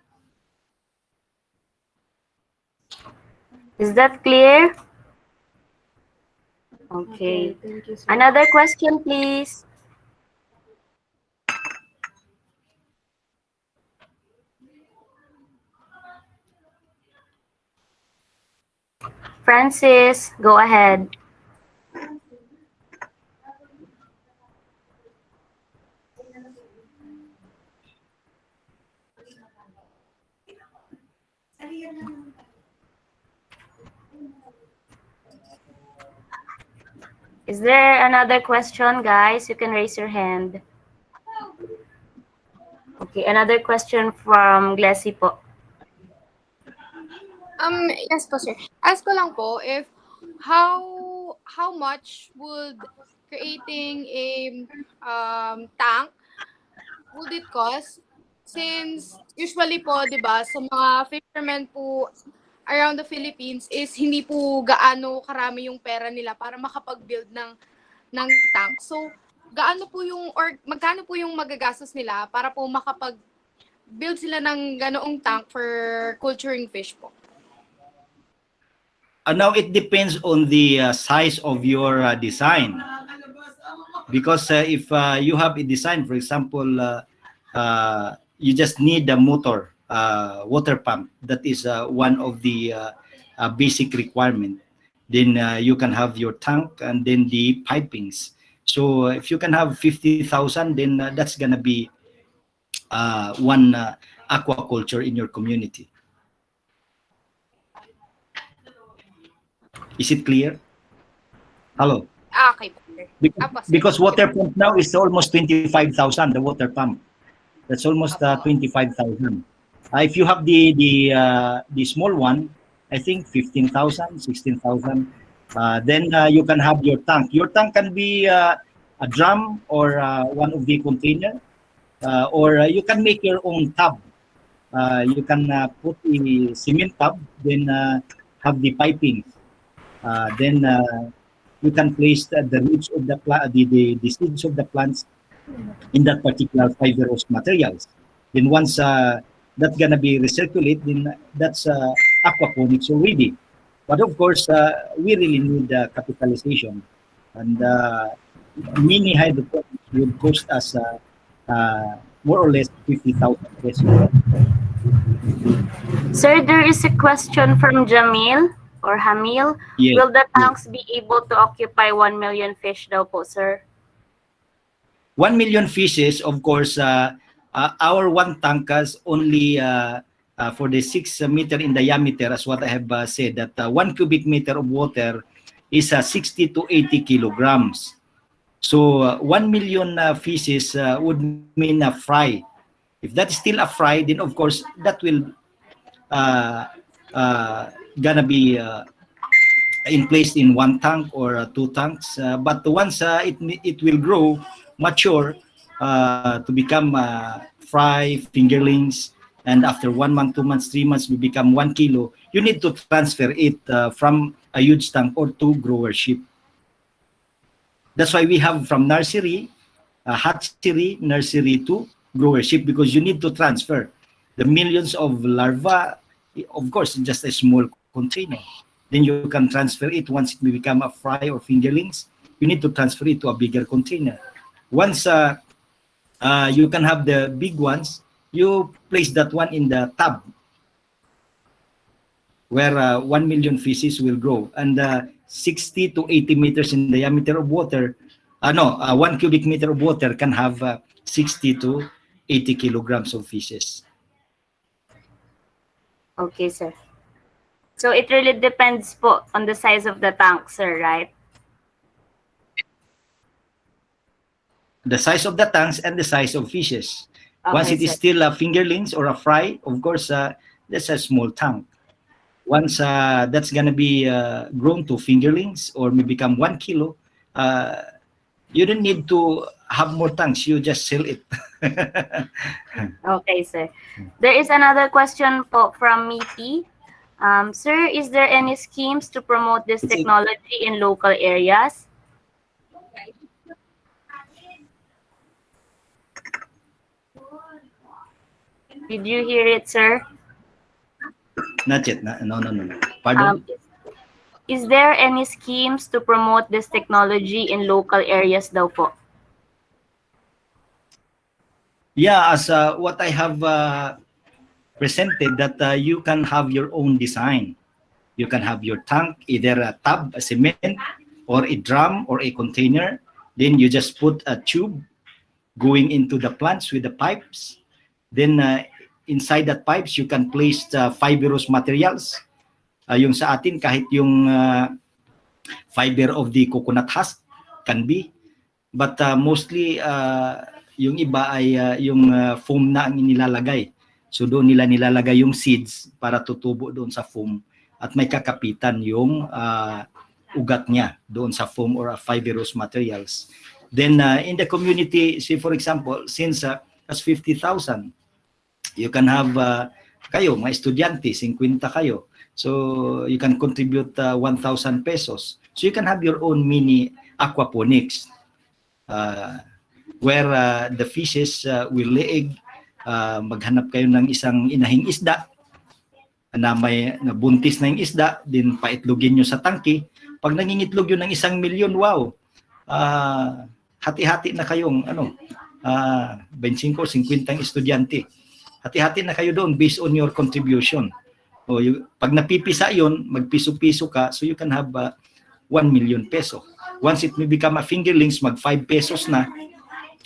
Is that clear? Okay. Thank you, sir. Another question, please. Francis, go ahead. Is there another question, guys? You can raise your hand. Okay, another question from Glessy po. Yes po, sir. Ask ko lang po if how much would creating a tank would it cost? Since usually po, 'di ba, sa mga fishermen po around the Philippines is hindi po gaano karami yung pera nila para makapag-build ng tank. So, gaano po yung or magkano po yung magagastos nila para po makapag-build sila ng ganoong tank for culturing fish po? Now it depends on the size of your design, because if you have a design, for example, you just need a motor, water pump. That is one of the basic requirement. Then you can have your tank and then the pipings. So if you can have 50,000, then that's gonna be one aquaculture in your community. Is it clear? Hello. Okay po, sir. Because water pump now is almost 25,000. The water pump, that's almost 25,000. If you have the small one, I think 15,000, 16,000. Then you can have your tank. Your tank can be a drum or one of the container, or you can make your own tub. You can put a cement tub, then have the piping. Then you can place the roots of the seeds of the plants in that particular fibrous materials. Then once that's gonna be recirculated, then that's aquaponics already. But of course, we really need capitalization, and mini hydroponics would cost us more or less 50,000 pesos. Sir, there is a question from Jamil or Hamil. Yes. Will the tanks be able to occupy 1 million fish daw po, sir? 1 million fishes, of course, our one tank has only for the 6 meter in diameter, as what I have said, that 1 cubic meter of water is 60 to 80 kilograms. So 1 million fishes would mean a fry. If that is still a fry, then of course that will gonna be in place in one tank or two tanks. But once it will grow, mature, to become fry, fingerlings, and after 1 month, 2 months, 3 months, will become 1 kilo, you need to transfer it from a huge tank or to grower ship. That's why we have from nursery, hatchery, nursery to grower ship, because you need to transfer the millions of larvae, of course, in just a small container. Then you can transfer it once it will become a fry or fingerlings. You need to transfer it to a bigger container. Once you can have the big ones, you place that one in the tub where 1 million feces will grow, and 60 to 80 meters in diameter of water, 1 cubic meter of water can have 60 to 80 kilograms of feces. Okay, sir. So it really depends po on the size of the tank, sir, right? The size of the tanks and the size of fishes. Once Okay, it is sir. still a fingerlings or a fry, of course, that's a small tank. Once that's going to be grown to fingerlings or may become 1 kilo, you don't need to have more tanks. You just sell it. Okay, sir. There is another question po from Miti. Sir, is there any schemes to promote this technology in local areas? Did you hear it, sir? Not yet. No. Pardon? Is there any schemes to promote this technology in local areas daw po? Yeah, as what I have presented, that you can have your own design. You can have your tank, either a tub, a cement, or a drum, or a container. Then you just put a tube going into the plants with the pipes. Then inside that pipes, you can place fibrous materials. Yung sa atin, kahit yung fiber of the coconut husk can be. But mostly, yung iba ay yung foam na ang inilalagay. So doon nila nilalagay yung seeds para tutubo doon sa foam at may kakapitan yung ugat niya doon sa foam or fibrous materials. Then in the community, say for example, since as 50,000, you can have kayo, mga estudyante, 50 kayo. So you can contribute 1,000 pesos. So you can have your own mini aquaponics where the fishes will lay egg. Maghanap kayo ng isang inahing isda na may buntis na yung isda, din paitlogin nyo sa tangke. Pag nangingitlog yun ng 1 milyon, wow! Hati-hati na kayong 25 o 50 estudyante. Hati-hati na kayo doon based on your contribution. Pag napipisa yun, magpiso-piso ka, so you can have 1 million peso. Once it may become a fingerlings, mag 5 pesos na,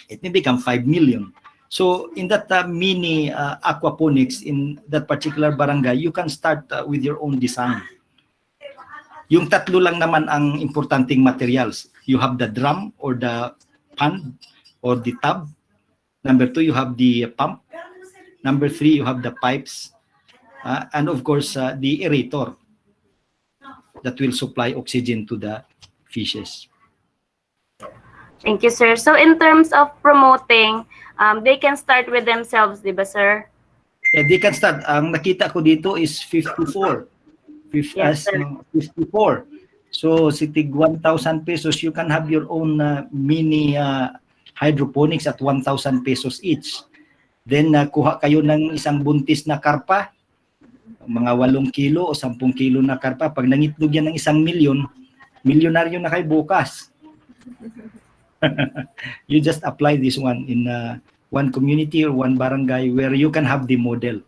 it may become 5 million. So in that mini aquaponics in that particular barangay, you can start with your own design. Yung tatlo lang naman ang importanteng materials. You have the drum or the pan or the tub. Number 2, you have the pump. Number 3, you have the pipes. And of course, the aerator that will supply oxygen to the fishes. Thank you, sir. So in terms of promoting, they can start with themselves, di ba, sir? Yeah, they can start. Ang nakita ko dito is 54. Yes, sir. 54. So, sitig 1,000 pesos, you can have your own mini hydroponics at 1,000 pesos each. Then, kuha kayo ng isang buntis na karpa, mga 8 kilo o 10 kilo na karpa. Pag nangitlog yan ng 1 milyon, milyonaryo na kayo bukas. You just apply this one in one community or one barangay where you can have the model.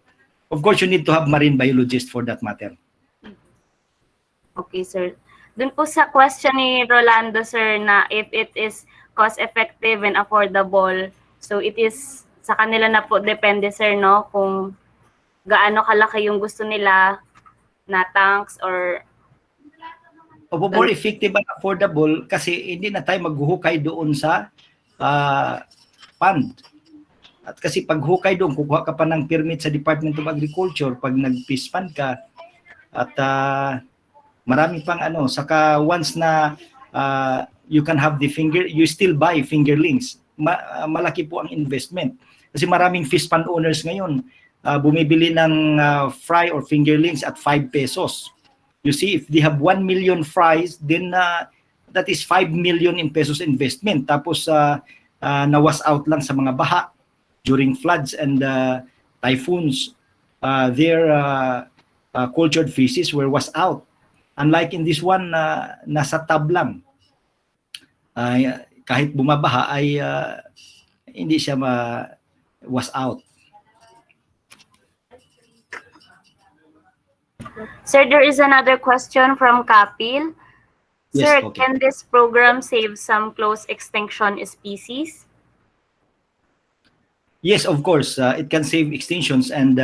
Of course, you need to have marine biologist for that matter. Okay, sir. Dun po sa question ni Rolando, sir, na if it is cost-effective and affordable, so it is sa kanila na po, depende, sir, no? Kung gaano kalaki yung gusto nila na tanks or More effective and affordable kasi hindi na tayo maghuhukay doon sa pond. At kasi pag hukay doon, kukuha ka pa ng permit sa Department of Agriculture pag nag-fish pond ka at Marami pang saka once na you can have the you still buy fingerlings. Malaki po ang investment. Kasi maraming fish pond owners ngayon, bumibili ng fry or fingerlings at 5 pesos. You see, if they have 1 million fries, then that is 5 million in pesos investment. Tapos nawas out lang sa mga baha during floods and typhoons. Their cultured fishes were was out. Unlike in this one, nasa tab lang. Kahit bumabaha ay hindi siya was out. Sir, there is another question from Kapil. Yes, Sir, okay. can this program save some close extinction species? Yes, of course. It can save extinctions, and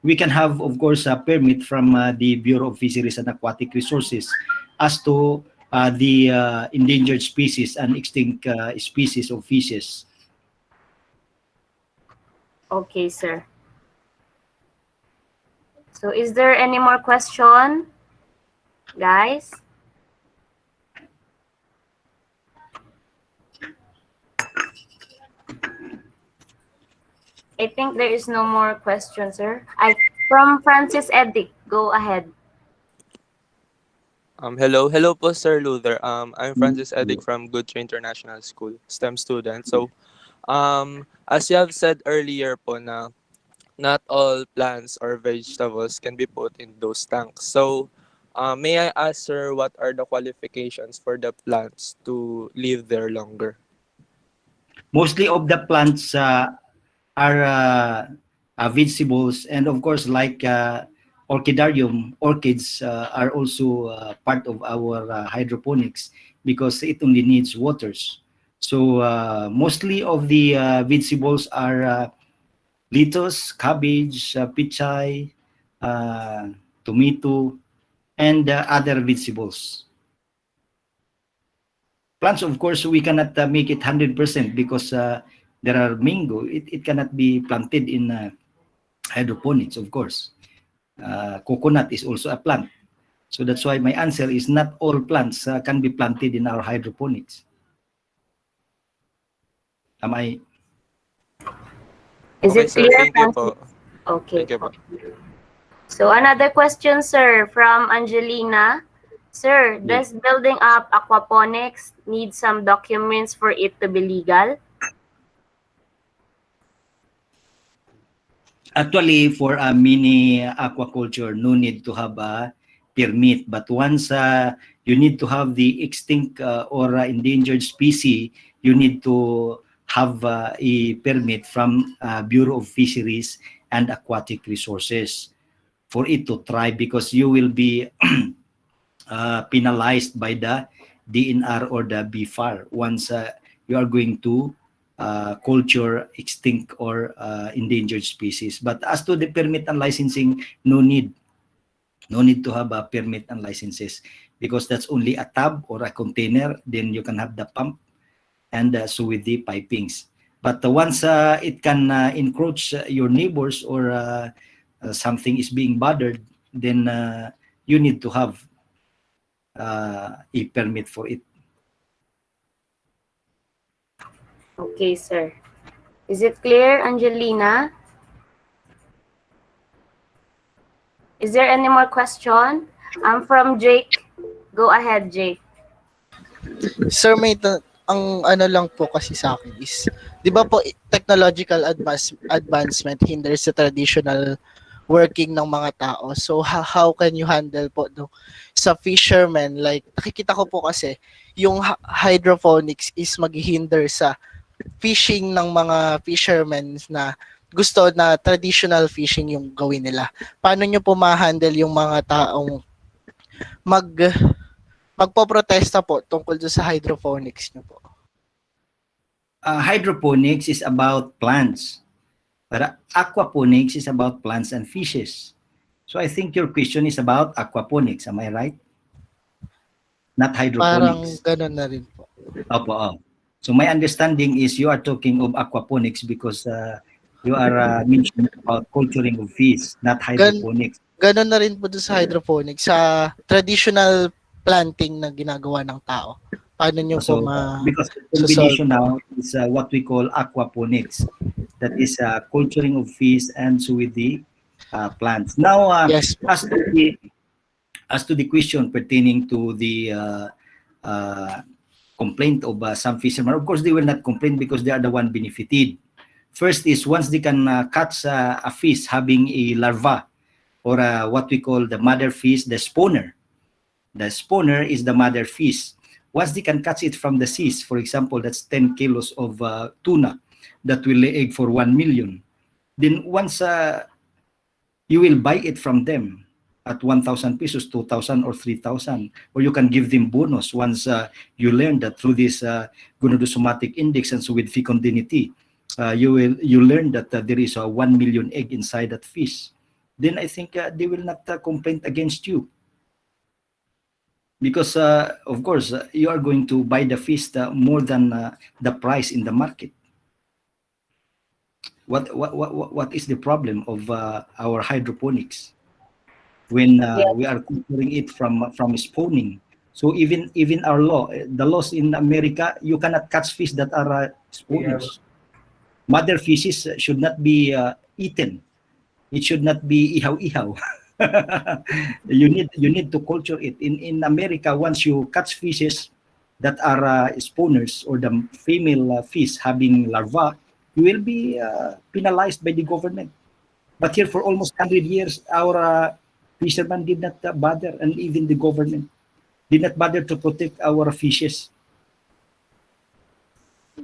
we can have, of course, a permit from the Bureau of Fisheries and Aquatic Resources as to the endangered species and extinct species of fishes. Okay, sir. So is there any more question, guys? I think there is no more question, sir. From Francis Edic, go ahead. Hello po, Sir Luther. I'm Francis Edic from Goodyear International School, STEM student. So, as you have said earlier po na not all plants or vegetables can be put in those tanks. So, may I ask, sir, what are the qualifications for the plants to live there longer? Mostly of the plants are vegetables, and of course, like orchidarium, orchids are also part of our hydroponics because it only needs waters. So mostly of the vegetables are lettuce, cabbage, pichay, tomato, and other vegetables. Plants, of course, we cannot make it 100% because there are mango. It cannot be planted in hydroponics, of course. Coconut is also a plant. So that's why my answer is not all plants can be planted in our hydroponics. Am I? Is Okay, it sir. clear, Thank you Francis? po. Okay. Thank you po. So another question, sir, from Angelina. Sir, does building up aquaponics need some documents for it to be legal? Actually, for a mini aquaculture, no need to have a permit. But once you need to have the extinct or endangered species, you need to have a permit from Bureau of Fisheries and Aquatic Resources for it to thrive, because you will be penalized by the DNR or the BFAR once you are going to culture extinct or endangered species. But as to the permit and licensing, no need to have a permit and licenses, because that's only a tub or a container. Then you can have the pump and so with the pipings. But once it can encroach your neighbors or something is being bothered, then you need to have a permit for it. Okay, sir. Is it clear, Angelina? Is there any more question? I'm from Jake. Go ahead, Jake. Sir, ang ano lang po kasi sa akin is, di ba po, technological advancement hinders the traditional working ng mga tao. So, how can you handle po sa fishermen? Like, nakikita ko po kasi, yung hydroponics is maghihinder sa fishing ng mga fishermen na gusto na traditional fishing yung gawin nila. Paano nyo po ma-handle yung mga taong magpoprotesta po tungkol sa hydroponics nyo po? Hydroponics is about plants, but aquaponics is about plants and fishes. So I think your question is about aquaponics. Am I right? Not hydroponics. Parang ganun na rin po. Opo. So my understanding is you are talking of aquaponics because you are mentioning about culturing of fish, not hydroponics. Ganon na rin po dun sa hydroponics, sa traditional planting na ginagawa ng tao. Paano nyo po So, because the ma-solve combination po? now is what we call aquaponics. That is culturing of fish and so with the plants. Now, Yes po. as to the question pertaining to the complaint of some fishermen, of course they will not complain because they are the one benefited. First is once they can catch a fish having a larva or what we call the mother fish, the spawner. The spawner is the mother fish. Once they can catch it from the seas, for example, that's 10 kilos of tuna that will lay egg for 1 million. Then once you will buy it from them at 1,000 pesos, 2,000 or 3,000, or you can give them bonus once you learn that through this gonadosomatic index and so with fecundity, you learn that there is a 1 million egg inside that fish. Then I think they will not complain against you. Because of course you are going to buy the fish more than the price in the market. What is the problem of our hydroponics when we are culturing it from spawning? So even our law, the laws in America, you cannot catch fish that are spawners. Mother fishes should not be eaten. It should not be ihaw-ihaw. you need to culture it. In America, once you catch fishes that are spawners or the female fish having larvae, you will be penalized by the government. But here for almost 100 years, our fishermen did not bother, and even the government did not bother to protect our fishes.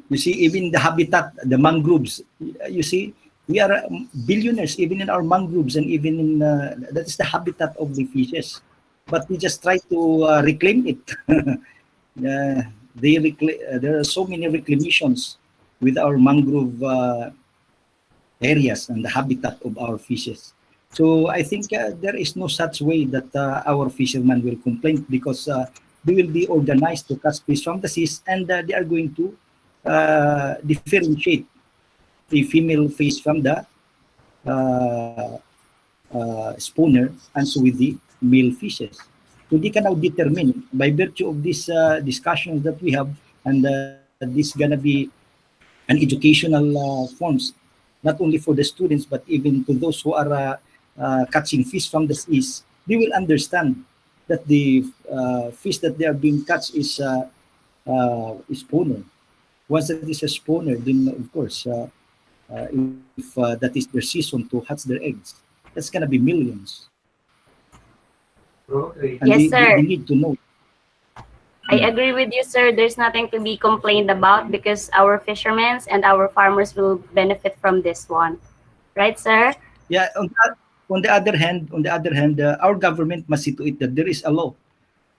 You see, even the habitat, the mangroves, you see, we are billionaires even in our mangroves and even in that is the habitat of the fishes, but we just try to reclaim it. There are so many reclamations with our mangrove areas and the habitat of our fishes. So I think there is no such way that our fishermen will complain because they will be organized to catch fish from the seas, and they are going to differentiate the female fish from the spawner and so with the male fishes. So they can now determine by virtue of this discussions that we have, and this gonna be an educational forms, not only for the students but even to those who are catching fish from the seas. They will understand that the fish that they are being catch is spawner. Once that is a spawner, then of course, if that is their season to hatch their eggs, that's gonna be millions. And Yes, they sir. need to know. I agree with you, sir. There's nothing to be complained about because our fishermen and our farmers will benefit from this one. Right, sir? Yeah. On the other hand, our government must see to it that there is a law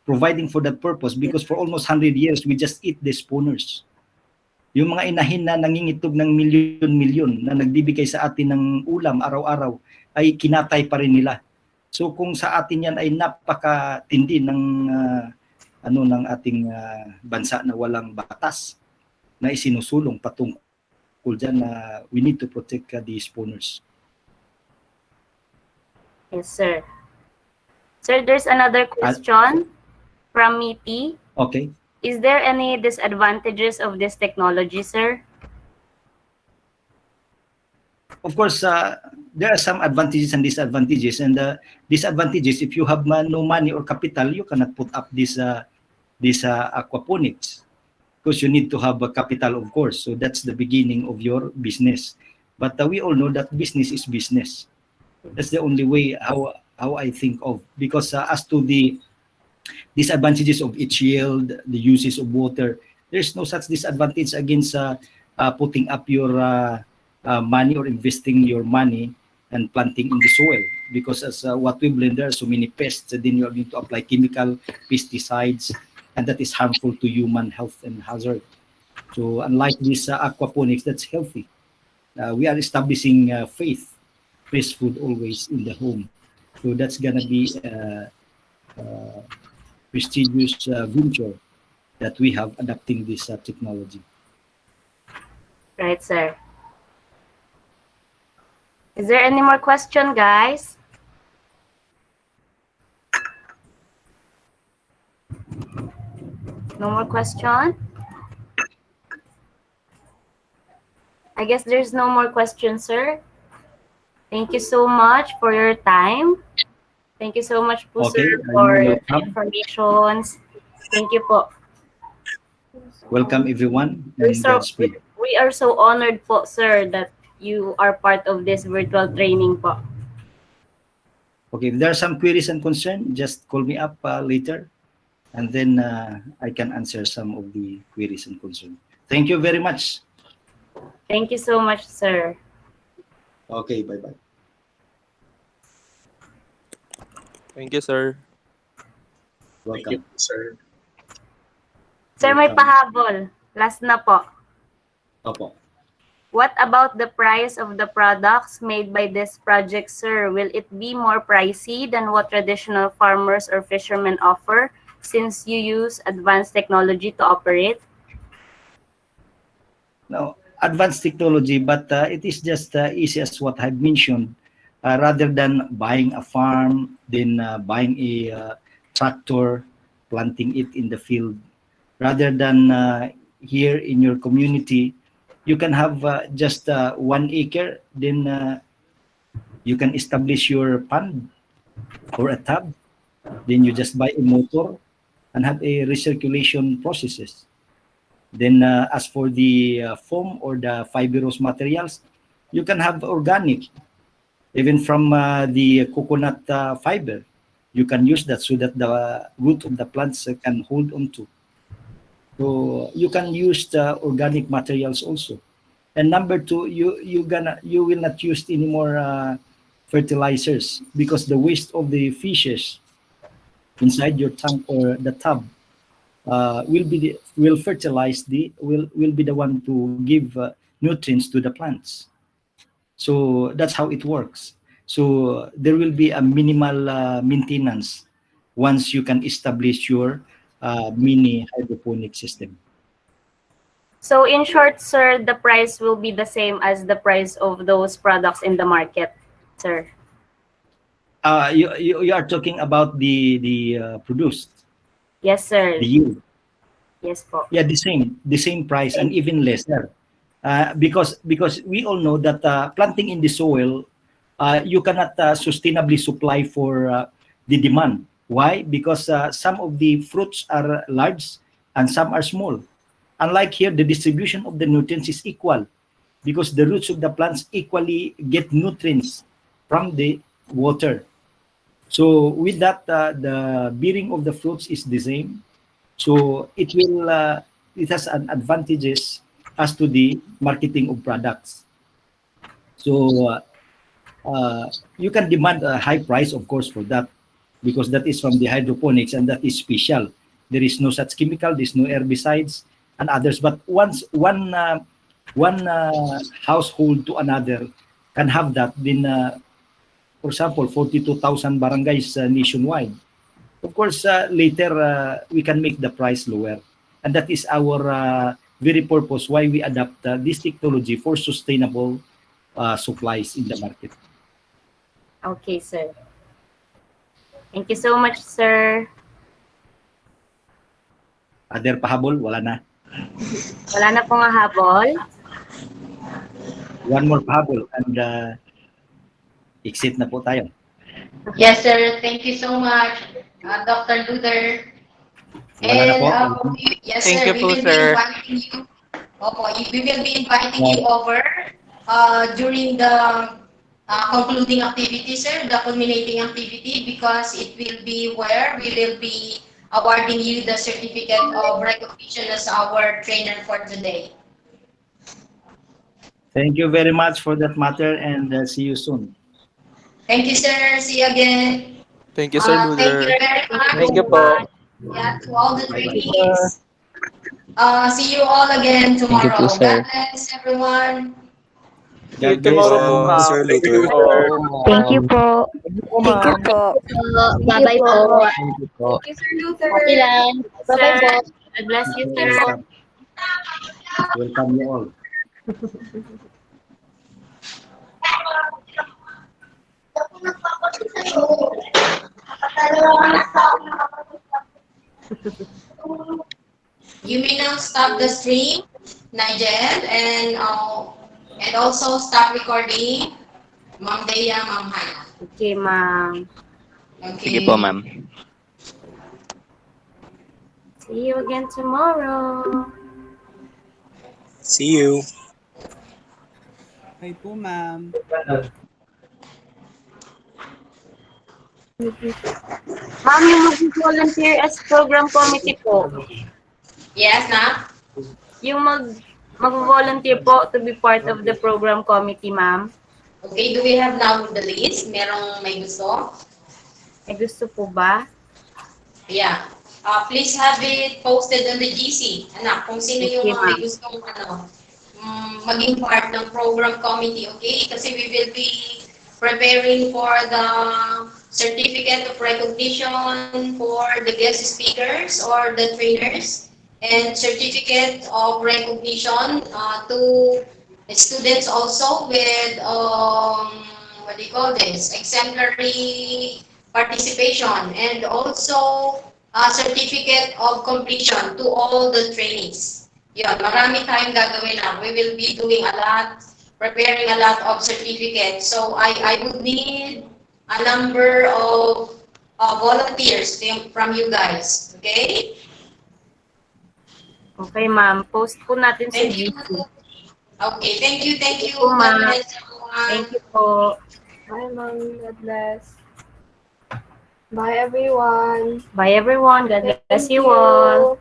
providing for that purpose, because for almost 100 years we just eat the spawners. Yung mga inahin na nangingitog ng milyon-milyon na nagbibigay sa atin ng ulam araw-araw ay kinatay pa rin nila. So kung sa atin yan ay napakatindi ng ng ating bansa na walang batas na isinusulong patungkol dyan na we need to protect the spawners. Yes, sir. Sir, there's another question from Miti. Okay. Is there any disadvantages of this technology, sir? Of course, there are some advantages and disadvantages. And disadvantages, if you have no money or capital, you cannot put up this aquaponics because you need to have a capital, of course. So that's the beginning of your business. But we all know that business is business. That's the only way how I think of, because as to the disadvantages of its yield, the uses of water, there's no such disadvantage against putting up your money or investing your money and planting in the soil, because as what we've learned, there are so many pests, and then you're going to apply chemical pesticides, and that is harmful to human health and hazard. So unlike this aquaponics, that's healthy. We are establishing fresh food always in the home. So that's gonna be prestigious venture that we have adapting this technology. Right, sir. Is there any more question, guys? No more question? I guess there's no more questions, sir. Thank you so much for your time. Thank you so much po, Okay, sir, you're for your welcome. informations. Thank you po. Welcome everyone We're and so, Godspeed. we are so honored po, sir, that you are part of this virtual training po. Okay, if there are some queries and concern, just call me up later, and then I can answer some of the queries and concern. Thank you very much. Thank you so much, sir. Okay, bye-bye. Thank you, sir. Welcome. sir. Sir, may Welcome. pahabol. Last na po. Opo. What about the price of the products made by this project, sir? Will it be more pricey than what traditional farmers or fishermen offer since you use advanced technology to operate? No, advanced technology, but it is just easy as what I've mentioned. Rather than buying a farm, then buying a tractor, planting it in the field, rather than here in your community, you can have just 1 acre, then you can establish your pond or a tub, then you just buy a motor and have a recirculation processes. Then as for the foam or the fibrous materials, you can have organic, even from the coconut fiber. You can use that so that the root of the plants can hold on to. So you can use the organic materials also. And number two, you will not use any more fertilizers, because the waste of the fishes inside your tank or the tub will fertilize will be the one to give nutrients to the plants. So that's how it works. So there will be a minimal maintenance once you can establish your mini hydroponic system. So in short, sir, the price will be the same as the price of those products in the market, sir. You are talking about the produced, Yes, sir. the yield. Yes po. Yeah, the same price and even lesser. Because we all know that planting in the soil, you cannot sustainably supply for the demand. Why? Because some of the fruits are large and some are small. Unlike here, the distribution of the nutrients is equal, because the roots of the plants equally get nutrients from the water. So with that, the bearing of the fruits is the same. So it has an advantages as to the marketing of products. So you can demand a high price, of course, for that, because that is from the hydroponics and that is special. There is no such chemical, there's no herbicides and others. But once one household to another can have that, then for example, 42,000 barangays nationwide. Of course, later we can make the price lower. And that is our very purpose why we adapt this technology for sustainable supplies in the market. Okay, sir. Thank you so much, sir. Other pahabol? Wala na. Wala na pong habol. One more pahabol and exit na po tayo. Yes, sir. Thank you so much, Dr. Luther. Wala na po. Yes, Thank sir. you We po, will be sir. inviting you. Opo, we will be inviting you over during the concluding activity, sir, the culminating activity, because it will be where we will be awarding you the certificate of recognition as our trainer for today. Thank you very much for that matter and see you soon. Thank you, sir. See you again. Thank you, Sir Thank you Luther. very much. Thank you po. Yeah, to all the Bye-bye. trainees. See you all again Thank you po, tomorrow. sir. God bless everyone. See you God bless. tomorrow Po, po, ma'am. Sir Thank you Luther. po. Thank you po. Thank you po. Bye-bye po. Thank you po. Thank you, Sir Luther. Happy lunch. Bye-bye po. Sir, God bless you, sir. Welcome. Welcome you all. You may now stop the stream, Nigel, and also stop recording, Ma'am Dea, Ma'am Hannah. Okay, ma'am. Sige po, Okay. ma'am. See you again tomorrow. See you. Hi po, ma'am. Ma'am, yung mag-volunteer as program committee po. Yes, na? Yung mag-volunteer po to be part of the program committee, ma'am. Okay, do we have now the list? Merong may gusto? May gusto po ba? Yeah. Please have it posted on the GC. Anak, kung sino yung Okay, mga may ma'am. gustong maging part ng program committee, okay? Kasi we will be preparing for the certificate of recognition for the guest speakers or the trainers and certificate of recognition to students also with what do you call this, exemplary participation, and also a certificate of completion to all the trainees. Yun, marami tayong gagawin na. We will be doing a lot, preparing a lot of certificates. So I would need a number of volunteers from you guys. Okay? Okay, ma'am. Post po natin sa Thank you. GC. Okay, thank you, thank you. Po, God ma'am. bless everyone. Thank you po. Bye, ma'am. God bless. Bye, everyone. Bye, everyone. God bless Thank you all.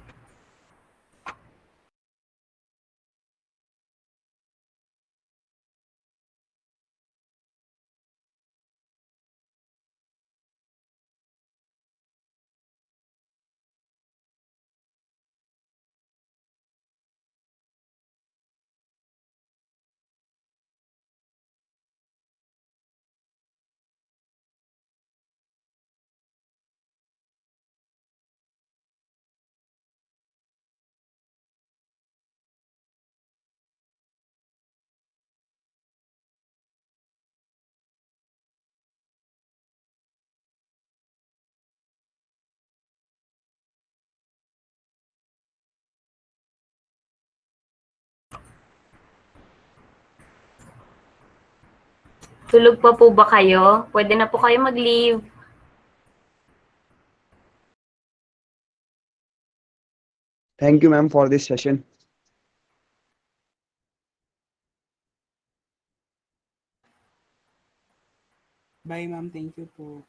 Tulog pa po ba kayo? Pwede na po kayo mag-leave. Thank you, ma'am, for this session. Bye, ma'am. Thank you po.